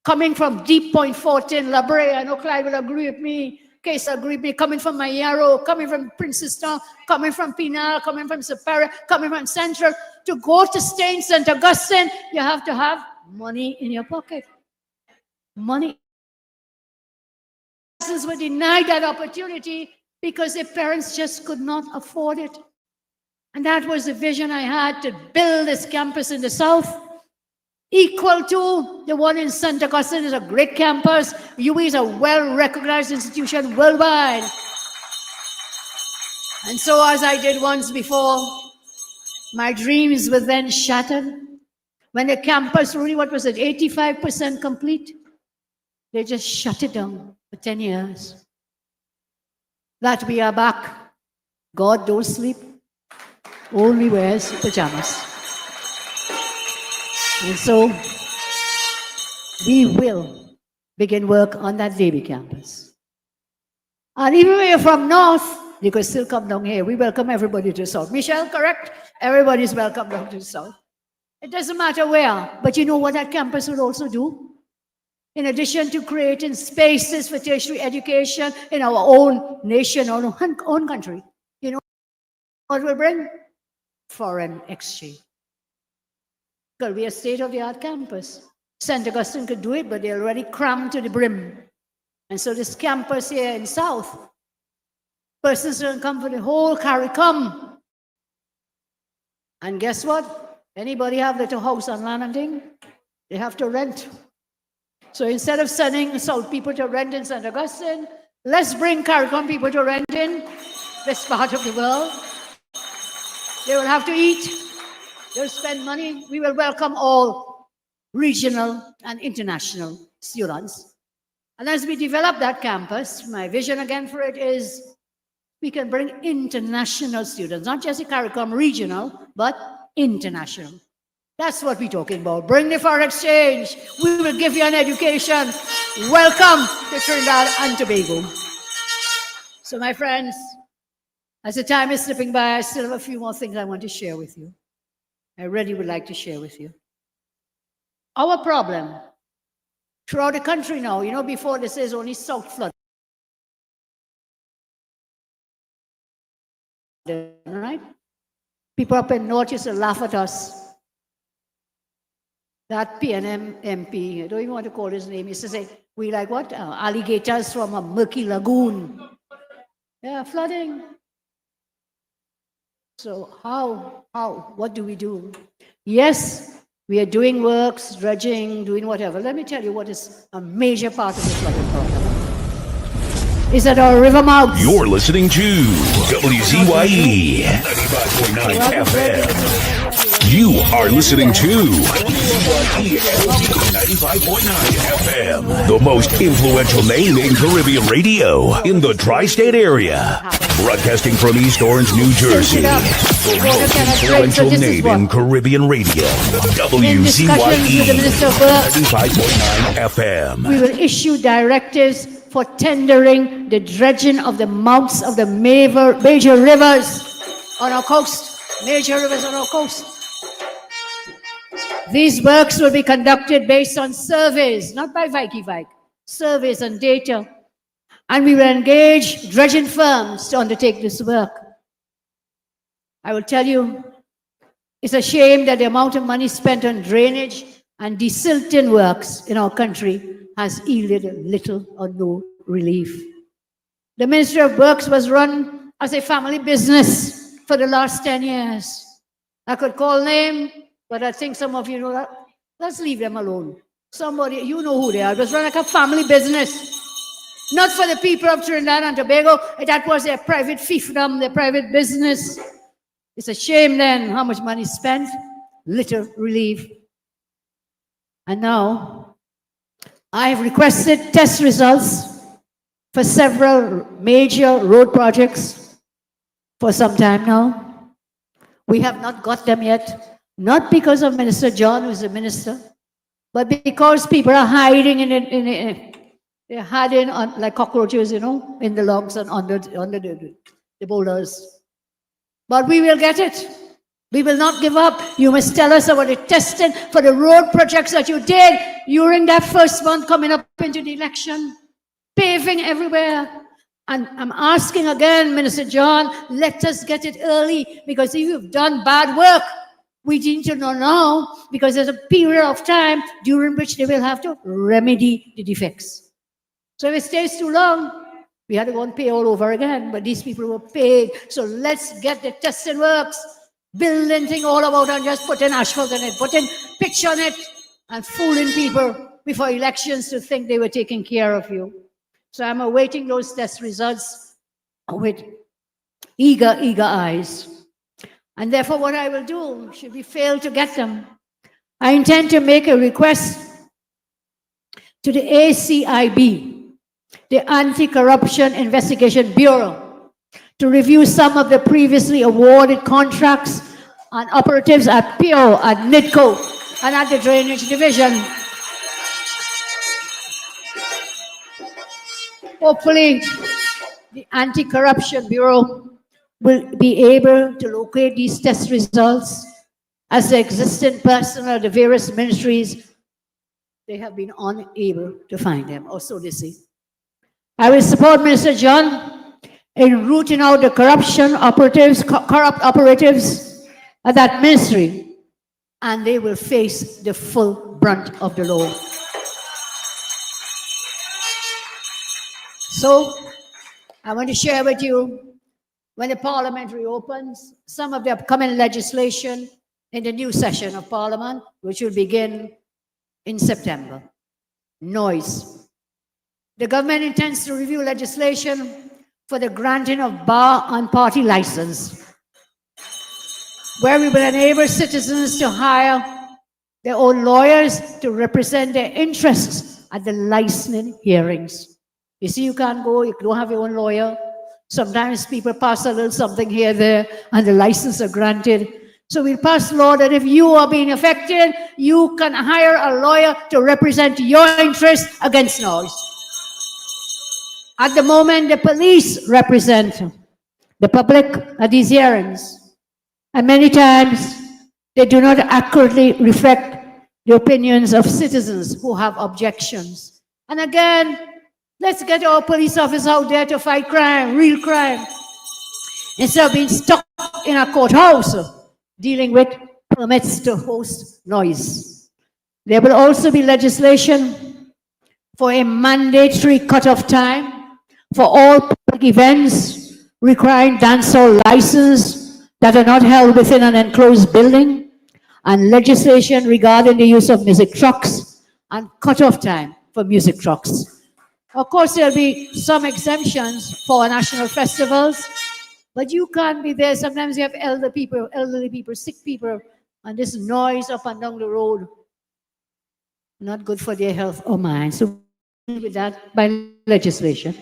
coming from Deep Point, 14, La Brea. I know Clyde will agree with me, Case agree with me, coming from Mayaro, coming from Princeton, coming from Pinal, coming from Superior, coming from Central. To go to stay in St. Augustine, you have to have money in your pocket. Money. Were denied that opportunity because their parents just could not afford it. And that was the vision I had, to build this campus in the South, equal to the one in St. Augustine. Is a great campus. UWI is a well-recognized institution worldwide. And so, as I did once before, my dreams were then shattered. When the campus really, what was it, 85% complete? They just shut it down for 10 years. That we are back. God don't sleep, only wears pajamas. And so we will begin work on that baby campus. And even when you're from North, you can still come down here. We welcome everybody to the South. Michelle, correct? Everybody's welcome down to the South. It doesn't matter where, but you know what that campus will also do? In addition to creating spaces for tertiary education in our own nation, our own country, you know what will bring? Foreign exchange. Could be a state-of-the-art campus. St. Augustine could do it, but they're already crammed to the brim. And so this campus here in South, persons can come for the whole CARICOM. And guess what? Anybody have little house on land and thing? They have to rent. So instead of sending South people to rent in St. Augustine, let's bring CARICOM people to rent in this part of the world. They will have to eat. They'll spend money. We will welcome all regional and international students. And as we develop that campus, my vision again for it is we can bring international students, not just the CARICOM regional, but international. That's what we're talking about. Bring the foreign exchange. We will give you an education. Welcome to Trinidad and Tobago. So my friends, as the time is slipping by, I still have a few more things I want to share with you. I really would like to share with you. Our problem throughout the country now, you know, before this is only South flood. Right? People up in North used to laugh at us. That PNM MP, I don't even want to call his name, used to say, we like what? Alligators from a murky lagoon. Yeah, flooding. So what do we do? Yes, we are doing works, dredging, doing whatever. Let me tell you what is a major part of the flooding problem. Is that our river mouths. You're listening to WZYE 95.9 FM. You are listening to WZYE 95.9 FM, the most influential name in Caribbean radio in the tri-state area. Broadcasting from East Orange, New Jersey, the most influential name in Caribbean radio. WZYE 95.9 FM. We will issue directives for tendering the dredging of the mouths of the major rivers on our coast. Major rivers on our coast. These works will be conducted based on surveys, not by Vike, surveys and data. And we will engage dredging firms to undertake this work. I will tell you, it's a shame that the amount of money spent on drainage and desilting works in our country has yielded little or no relief. The Ministry of Works was run as a family business for the last 10 years. I could call name, but I think some of you know that. Let's leave them alone. Somebody, you know who they are. It was run like a family business. Not for the people of Trinidad and Tobago. That was their private fiefdom, their private business. It's a shame then how much money spent, little relief. And now, I have requested test results for several major road projects for some time now. We have not got them yet, not because of Minister John, who is the minister, but because people are hiding in it. They're hiding on, like cockroaches, you know, in the logs and under the boulders. But we will get it. We will not give up. You must tell us about the testing for the road projects that you did during that first month coming up into the election. Paving everywhere. And I'm asking again, Minister John, let us get it early, because if you've done bad work, we need to know now, because there's a period of time during which they will have to remedy the defects. So if it stays too long, we had to go and pay all over again, but these people were paid. So let's get the testing works, building thing all about and just putting asphalt on it, putting pitch on it, and fooling people before elections to think they were taking care of you. So I'm awaiting those test results with eager eyes. And therefore what I will do, should we fail to get them, I intend to make a request to the ACIB, the Anti-Corruption Investigation Bureau, to review some of the previously awarded contracts and operatives at PO, at NIDCO, and at the Drainage Division. Hopefully, the Anti-Corruption Bureau will be able to locate these test results, as the existing personnel of the various ministries, they have been unable to find them, or so they say. I will support Minister John in rooting out the corrupt operatives at that ministry, and they will face the full brunt of the law. So, I want to share with you, when the Parliament reopens, some of the upcoming legislation in the new session of Parliament, which will begin in September. Noise. The government intends to review legislation for the granting of bar and party license, where we will enable citizens to hire their own lawyers to represent their interests at the licensing hearings. You see, you can't go, you don't have your own lawyer. Sometimes people pass a little something here, there, and the license are granted. So we'll pass law that if you are being affected, you can hire a lawyer to represent your interests against noise. At the moment, the police represent the public at these hearings. And many times, they do not accurately reflect the opinions of citizens who have objections. And again, let's get our police officers out there to fight crime, real crime, instead of being stuck in a courthouse dealing with permits to host noise. There will also be legislation for a mandatory cutoff time for all public events requiring dancehall license that are not held within an enclosed building, and legislation regarding the use of music trucks and cutoff time for music trucks. Of course, there'll be some exemptions for national festivals, but you can't be there. Sometimes you have elderly people, sick people, and this noise up and down the road, not good for their health or mind. So with that, by legislation.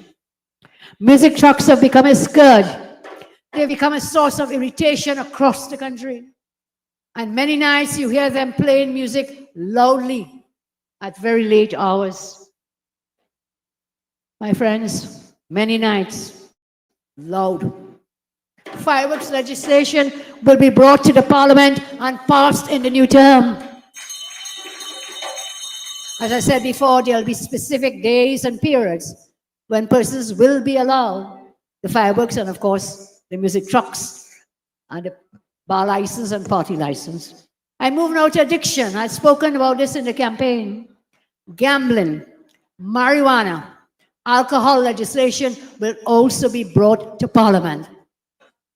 Music trucks have become a scourge. They've become a source of irritation across the country. And many nights you hear them playing music loudly at very late hours. My friends, many nights, loud. Fireworks legislation will be brought to the Parliament and passed in the new term. As I said before, there will be specific days and periods when persons will be allowed the fireworks and, of course, the music trucks. and the bar license and party license. I move now to addiction. I've spoken about this in the campaign. Gambling, marijuana, alcohol legislation will also be brought to Parliament.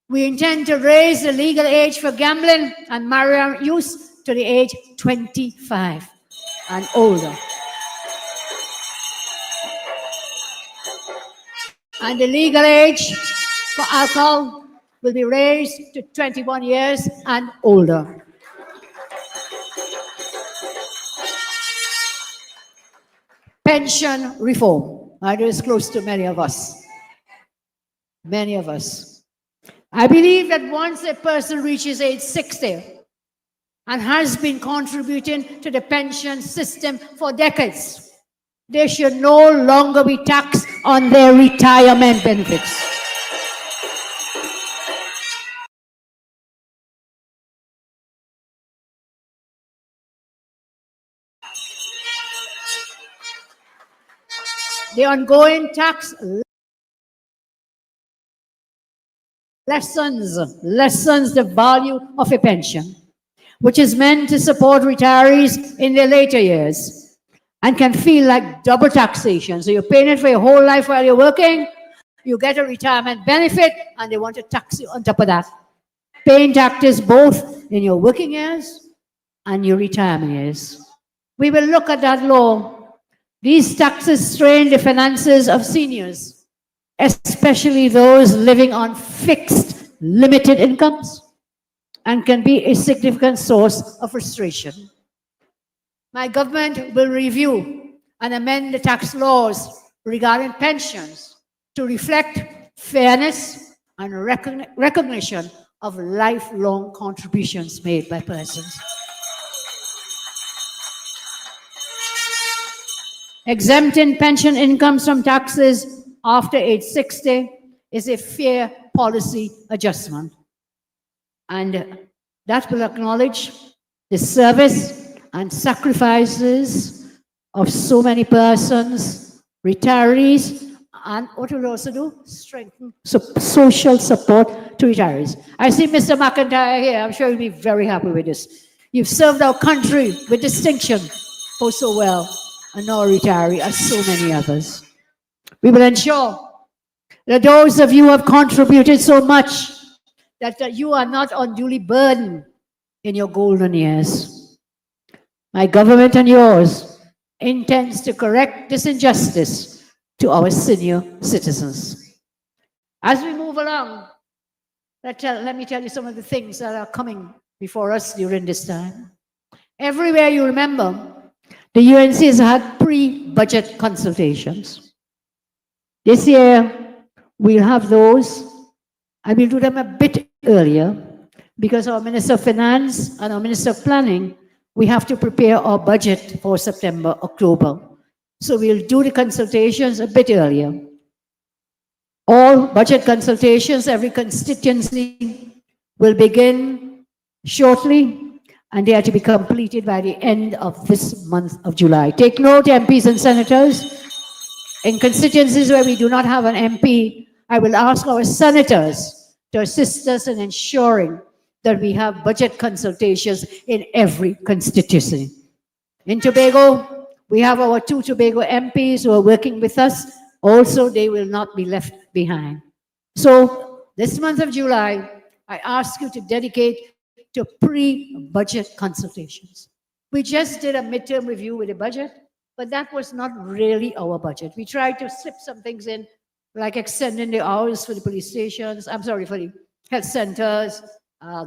We intend to raise the legal age for gambling and marijuana use to the age 25 and older. And the legal age for alcohol will be raised to 21 years and older. Pension reform. I know it's close to many of us. Many of us. I believe that once a person reaches age 60 and has been contributing to the pension system for decades, they should no longer be taxed on their retirement benefits. The ongoing tax lessens the value of a pension, which is meant to support retirees in their later years, and can feel like double taxation. So you're paying it for your whole life while you're working, you get a retirement benefit, and they want to tax you on top of that. Paying taxes both in your working years and your retirement years. We will look at that law. These taxes strain the finances of seniors, especially those living on fixed, limited incomes, and can be a significant source of frustration. My government will review and amend the tax laws regarding pensions to reflect fairness and recognition of lifelong contributions made by persons. Exempting pension incomes from taxes after age 60 is a fair policy adjustment. And that will acknowledge the service and sacrifices of so many persons, retirees, and what will also do? Strengthen social support to retirees. I see Mr. McIntyre here. I'm sure you'll be very happy with this. You've served our country with distinction for so well, and now a retiree, as so many others. We will ensure that those of you who have contributed so much that you are not unduly burdened in your golden years. My government and yours intends to correct this injustice to our senior citizens. As we move along, let me tell you some of the things that are coming before us during this time. Everywhere you remember, the UNC has had pre-budget consultations. This year, we'll have those, and we'll do them a bit earlier, because our Minister of Finance and our Minister of Planning, we have to prepare our budget for September, October. So we'll do the consultations a bit earlier. All budget consultations, every constituency will begin shortly, and they are to be completed by the end of this month of July. Take note, MPs and senators, in constituencies where we do not have an MP, I will ask our senators to assist us in ensuring that we have budget consultations in every constituency. In Tobago, we have our 2 Tobago MPs who are working with us. Also, they will not be left behind. So this month of July, I ask you to dedicate to pre-budget consultations. We just did a midterm review with the budget, but that was not really our budget. We tried to slip some things in, like extending the hours for the police stations, for the health centers,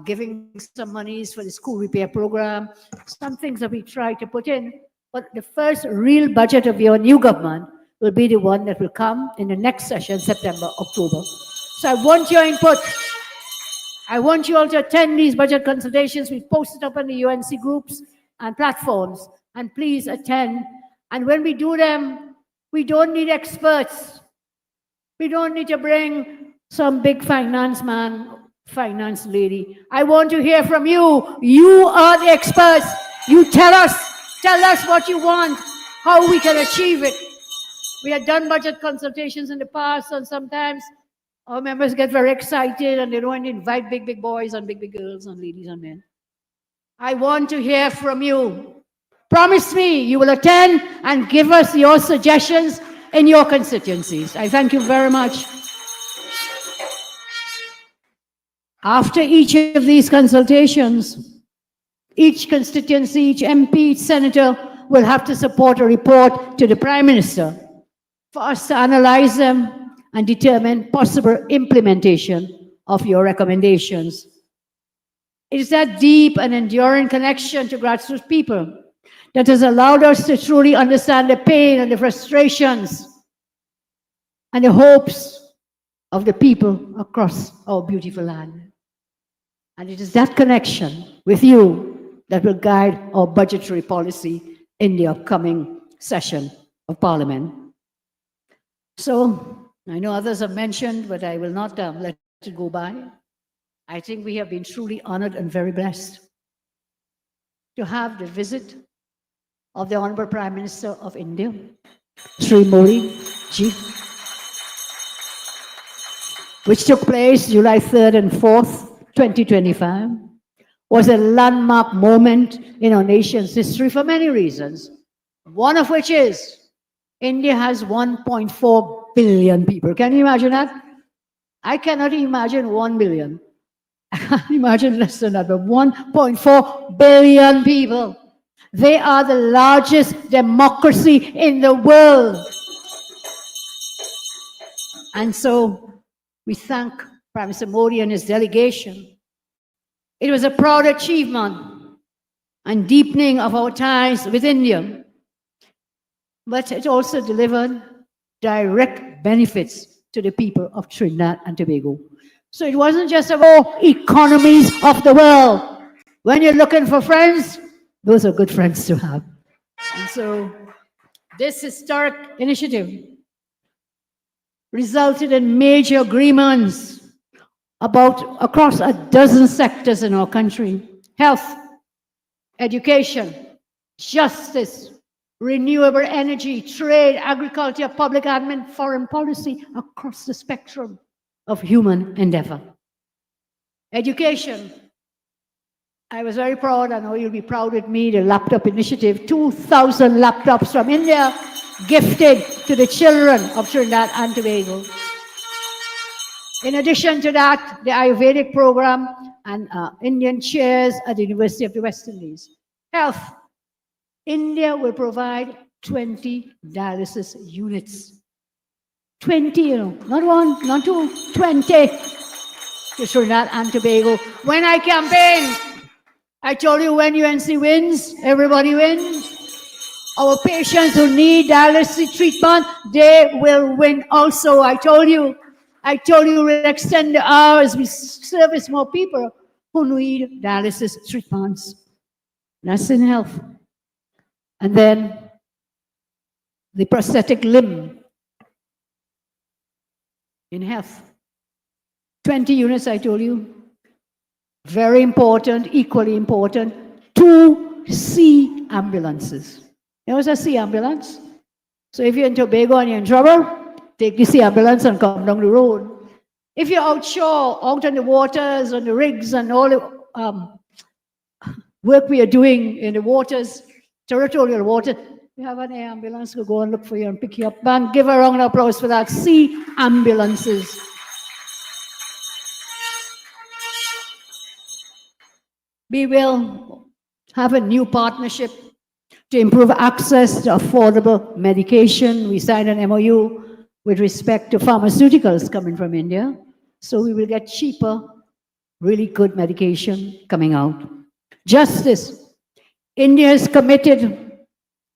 giving some monies for the school repair program, some things that we tried to put in. But the first real budget of your new government will be the one that will come in the next session, September, October. So I want your input. I want you all to attend these budget consultations. We've posted up on the UNC groups and platforms, and please attend. And when we do them, we don't need experts. We don't need to bring some big finance man, finance lady. I want to hear from you. You are the experts. You tell us what you want, how we can achieve it. We have done budget consultations in the past, and sometimes Our members get very excited and they don't want to invite big boys and big girls and ladies and men. I want to hear from you. Promise me you will attend and give us your suggestions in your constituencies. I thank you very much. After each of these consultations, each constituency, each MP, each senator will have to support a report to the Prime Minister for us to analyze them and determine possible implementation of your recommendations. It is that deep and enduring connection to grassroots people that has allowed us to truly understand the pain and the frustrations and the hopes of the people across our beautiful land. And it is that connection with you that will guide our budgetary policy in the upcoming session of Parliament. So, I know others have mentioned, but I will not let it go by. I think we have been truly honored and very blessed to have the visit of the Honorable Prime Minister of India, Sri Modi ji, which took place July 3rd and 4th, 2025, was a landmark moment in our nation's history for many reasons. One of which is India has 1.4 billion people. Can you imagine that? I cannot imagine 1 billion. I can't imagine less than that, but 1.4 billion people. They are the largest democracy in the world. And so we thank Prime Minister Modi and his delegation. It was a proud achievement and deepening of our ties with India, but it also delivered direct benefits to the people of Trinidad and Tobago. So it wasn't just about economies of the world. When you're looking for friends, those are good friends to have. And so this historic initiative resulted in major agreements across a dozen sectors in our country: health, education, justice, renewable energy, trade, agriculture, public admin, foreign policy, across the spectrum of human endeavor. Education. I was very proud, I know you'll be proud with me, the laptop initiative, 2,000 laptops from India gifted to the children of Trinidad and Tobago. In addition to that, the Ayurvedic program and Indian chairs at the University of the West Indies. Health. India will provide 20 dialysis units. 20, you know, not one, not two, 20 to Trinidad and Tobago. When I campaigned, I told you when UNC wins, everybody wins. Our patients who need dialysis treatment, they will win also. I told you we'll extend the hours, we service more people who need dialysis treatments. That's in health. And then the prosthetic limb in health. 20 units, I told you. Very important, equally important, 2 sea ambulances. There was a sea ambulance. So if you're in Tobago and you're in trouble, take the sea ambulance and come down the road. If you're outshore, out on the waters, on the rigs and all the work we are doing in the waters, territorial water, we have an air ambulance to go and look for you and pick you up. And give a round of applause for that. Sea ambulances. We will have a new partnership to improve access to affordable medication. We signed an MOU with respect to pharmaceuticals coming from India. So we will get cheaper, really good medication coming out. Justice. India is committed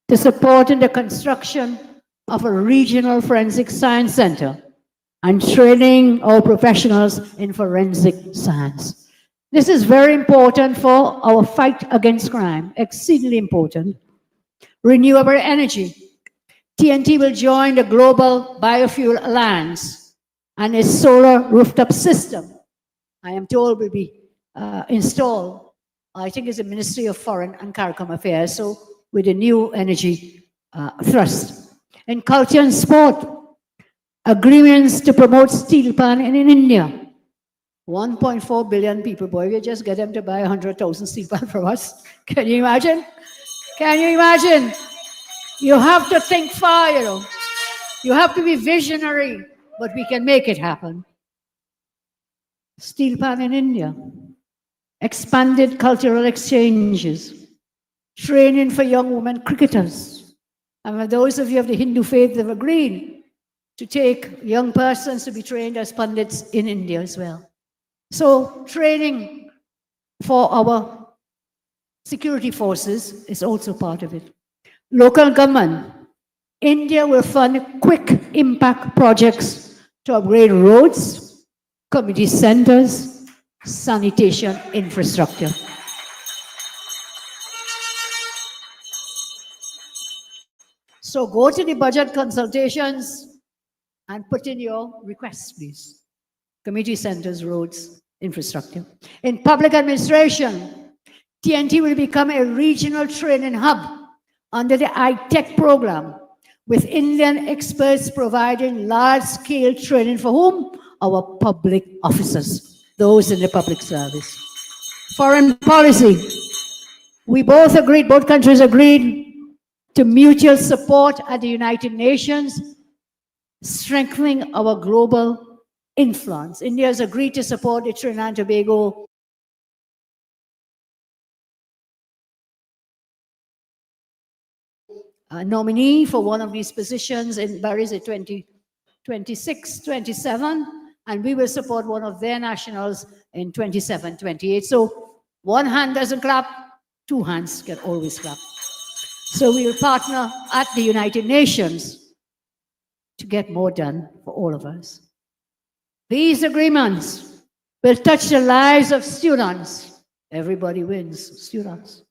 to supporting the construction of a regional forensic science center and training our professionals in forensic science. This is very important for our fight against crime, exceedingly important. Renewable energy. TNT will join the Global Biofuel Alliance and a solar rooftop system, I am told, will be installed. I think it's the Ministry of Foreign and CARICOM Affairs, so with a new energy thrust. In culture and sport, agreements to promote steel pan in India. 1.4 billion people, boy, we just get them to buy 100,000 steel pan from us. Can you imagine? Can you imagine? You have to think far, you know. You have to be visionary, but we can make it happen. Steel pan in India, expanded cultural exchanges, training for young women cricketers. And for those of you of the Hindu faith, they've agreed to take young persons to be trained as pundits in India as well. So training for our security forces is also part of it. Local government. India will fund quick impact projects to upgrade roads, community centers, sanitation infrastructure. So go to the budget consultations and put in your requests, please. Community centers, roads, infrastructure. In public administration, TNT will become a regional training hub under the iTech program, with Indian experts providing large-scale training for whom? Our public officers, those in the public service. Foreign policy. We both countries agreed to mutual support at the United Nations, strengthening our global influence. India has agreed to support the Trinidad and Tobago nominee for one of these positions in Paris at 2026, 27, and we will support one of their nationals in 27, 28. So one hand doesn't clap, two hands can always clap. So we will partner at the United Nations to get more done for all of us. These agreements will touch the lives of students. Everybody wins, students.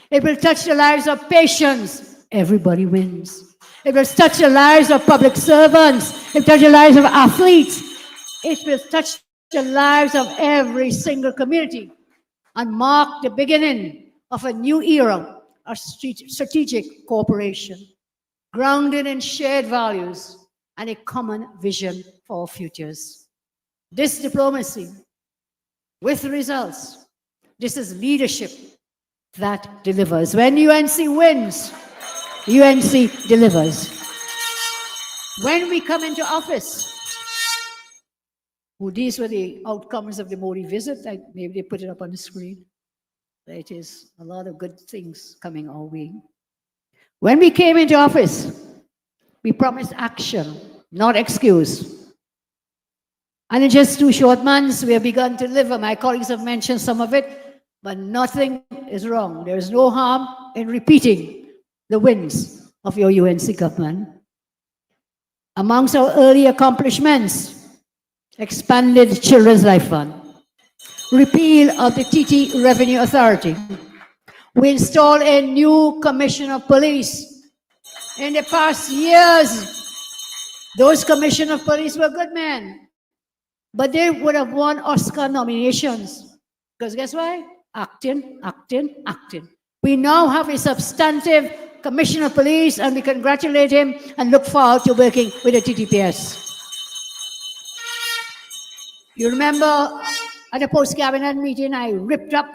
It will touch the lives of patients. Everybody wins. It will touch the lives of public servants. It will touch the lives of athletes. It will touch the lives of every single community and mark the beginning of a new era of strategic cooperation, grounded in shared values and a common vision for our futures. This diplomacy with results, this is leadership that delivers. When UNC wins, UNC delivers. When we come into office, these were the outcomes of the Modi visit. Maybe they put it up on the screen. It is a lot of good things coming our way. When we came into office, we promised action, not excuse. And in just 2 short months, we have begun to deliver. My colleagues have mentioned some of it, but nothing is wrong. There is no harm in repeating the wins of your UNC government. Amongst our early accomplishments, expanded Children's Life Fund, repeal of the TT Revenue Authority. We installed a new Commissioner of Police. In the past years, those Commissioner of Police were good men, but they would have won Oscar nominations. Because guess why? Acting, acting, acting. We now have a substantive Commissioner of Police, and we congratulate him and look forward to working with the TTPS. You remember at the post-cabinet meeting, I ripped up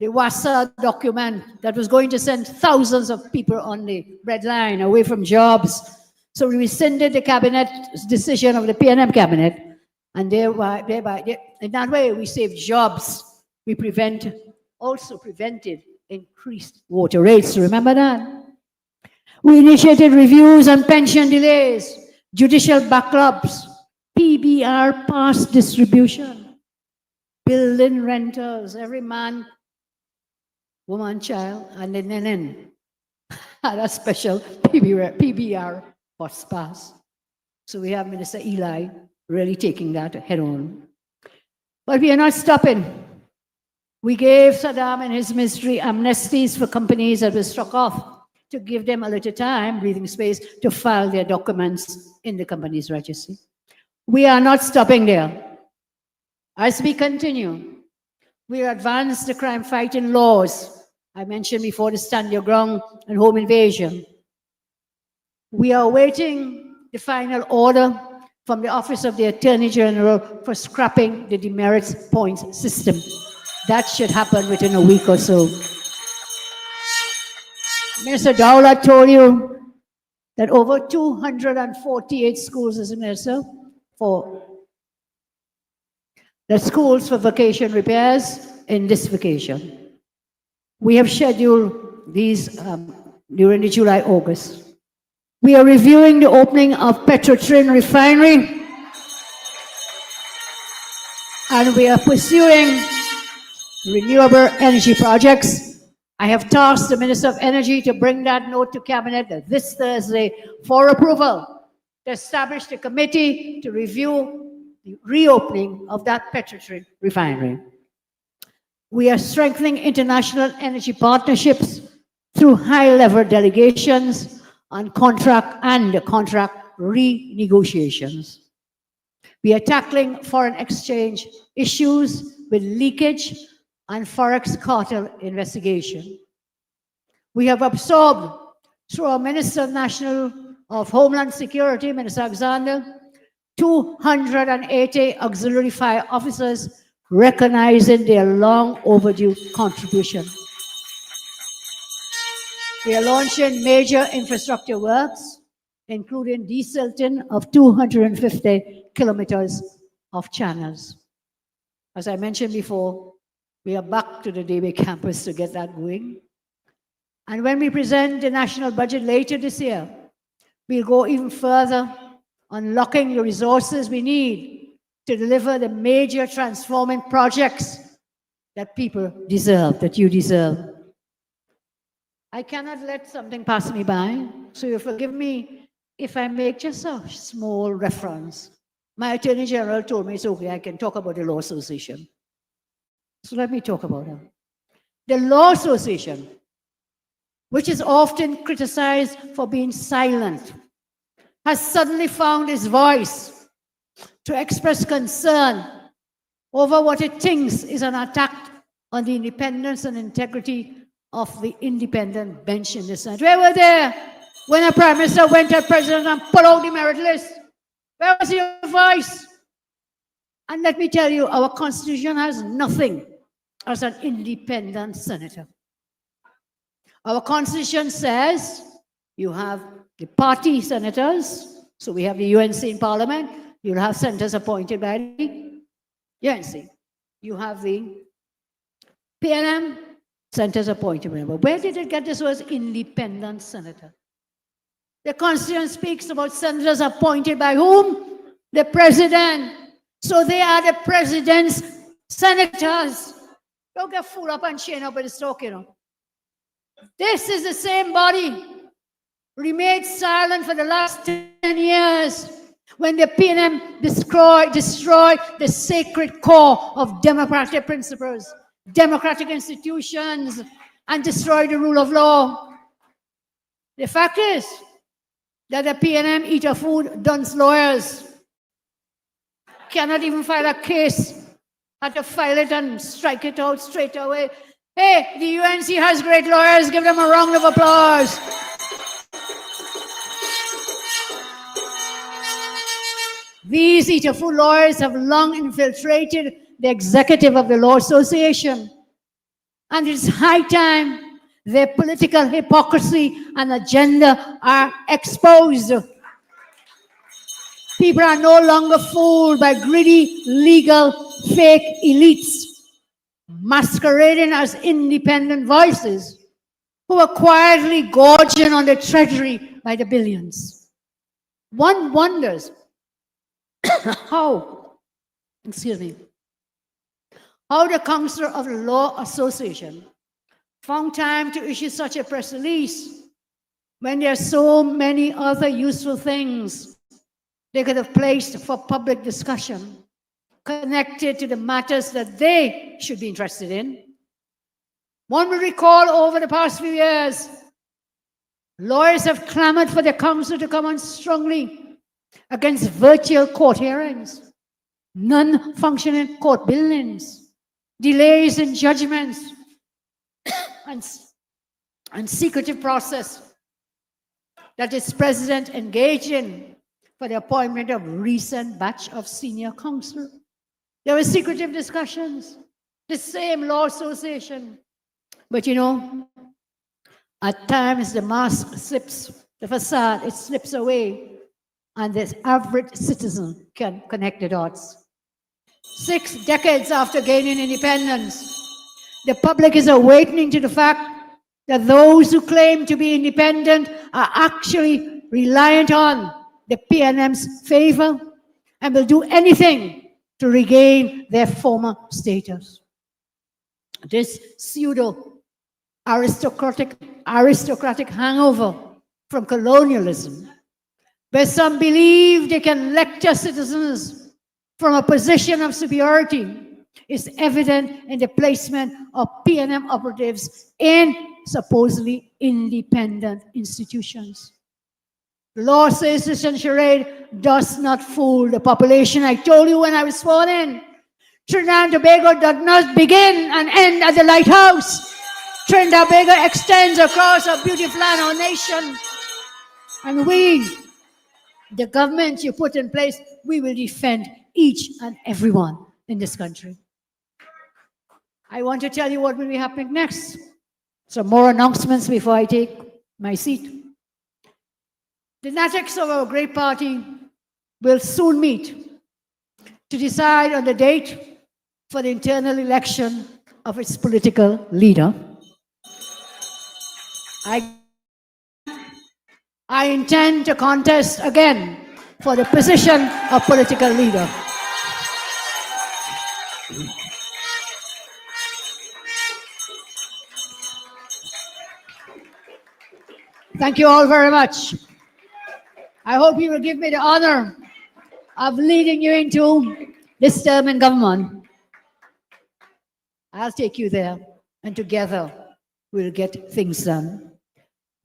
the WASA document that was going to send thousands of people on the red line away from jobs. So we rescinded the cabinet decision of the PNM cabinet, and thereby, in that way, we saved jobs. We also prevented increased water rates. Remember that? We initiated reviews on pension delays, judicial backlogs, PBR pass distribution, building renters, every man, woman, child, and then had a special PBR pass. So we have Minister Eli really taking that head on. But we are not stopping. We gave Saddam and his ministry amnesties for companies that were struck off to give them a little time, breathing space, to file their documents in the company's registry. We are not stopping there. As we continue, we advance the crime-fighting laws. I mentioned before the Stand Your Ground and home invasion. We are awaiting the final order from the Office of the Attorney General for scrapping the demerits points system. That should happen within a week or so. Minister Dowla told you that over 248 schools, as a minister, for the schools for vacation repairs in this vacation. We have scheduled these during the July-August. We are reviewing the opening of Petrotrin refinery, and we are pursuing renewable energy projects. I have tasked the Minister of Energy to bring that note to Cabinet this Thursday for approval, to establish the committee to review the reopening of that Petrotrin refinery. We are strengthening international energy partnerships through high-level delegations on contract renegotiations. We are tackling foreign exchange issues with leakage and forex cartel investigation. We have absorbed, through our Minister National of Homeland Security, Minister Alexander, 280 auxiliary fire officers, recognizing their long overdue contribution. We are launching major infrastructure works, including desilting of 250 kilometers of channels. As I mentioned before, we are back to the DB campus to get that going. And when we present the national budget later this year, we'll go even further, unlocking the resources we need to deliver the major transforming projects that people deserve, that you deserve. I cannot let something pass me by, so you forgive me if I make just a small reference. My Attorney General told me it's okay, I can talk about the Law Association. So let me talk about it. The Law Association, which is often criticized for being silent, has suddenly found its voice to express concern over what it thinks is an attack on the independence and integrity of the independent bench in the Senate. Where were they when a Prime Minister went to President and put out the merit list? Where was your voice? And let me tell you, our Constitution has nothing as an independent senator. Our Constitution says you have the party senators, so we have the UNC in Parliament, you'll have senators appointed by the UNC. You have the PNM, senators appointed by them. Where did it get this word independent senator? The Constitution speaks about senators appointed by whom? The President. So they are the President's senators. Don't get fooled up and chained up with this talk, you know. This is the same body remained silent for the last 10 years when the PNM destroyed the sacred core of democratic principles, democratic institutions, and destroyed the rule of law. The fact is that the PNM eat a food, Dunn's lawyers cannot even file a case, had to file it and strike it out straight away. Hey, the UNC has great lawyers, give them a round of applause. These eat-a-food lawyers have long infiltrated the executive of the Law Association. And it's high time their political hypocrisy and agenda are exposed. People are no longer fooled by greedy, legal, fake elites masquerading as independent voices who are quietly gorging on the treasury by the billions. One wonders how the Council of the Law Association found time to issue such a press release when there are so many other useful things they could have placed for public discussion connected to the matters that they should be interested in. One will recall over the past few years, lawyers have clamored for the council to come on strongly against virtual court hearings, non-functioning court buildings, delays in judgments, and secretive process that its president engaged in for the appointment of recent batch of senior counsel. There were secretive discussions, the same law association. But you know, at times the mask slips, the facade, it slips away, and the average citizen can connect the dots. 6 decades after gaining independence, the public is awakening to the fact that those who claim to be independent are actually reliant on the PNM's favor and will do anything to regain their former status. This pseudo aristocratic hangover from colonialism, where some believe they can lecture citizens from a position of superiority, is evident in the placement of PNM operatives in supposedly independent institutions. The law says this charade does not fool the population. I told you when I was sworn in, Trinidad and Tobago does not begin and end at the lighthouse. Trinidad and Tobago extends across our beautiful land, our nation. And we, the government you put in place, we will defend each and everyone in this country. I want to tell you what will be happening next. Some more announcements before I take my seat. The natives of our great party will soon meet to decide on the date for the internal election of its political leader. I intend to contest again for the position of political leader. Thank you all very much. I hope you will give me the honor of leading you into this term in government. I'll take you there, and together we'll get things done.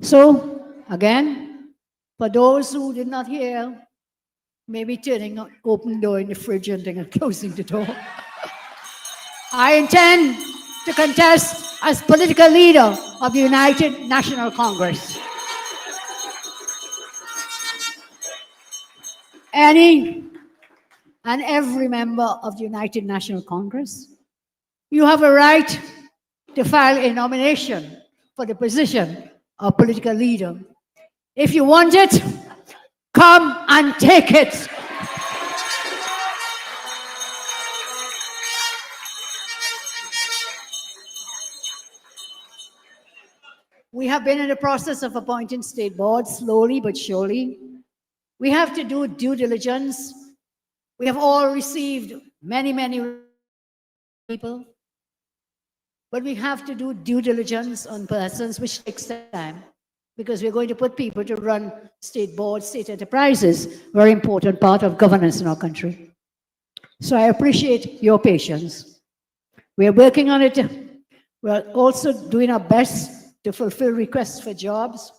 So, again, for those who did not hear, maybe turning on open the door in the fridge and then closing the door. I intend to contest as political leader of the United National Congress. Any and every member of the United National Congress, you have a right to file a nomination for the position of political leader. If you want it, come and take it. We have been in the process of appointing state boards slowly but surely. We have to do due diligence. We have all received many people, but we have to do due diligence on persons, which takes time, because we're going to put people to run state boards, state enterprises, very important part of governance in our country. So I appreciate your patience. We're working on it. We're also doing our best to fulfill requests for jobs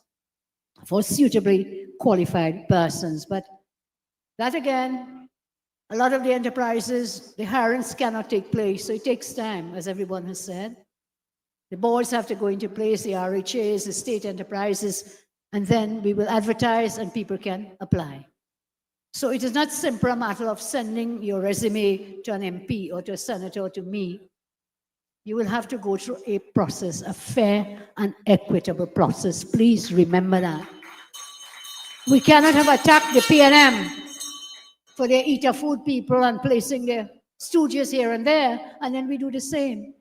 for suitably qualified persons. But that again, a lot of the enterprises, the hirings cannot take place, so it takes time, as everyone has said. The boards have to go into place, the RHAs, the state enterprises, and then we will advertise and people can apply. So it is not simply a matter of sending your resume to an MP or to a senator or to me. You will have to go through a process, a fair and equitable process. Please remember that. We cannot have attacked the PNM for their eater food people and placing their stooges here and there, and then we do the same.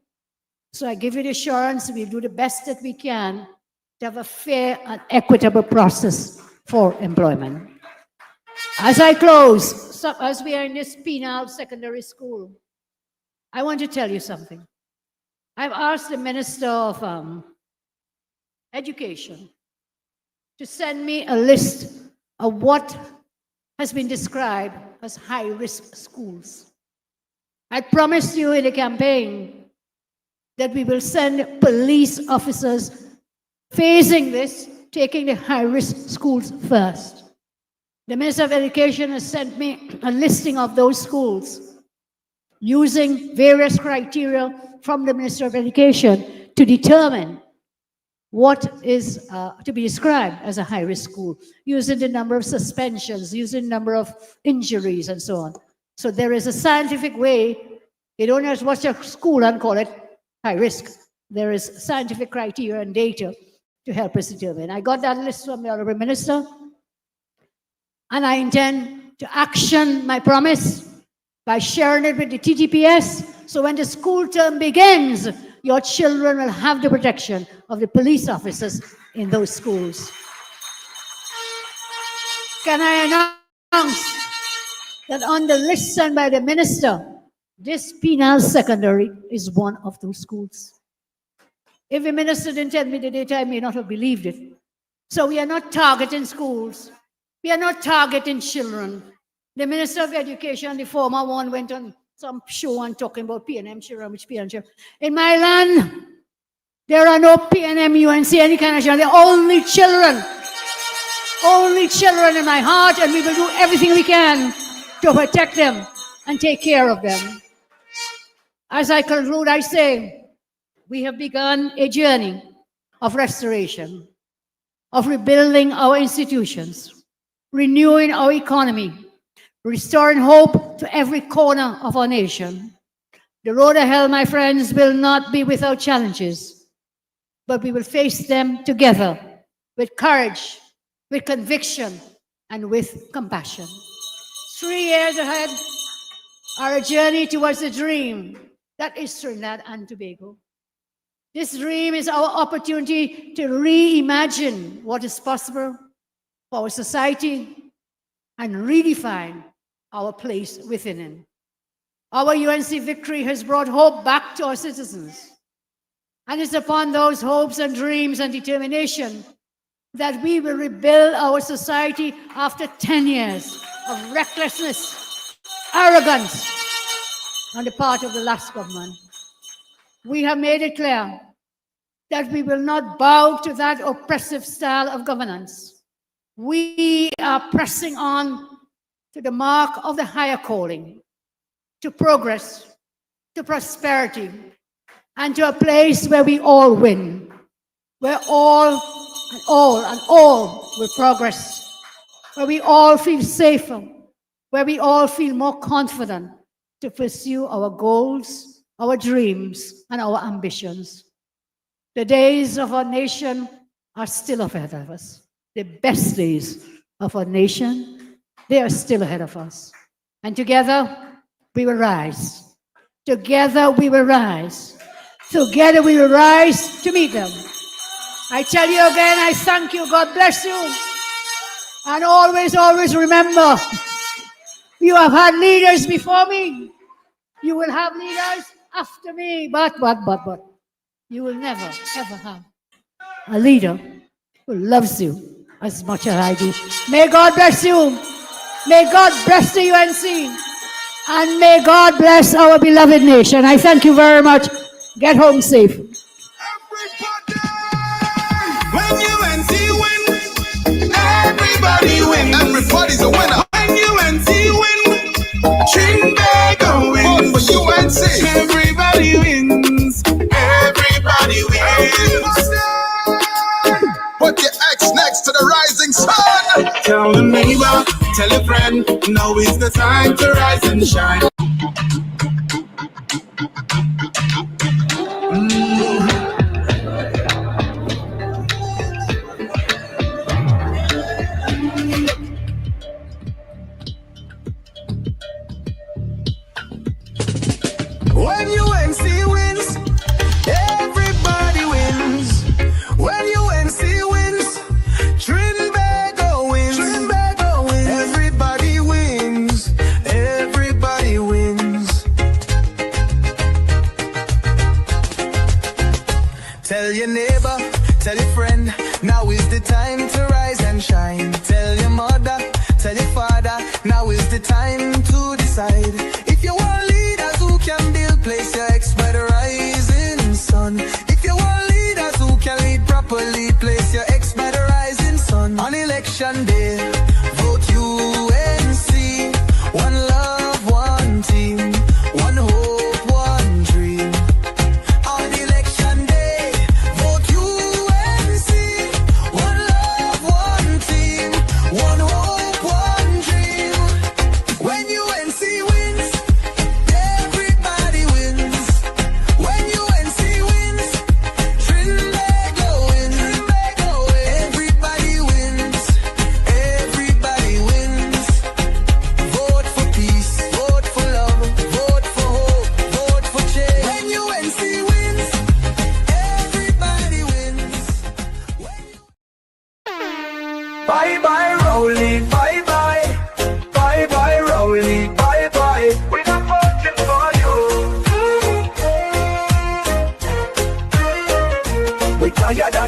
So I give you the assurance we'll do the best that we can to have a fair and equitable process for employment. As I close, as we are in this penal secondary school, I want to tell you something. I've asked the Minister of Education to send me a list of what has been described as high-risk schools. I promised you in the campaign that we will send police officers facing this, taking the high-risk schools first. The Minister of Education has sent me a listing of those schools using various criteria from the Minister of Education to determine what is to be described as a high-risk school, using the number of suspensions, using the number of injuries, and so on. So there is a scientific way. You don't just watch a school and call it high risk. There is scientific criteria and data to help us determine. I got that list from the Honorable Minister, and I intend to action my promise by sharing it with the TTPS, so when the school term begins, your children will have the protection of the police officers in those schools. Can I announce that on the list sent by the minister, this penal secondary is one of those schools? If the minister didn't tell me the data, I may not have believed it. So we are not targeting schools. We are not targeting children. The Minister of Education, the former one, went on some show and talking about PNM children, which PNM children. In my land, there are no PNM, UNC, any kind of children. They're only children. Only children in my heart, and we will do everything we can to protect them and take care of them. As I conclude, I say, we have begun a journey of restoration, of rebuilding our institutions, renewing our economy, restoring hope to every corner of our nation. The road ahead, my friends, will not be without challenges, but we will face them together with courage, with conviction, and with compassion. 3 years ahead are a journey towards a dream that is Trinidad and Tobago. This dream is our opportunity to reimagine what is possible for our society and redefine our place within it. Our UNC victory has brought hope back to our citizens. And it's upon those hopes and dreams and determination that we will rebuild our society after 10 years of recklessness, arrogance on the part of the last government. We have made it clear that we will not bow to that oppressive style of governance. We are pressing on to the mark of the higher calling, to progress, to prosperity, and to a place where we all win, where all will progress, where we all feel safer, where we all feel more confident to pursue our goals, our dreams, and our ambitions. The days of our nation are still ahead of us. The best days of our nation, they are still ahead of us. And together, we will rise. Together, we will rise. Together, we will rise to meet them. I tell you again, I thank you. God bless you. And always, always remember, you have had leaders before me. You will have leaders after me. But. You will never, ever have a leader who loves you as much as I do. May God bless you. May God bless the UNC. And may God bless our beloved nation. I thank you very much. Get home safe. When UNC win, everybody wins. Everybody's a winner. When UNC win, Trinidad wins. For UNC, everybody wins. Everybody wins. Put your X next to the rising sun. Tell a neighbor, tell a friend, now is the time to rise and shine. When UNC wins, everybody wins. When UNC wins, Trinidad wins. Everybody wins. Everybody wins.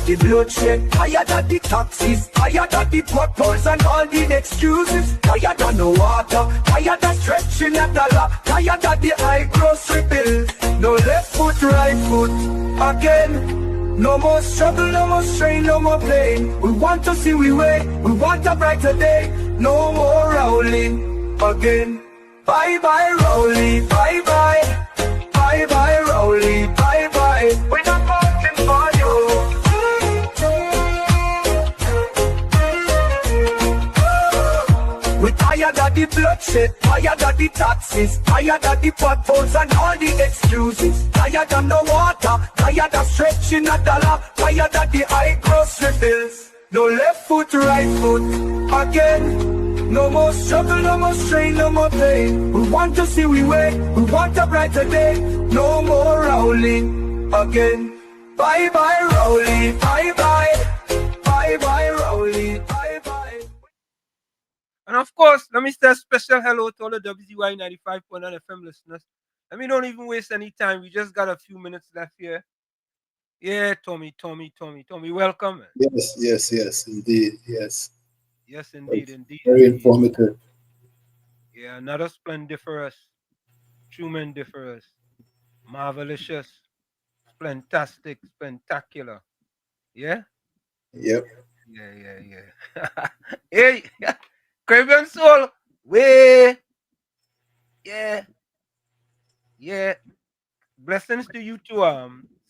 the bloodshed, tired of the taxes, tired of the potholes and all the excuses, tired of no water, tired of stretching a dollar, tired of the high grocery bill. No left foot, right foot, again. No more struggle, no more strain, no more pain. We want to see we way, we want a brighter day. No more rolling again. Bye bye Rowley, bye bye. Bye bye Rowley, bye bye. We're not voting for you. We're tired of the bloodshed, tired of the taxes, tired of the potholes and all the excuses, tired of no water, tired of stretching a dollar, tired of the high grocery bills. No left foot, right foot, again. No more struggle, no more strain, no more pain. We want to see we way, we want a brighter day. No more rolling again. Bye bye Rowley, bye bye. Bye bye Rowley, bye bye. And of course, let me say a special hello to all the WZY 95.9 FM listeners. Let me don't even waste any time. We just got a few minutes left here. Yeah, Tommy, welcome. Man. Yes, indeed, yes. Yes, indeed. Very informative. Yeah, another splendiferous, trumandiferous, marvelous, splentastic, spectacular. Yeah? Yep. Yeah. Hey, Caribbean Soul, way. Yeah. Blessings to you too,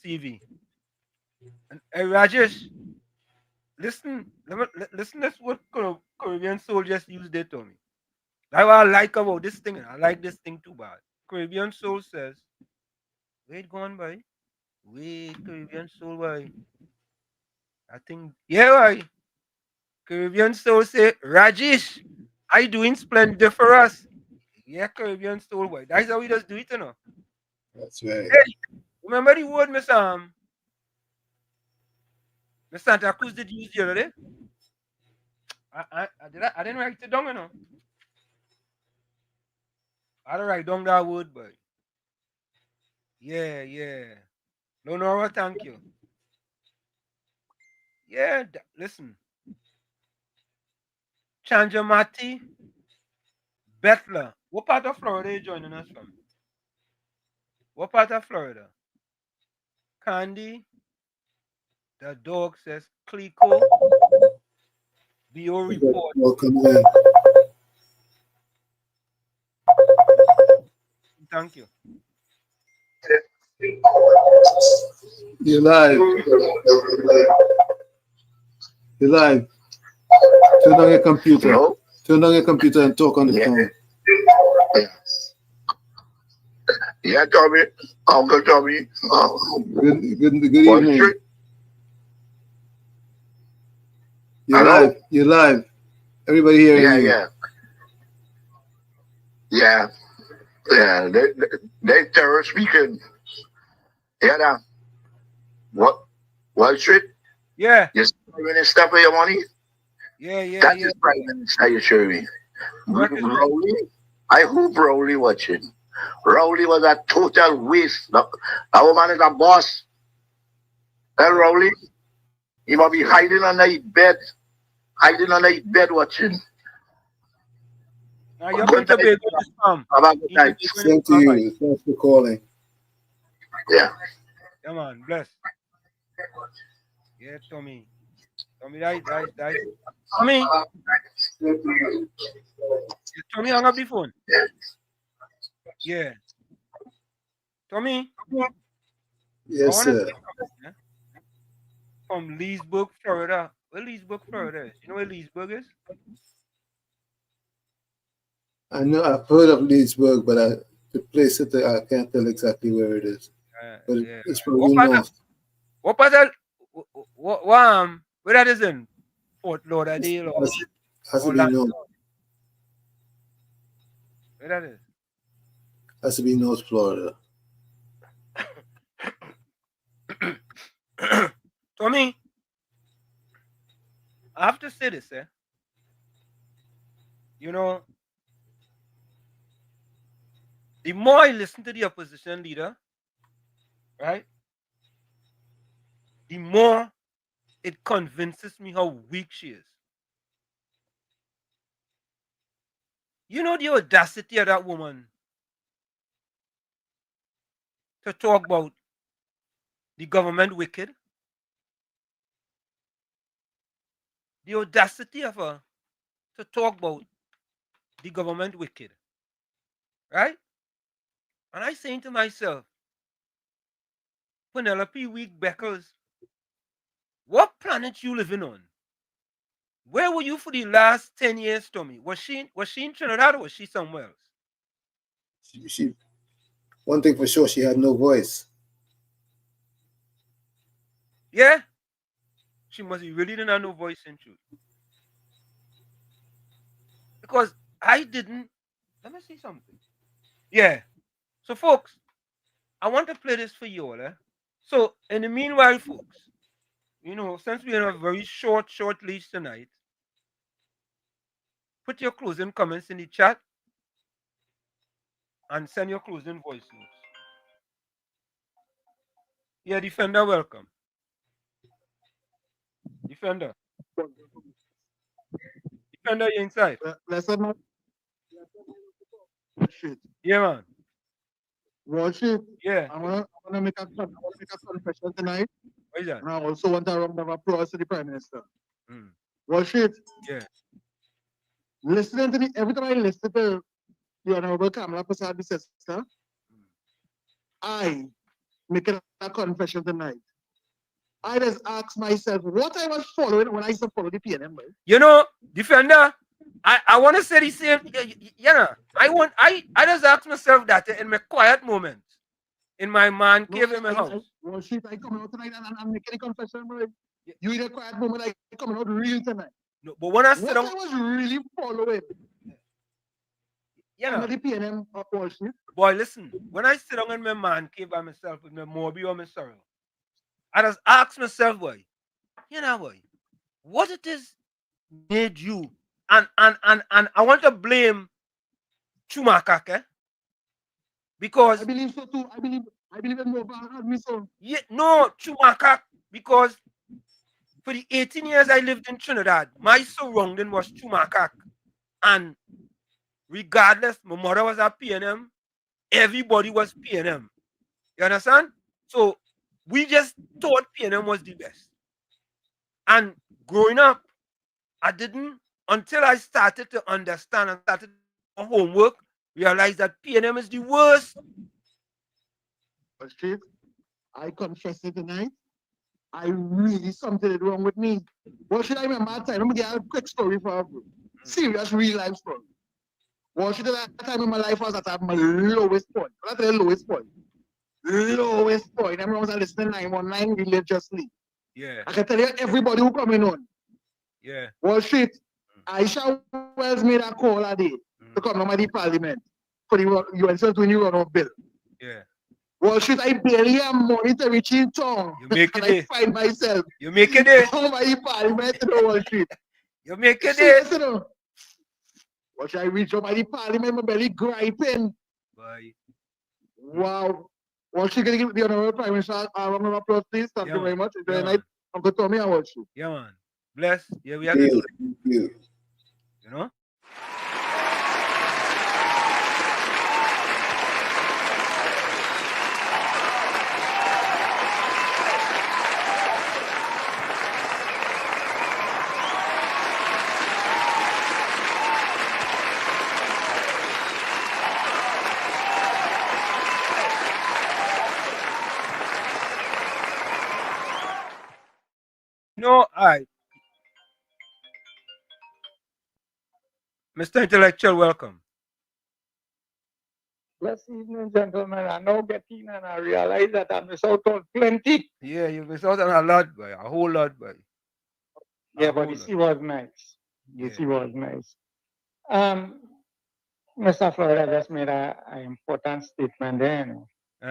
CV. And Rajesh, listen to what Caribbean Soul just used there to me. That's what I like about this thing. I like this thing too bad. Caribbean Soul says, wait, go on, boy. Wait, Caribbean Soul, boy. I think, yeah, boy. Caribbean Soul say, Rajesh, I doing splendiferous. Yeah, Caribbean Soul, boy. That's how we just do it, you know. That's right. Hey, remember the word, Miss Santa Cruz did use the other day? I didn't write it down, you know. I don't write down that word, but yeah. No, Nora, thank you. Yeah, listen. Chanjamati, Bethler. What part of Florida are you joining us from? What part of Florida? Candy. The dog says Clico. BO report. Welcome in. Thank you. You're live. You're live. Turn on your computer. Hello? Turn on your computer and talk on the phone. Yeah, Tommy. Uncle Tommy. Good evening. You're Hello? live. You're live. Everybody hearing you. Yeah. They terrorist speaking. Yeah, now. What? Wall Street? Yeah. You Prime Minister for your money? Yeah. That is Prime Minister, you sure me. Rowley? I hope Rowley watching. Rowley was a total waste. That woman is a boss. And Rowley, he must be hiding under his bed. Watching. Now you're going to be good this time. Have a good night. Same to you. Thanks for calling. Yeah. Come on, bless. Yeah, Tommy. Tommy. Tommy, hang up the phone. Yeah. Tommy. Yes, sir. From Leesburg, Florida. Where Leesburg, Florida is? You know where Leesburg is? I know I've heard of Leesburg, but the place that I can't tell exactly where it is. But it's probably north. What part of where that is in? Fort Lauderdale or has to be north. Where that is? Has to be North Florida. Tommy, I have to say this, You know, the more I listen to the opposition leader, right, the more it convinces me how weak she is. You know the audacity of that woman to talk about the government wicked? The audacity of her to talk about the government wicked. Right? And I saying to myself, Penelope Week Beckles, what planet you living on? Where were you for the last 10 years, Tommy? Was she in Trinidad or was she somewhere else? She one thing for sure, she had no voice. Yeah? She must be really didn't have no voice in truth. Because I didn't. Let me see something. Yeah. So, folks, I want to play this for you all. So, in the meanwhile, folks, you know, since we're in a very short leash tonight, put your closing comments in the chat and send your closing voice notes. Yeah, Defender, welcome. Defender. Defender, you inside? Yeah, man. Worship. Yeah. I wanna make a confession tonight. What is that? And I also want a round of applause to the Prime Minister. Worship. Yeah. Listening to every time I listen to the Honorable Kamala Prasad sister, I make a confession tonight. I just ask myself what I was following when I used to follow the PNM. You know, Defender, I want to say the same. You know, I just ask myself that in my quiet moments, in my man cave in my house. Worship, I come out tonight and I'm making a confession, bro. You in a quiet moment, I come out real tonight. No, but when I sit down, I was really following. You know, the PNM worship. Boy, listen, when I sit down in my man cave by myself with my Moby or my sorrow, I just ask myself, boy, you know, boy, what it is made you, and I want to blame Chumaka, because I believe so too. I believe in Nova had me so. Yeah, no, Chumaka, because for the 18 years I lived in Trinidad, my surrounding was Chumaka, and regardless, my mother was at PNM, everybody was PNM. You understand? So we just thought PNM was the best. And growing up, I didn't, until I started to understand and started homework, realize that PNM is the worst. Chief, I confess it tonight. I really something is wrong with me. What should I remember that time? Let me get a quick story for you. Serious real life story. What should that time in my life was at my lowest point? Not the lowest point. Lowest point. I remember I was listening 919 religiously. Yeah. I can tell you everybody who coming on. Yeah. Well, shit. Aisha Wells made a call a day to come to the parliament for the UNC when you run off bill. Yeah. Well, shit, I barely have money to reach in town. You make it. I find myself. You make it. Come by the parliament to the Wall Street. You make it. Well, should I reach up by the parliament, my belly griping. Bye. Wow. Well, she gonna give the honorable Prime Minister a round of applause, please. Thank you very much. Enjoy the night. Uncle Tommy, I watch you. Yeah, man. Bless. Yeah, we have to do it. You. You know? No, I. Mr. Intellectual, welcome. Blessed evening, gentlemen. I now get in and I realize that I miss out on plenty. Yeah, you miss out on a lot, boy. A whole lot, boy. Yeah, but this was nice. This was nice. Mr. Florida just made an important statement there. You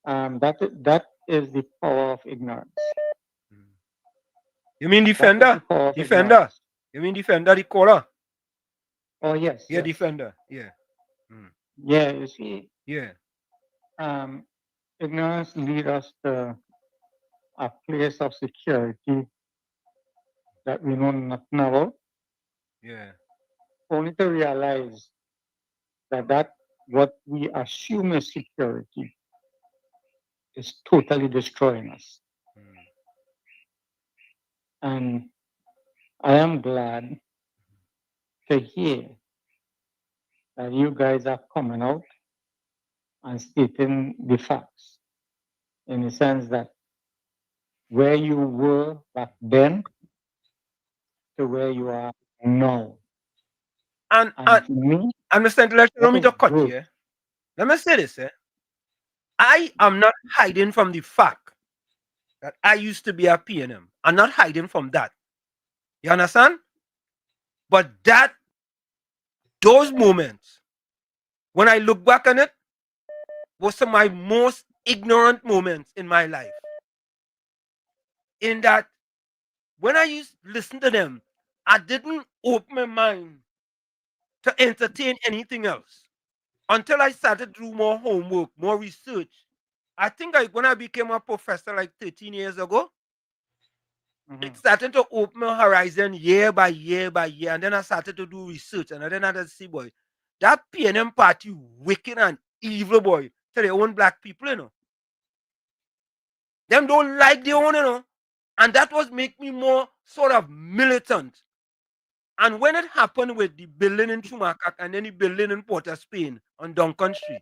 know. That is the power of ignorance. You mean Defender? Defender? You mean Defender, the caller? Oh, yes. Yeah, yes. Defender. Yeah. Yeah, you see. Yeah. Ignorance leads us to a place of security that we know nothing about, Yeah. only to realize that what we assume is security is totally destroying us. And I am glad to hear that you guys are coming out and stating the facts in the sense that where you were back then to where you are now. And to me, Mr. Intellectual, let me that is just cut good. here. Let me say this, I am not hiding from the fact that I used to be a PNM. I'm not hiding from that. You understand? But those moments, when I look back on it, was some of my most ignorant moments in my life. In that, when I used to listen to them, I didn't open my mind to entertain anything else until I started to do more homework, more research. I think when I became a professor like 13 years ago, it started to open my horizon year by year by year. And then I started to do research. And then I just see, boy, that PNM party wicked and evil, boy, to their own black people, you know. Them don't like their own, you know. And that was make me more sort of militant. And when it happened with the building in Chumacac and then the building in Port of Spain on Duncan Street,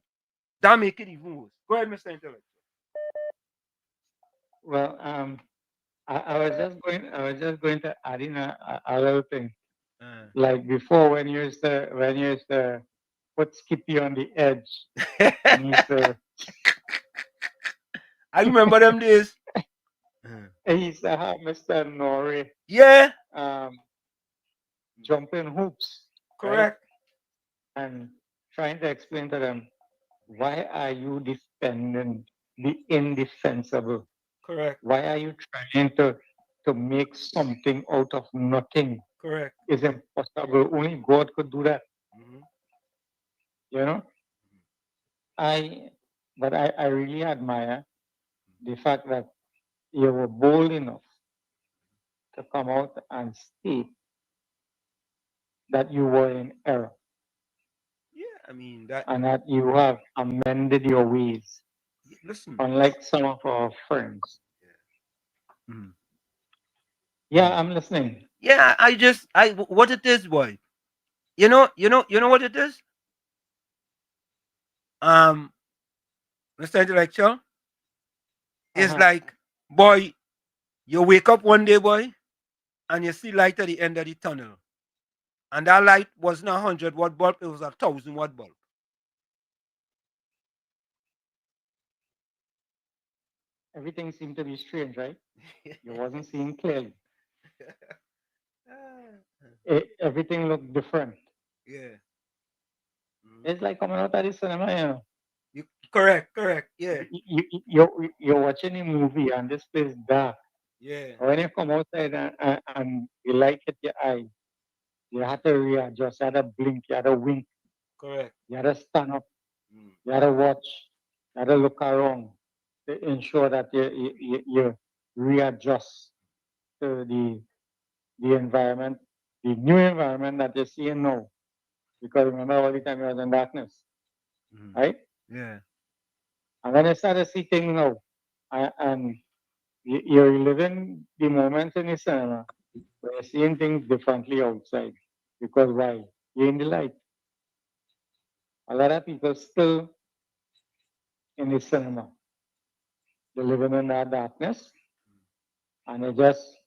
that make it even worse. Go ahead, Mr. Intellect. Well, I was just going to add in a little thing. Like before, when you used to put Skippy on the edge, and he used to, I remember them days. he used to have Mr. Nori, Yeah, jumping hoops. correct. Right? And trying to explain to them, why are you defending the indefensible? Correct. Why are you trying to make something out of nothing? Correct. It's impossible. Only God could do that. You know? But I really admire the fact that you were bold enough to come out and state that you were in error. Yeah, I mean that. And that you have amended your ways. Listen. Unlike some of our friends. Yeah, Yeah, I'm listening. Yeah, what it is, boy. You know what it is? Mr. Intellectual, it's like, boy, you wake up one day, boy, and you see light at the end of the tunnel. And that light wasn't 100-watt bulb, it was 1,000-watt bulb. Everything seemed to be strange, right? You wasn't seeing clearly. Everything looked different. Yeah. It's like coming out of the cinema, you know. Correct, yeah. You're watching a movie and this place is dark. Yeah. When you come outside and the light hit your eye, you have to readjust, you have to blink, you have to wink. Correct. You have to stand up, you have to watch, you have to look around to ensure that you readjust to the environment, the new environment that you're seeing now. Because remember all the time you was in darkness. Right? Yeah. And when you start to see things now, and you're living the moments in the cinema where you're seeing things differently outside. Because why? You're in the light. A lot of people still in the cinema. They're living in that darkness and they're just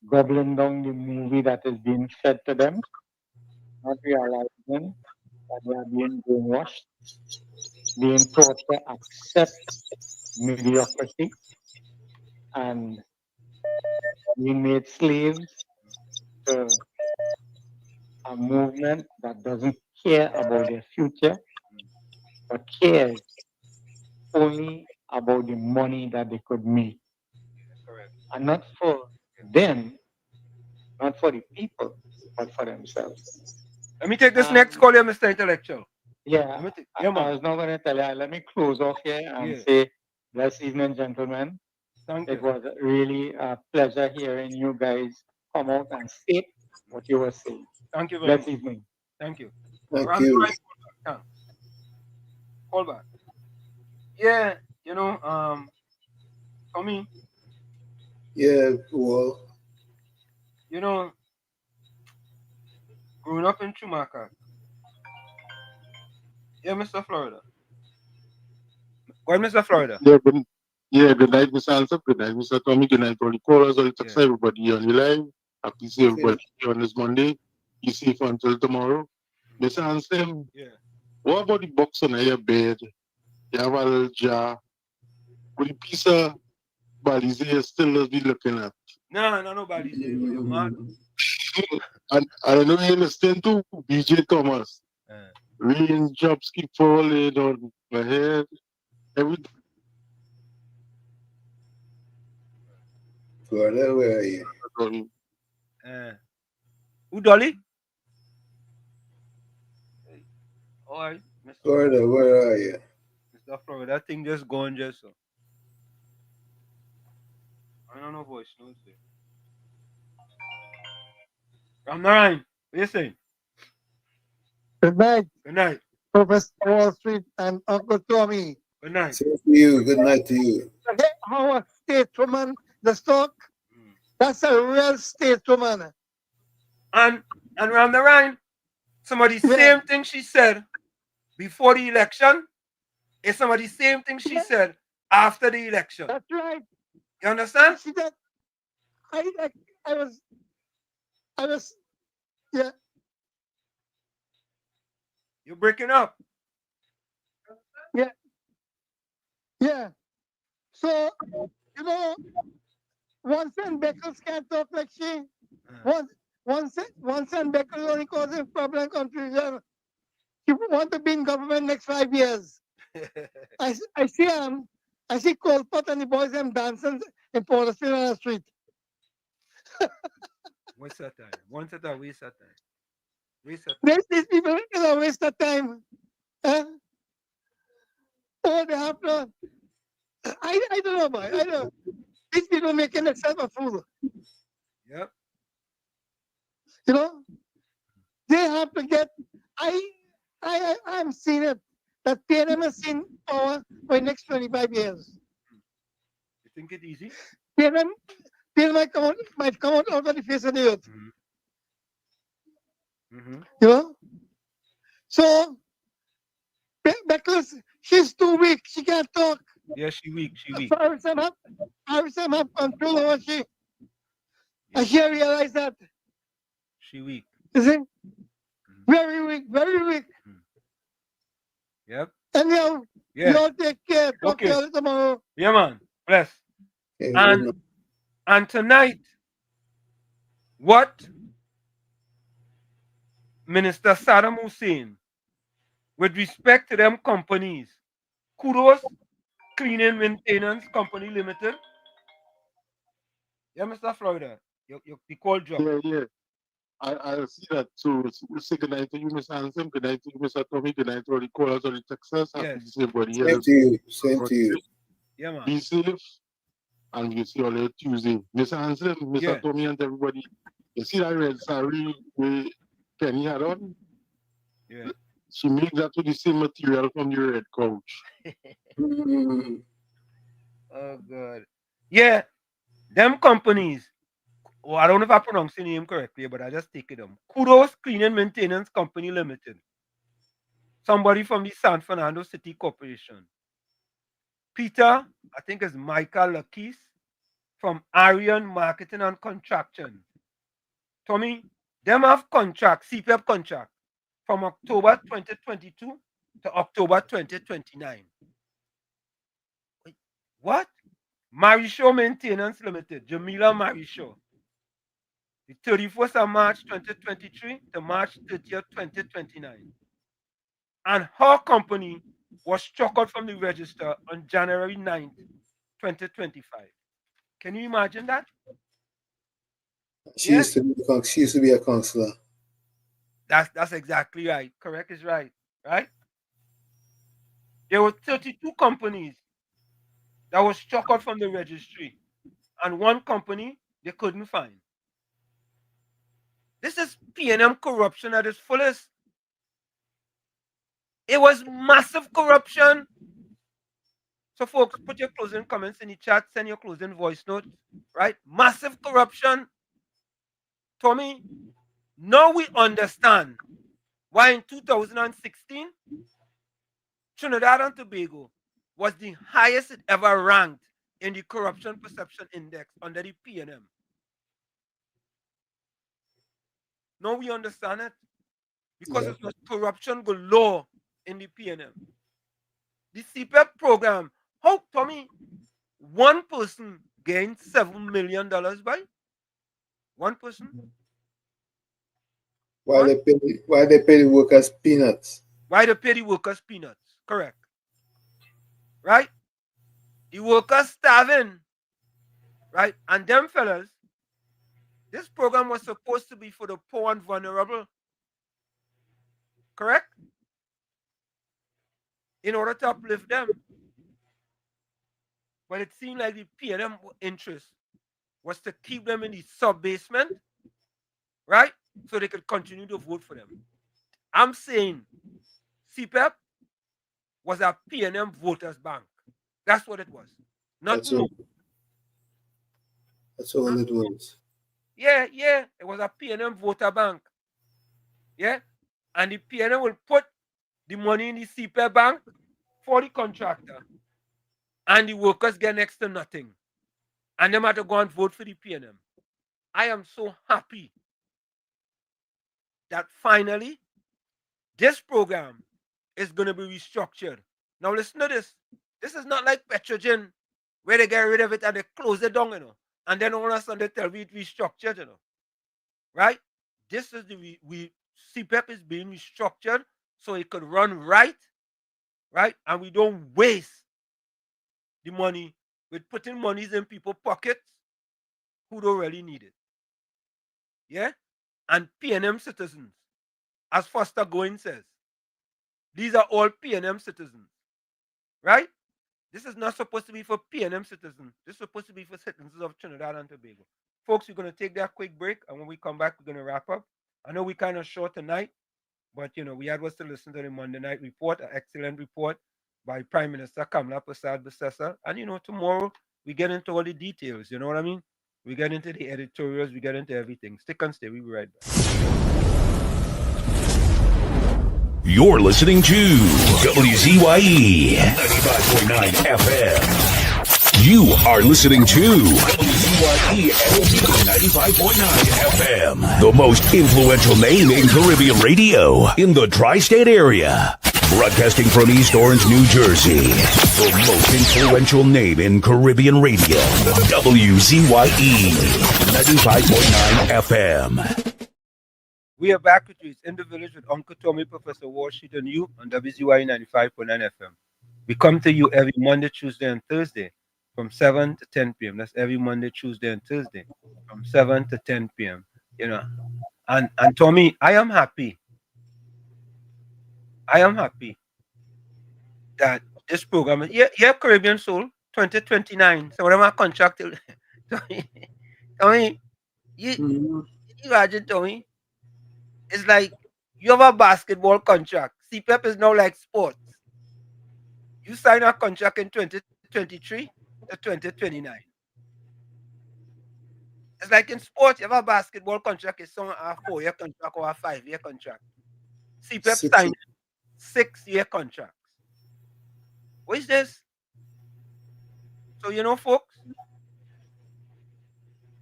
gobbling down the movie that is being fed to them, not realizing that they are being brainwashed, being taught to accept mediocrity and being made slaves to a movement that doesn't care about their future, but cares only about the money that they could make. And not for them, not for the people, but for themselves. Let me take this next call here, Mr. Intellectual. Yeah, Yeah, I was not going to tell you. Let me close off here and say, blessed evening, gentlemen. Thank It you. was really a pleasure hearing you guys come out and state what you were saying. Thank you very Blessed much. evening. Thank you. Thank Ram you. Drive, thanks. Call back. Yeah, Tommy, Yeah, well, growing up in Chumaka. Yeah, Mr. Florida. Go ahead, Mr. Florida. Good night, Mr. Answer. Good night, Mr. Tommy. Good night, all the callers, all the text, everybody on the live. Happy to see everybody on this Monday. Be safe until tomorrow. Mr. Ansem, what about the box on your bed? You have a little jar with a piece of Balize still be looking at. No, nobody's there. You're mad. And I don't know you listen to BJ Thomas. Rain drops keep falling on my head. Everything. Florida, where are you? Who, Dolly? All right, Mr. Florida, where are you? Mr. Florida, that thing just gone just so. I don't know voice notes there. Ram Narayan, what you saying? Good night. Good night. Professor Wall Street and Uncle Tommy. Good night. Same to you. Good night to you. How a stateswoman, the stock, that's a real stateswoman. And Ram Narayan, some of the same thing she said before the election is some of the same thing she said after the election. That's right. You understand? See that? I was, yeah. You're breaking up. Yeah. Yeah. So, once and Beckles can't talk like she. Once and Beckles only causing problem confusion. She want to be in government next 5 years. I see Colpot and the boys them dancing in Porterfield on the street. Waste of time. Once at a waste of time. Waste of time. These people is a waste of time. Oh, they have to. I don't know, boy. I don't know. These people making themselves a fool. Yep. They have to get. I'm seeing it. That PNM has seen power for the next 25 years. You think it easy? PNM might come out over the face of the earth. So, because she's too weak, she can't talk. Yeah, she weak. She weak. Harrison have control over she. And she realized that. She weak. You see? Very weak, very weak. Yep. Anyhow, you all take care. Talk to you tomorrow. Yeah, man. Bless. And tonight, what Minister Saddam Hussein, with respect to them companies, Kudos Cleaning Maintenance Company Limited. Yeah, Mr. Florida, you call job. Yeah. I see that. So say good night to you, Mr. Hansen. Good night to you, Mr. Tommy. Good night to all the callers on the Texas. Happy to see everybody here. Same to you. Same to you. Yeah, man. Be safe. And we'll see you all Tuesday. Mr. Hansen, Mr. Tommy, and everybody. You see that red saree where Penny had on? Yeah. She made that with the same material from the red couch. Oh, God. Yeah. Them companies. Oh, I don't know if I pronounced the name correctly, but I just take it on. Kudos Cleaning Maintenance Company Limited. Somebody from the San Fernando City Corporation. Peter, I think it's Michael Lakis from Arian Marketing and Contraction. Tommy, them have contract, CPF contract, from October 2022 to October 2029. Wait, what? Marisho Maintenance Limited, Jamila Marisho. The 31st of March 2023 to March 30th, 2029. And her company was struck out from the register on January 9th, 2025. Can you imagine that? She used to be a counselor. That's exactly right. Correct is right. Right? There were 32 companies that was struck out from the registry. And one company they couldn't find. This is P&M corruption at its fullest. It was massive corruption. So, folks, put your closing comments in the chat, send your closing voice notes, right? Massive corruption. Tommy, now we understand why in 2016, Trinidad and Tobago was the highest it ever ranked in the Corruption Perception Index under the P&M. Now we understand it because it was corruption galore in the P&M. The CPEP program, how, Tommy, one person gained $7 million by? One person? Why they pay the workers peanuts? Why they pay the workers peanuts? Correct. Right? The workers starving. Right? And them fellas, this program was supposed to be for the poor and vulnerable. Correct? In order to uplift them. But it seemed like the P&M interest was to keep them in the sub-basement, right? So they could continue to vote for them. I'm saying CPEP was a P&M voters bank. That's what it was. That's all it was. Yeah. It was a P&M voter bank. Yeah. And the P&M will put the money in the CPEP bank for the contractor. And the workers get next to nothing. And them have to go and vote for the P&M. I am so happy that finally this program is going to be restructured. Now listen to this. This is not like Petrogen, where they get rid of it and they close it down, and then all of a sudden they tell me it's restructured, right? This is the CPEP is being restructured so it could run right? And we don't waste the money with putting monies in people's pockets who don't really need it. Yeah? And P&M citizens, as Foster Goin says, these are all P&M citizens, right? This is not supposed to be for P&M citizens. This is supposed to be for citizens of Trinidad and Tobago. Folks, we're going to take that quick break, and when we come back, we're going to wrap up. I know we're kind of short tonight, but, we had was to listen to the Monday night report, an excellent report by Prime Minister Kamla Persad-Bissessar. And, tomorrow we get into all the details, you know what I mean? We get into the editorials, we get into everything. Stick and stay, we'll be right back. You're listening to WZYE 95.9 FM. You are listening to WZYE 95.9 FM, the most influential name in Caribbean radio in the tri-state area. Broadcasting from East Orange, New Jersey, the most influential name in Caribbean radio, WZYE 95.9 FM. We are back with you. It's In the Village with Uncle Tommy, Professor Walsheet, and you on WZYE 95.9 FM. We come to you every Monday, Tuesday, and Thursday from 7 to 10 p.m. That's every Monday, Tuesday, and Thursday from 7 to 10 p.m. And Tommy, I am happy that this program, Caribbean Soul 2029. So whatever contract, Tommy, you imagine, Tommy, it's like you have a basketball contract. CPEP is now like sports. You sign a contract in 2023 to 2029. It's like in sports, you have a basketball contract, it's a 4-year contract or a 5-year contract. CPEP signed 6-year contracts. What is this? So, folks,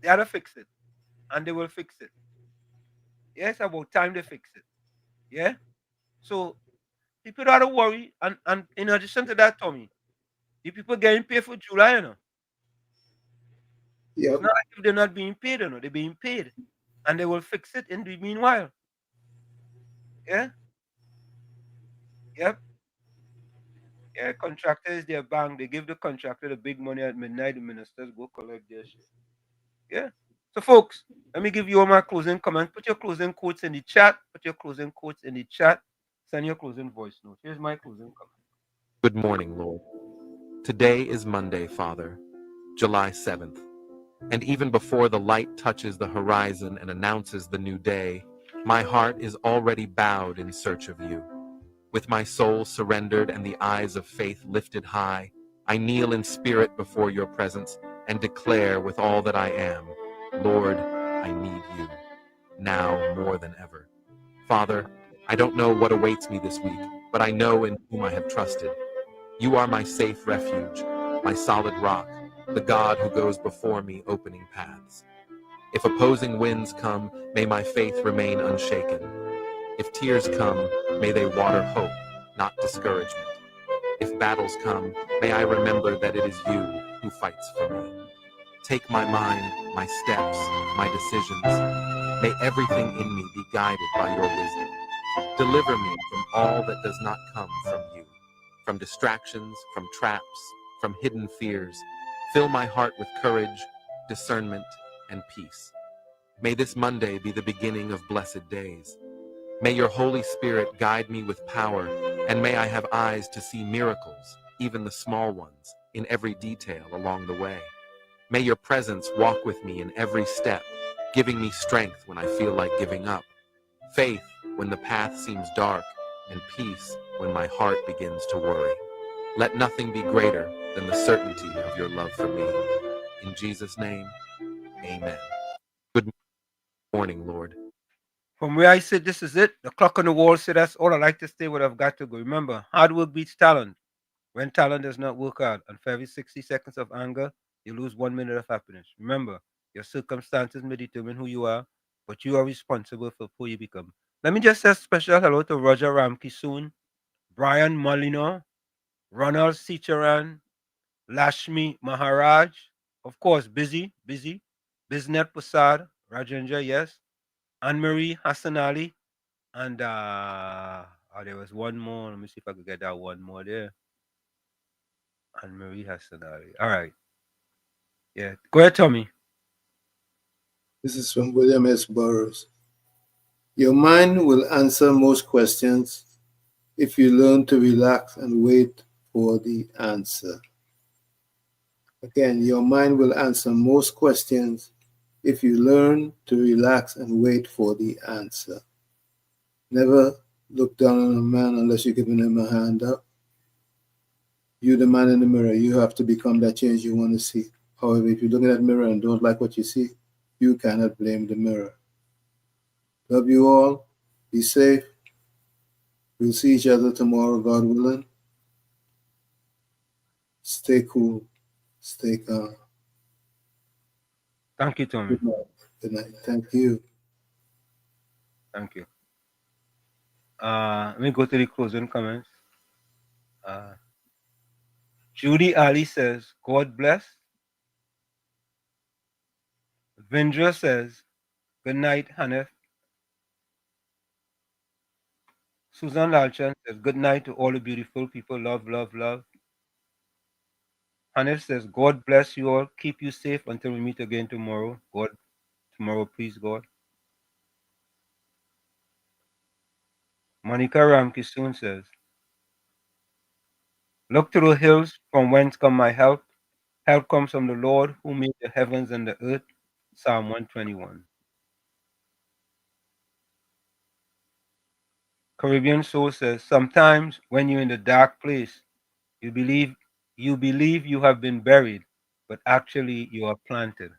they had to fix it. And they will fix it. Yeah, it's about time they fix it. Yeah? So, people don't have to worry. And in addition to that, Tommy, the people getting paid for July, Yep. It's not like if they're not being paid, they're being paid. And they will fix it in the meanwhile. Yeah? Yep. Yeah, contractor is their bank. They give the contractor the big money at midnight. The ministers go collect their shit. Yeah. So, folks, let me give you all my closing comments. Put your closing quotes in the chat. Send your closing voice note. Here's my closing comment. Good morning, Lord. Today is Monday, Father, July 7th. And even before the light touches the horizon and announces the new day, my heart is already bowed in search of you. With my soul surrendered and the eyes of faith lifted high, I kneel in spirit before your presence and declare with all that I am, Lord, I need you, now more than ever. Father, I don't know what awaits me this week, but I know in whom I have trusted. You are my safe refuge, my solid rock, the God who goes before me opening paths. If opposing winds come, may my faith remain unshaken. If tears come, may they water hope, not discouragement. If battles come, may I remember that it is you who fights for me. Take my mind, my steps, my decisions. May everything in me be guided by your wisdom. Deliver me from all that does not come from you, from distractions, from traps, from hidden fears. Fill my heart with courage, discernment, and peace. May this Monday be the beginning of blessed days. May your Holy Spirit guide me with power, and may I have eyes to see miracles, even the small ones, in every detail along the way. May your presence walk with me in every step, giving me strength when I feel like giving up, faith when the path seems dark, and peace when my heart begins to worry. Let nothing be greater than the certainty of your love for me. In Jesus' name, amen. Good morning, Lord. From where I sit, this is it. The clock on the wall said that's all I like to say, what I've got to go. Remember, hard work beats talent. When talent does not work hard, and for every 60 seconds of anger, you lose 1 minute of happiness. Remember, your circumstances may determine who you are, but you are responsible for who you become. Let me just say a special hello to Roger Ramke soon, Brian Molino, Ronald Sicharan, Lashmi Maharaj, of course, Busy, Biznet Prasad, Rajendra, yes, Anne-Marie Hassan Ali, and there was one more. Let me see if I could get that one more there. Anne-Marie Hassan Ali. All right. Yeah. Go ahead, Tommy. This is from William S. Burroughs. Your mind will answer most questions if you learn to relax and wait for the answer. Again, your mind will answer most questions if you learn to relax and wait for the answer. Never look down on a man unless you're giving him a hand up. You're the man in the mirror. You have to become that change you want to see. However, if you look in that mirror and don't like what you see, you cannot blame the mirror. Love you all. Be safe. We'll see each other tomorrow, God willing. Stay cool. Stay calm. Thank you, Tommy. Good night. Good night. Thank you. Thank you. Let me go to the closing comments. Judy Ali says, God bless. Vindra says, good night, Hanif. Susan Lalchan says, good night to all the beautiful people. Love, love, love. Hanif says, God bless you all. Keep you safe until we meet again tomorrow. God, tomorrow, please, God. Monica Ramkisoon says, look to the hills from whence come my help. Help comes from the Lord who made the heavens and the earth. Psalm 121. Caribbean Soul says, sometimes when you're in the dark place, you believe you have been buried, but actually you are planted.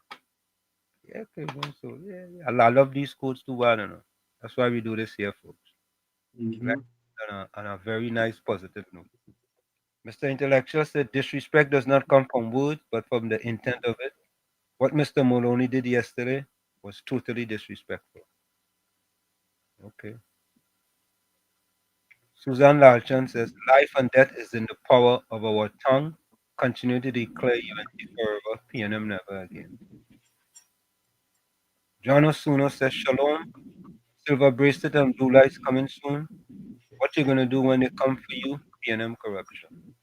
Yeah, Caribbean Soul. Yeah, yeah. I love these quotes too. I don't know. That's why we do this here, folks. Right? On a very nice positive note. Mr. Intellectual said disrespect does not come from words, but from the intent of it. What Mr. Maloney did yesterday was totally disrespectful. Okay. Suzanne Lalchan says, life and death is in the power of our tongue. Continue to declare UNC forever, PNM never again. John Osuno says, shalom. Silver bracelet and blue lights coming soon. What you gonna do when they come for you? PNM corruption.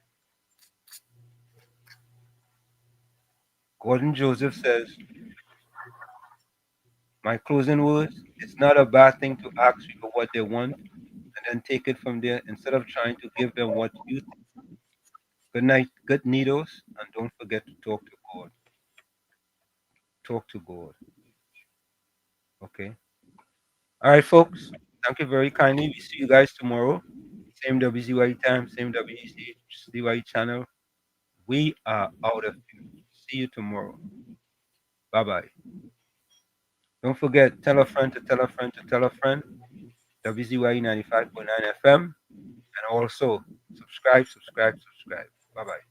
Gordon Joseph says, my closing words, it's not a bad thing to ask people what they want and then take it from there instead of trying to give them what you think. Good night, good needles, and don't forget to talk to God. talk to God. Okay. All right, folks. Thank you very kindly. We see you guys tomorrow. Same WZYE time, same WZYE channel. We are out of here. See you tomorrow. Bye-bye. Don't forget, tell a friend to tell a friend to tell a friend. WZYE 95.9 FM. And also, subscribe. Bye-bye.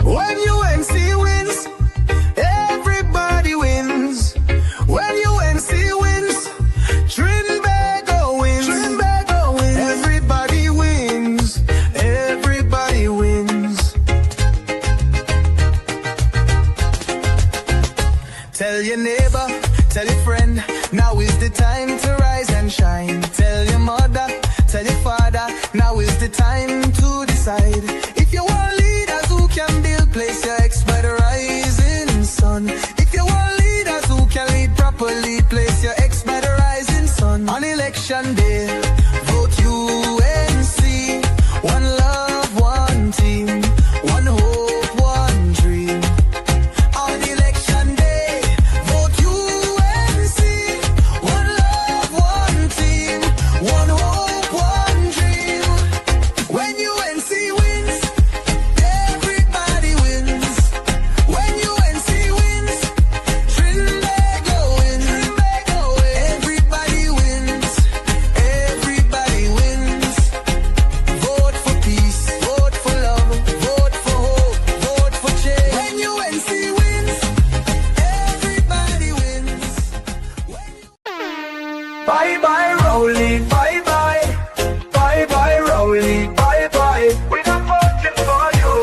When UNC wins, everybody wins. When UNC wins, Trinbago wins. Trinbago wins. Everybody wins. Everybody wins. Tell your neighbor, tell your friend, now is the time to rise and shine. Tell your mother, tell your father, now is the time to decide. If you want leaders who can build, place your ex by the rising sun. If you want leaders who can lead properly, place your ex by the rising sun. On election day, vote UNC. One love, one team, one hope, one dream. On election day, vote UNC. One love, one team, one hope, one dream. When UNC wins, everybody wins. When UNC wins, Trinbago wins. Everybody wins. Everybody wins. Vote for peace. Vote for love. Vote for hope. Vote for change. When UNC wins, everybody wins. Bye bye, Rowley. Bye bye. Bye bye, Rowley. Bye bye. We're not voting for you.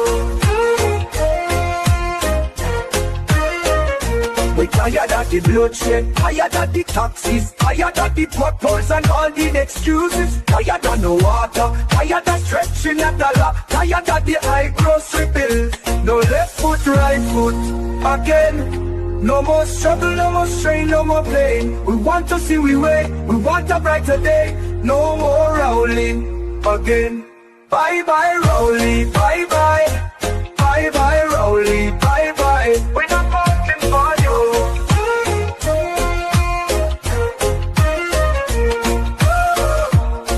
We tired of the bloodshed, tired of the taxes, tired of the potholes and all the excuses. Tired of no water, tired of stretching at the law, tired of the high grocery bills. No left foot, right foot, again. No more struggle, no more strain, no more pain. We want to see we way, we want a brighter day. No more rolling again. Bye bye, Rowley, bye bye. Bye bye, Rowley, bye bye. We're not voting for you.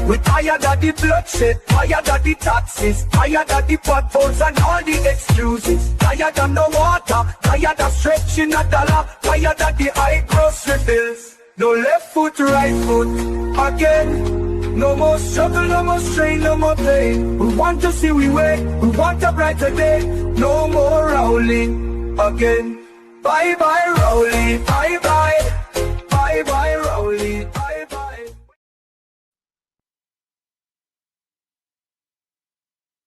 We're tired of the bloodshed, tired of the taxes, tired of the potholes and all the excuses. Tired of no water, tired of stretching a dollar, tired of the high grocery bills. No left foot, right foot, again. No more struggle, no more strain, no more pain. We want to see we way, we want a brighter day. No more rolling again. Bye bye, Rowley, bye bye.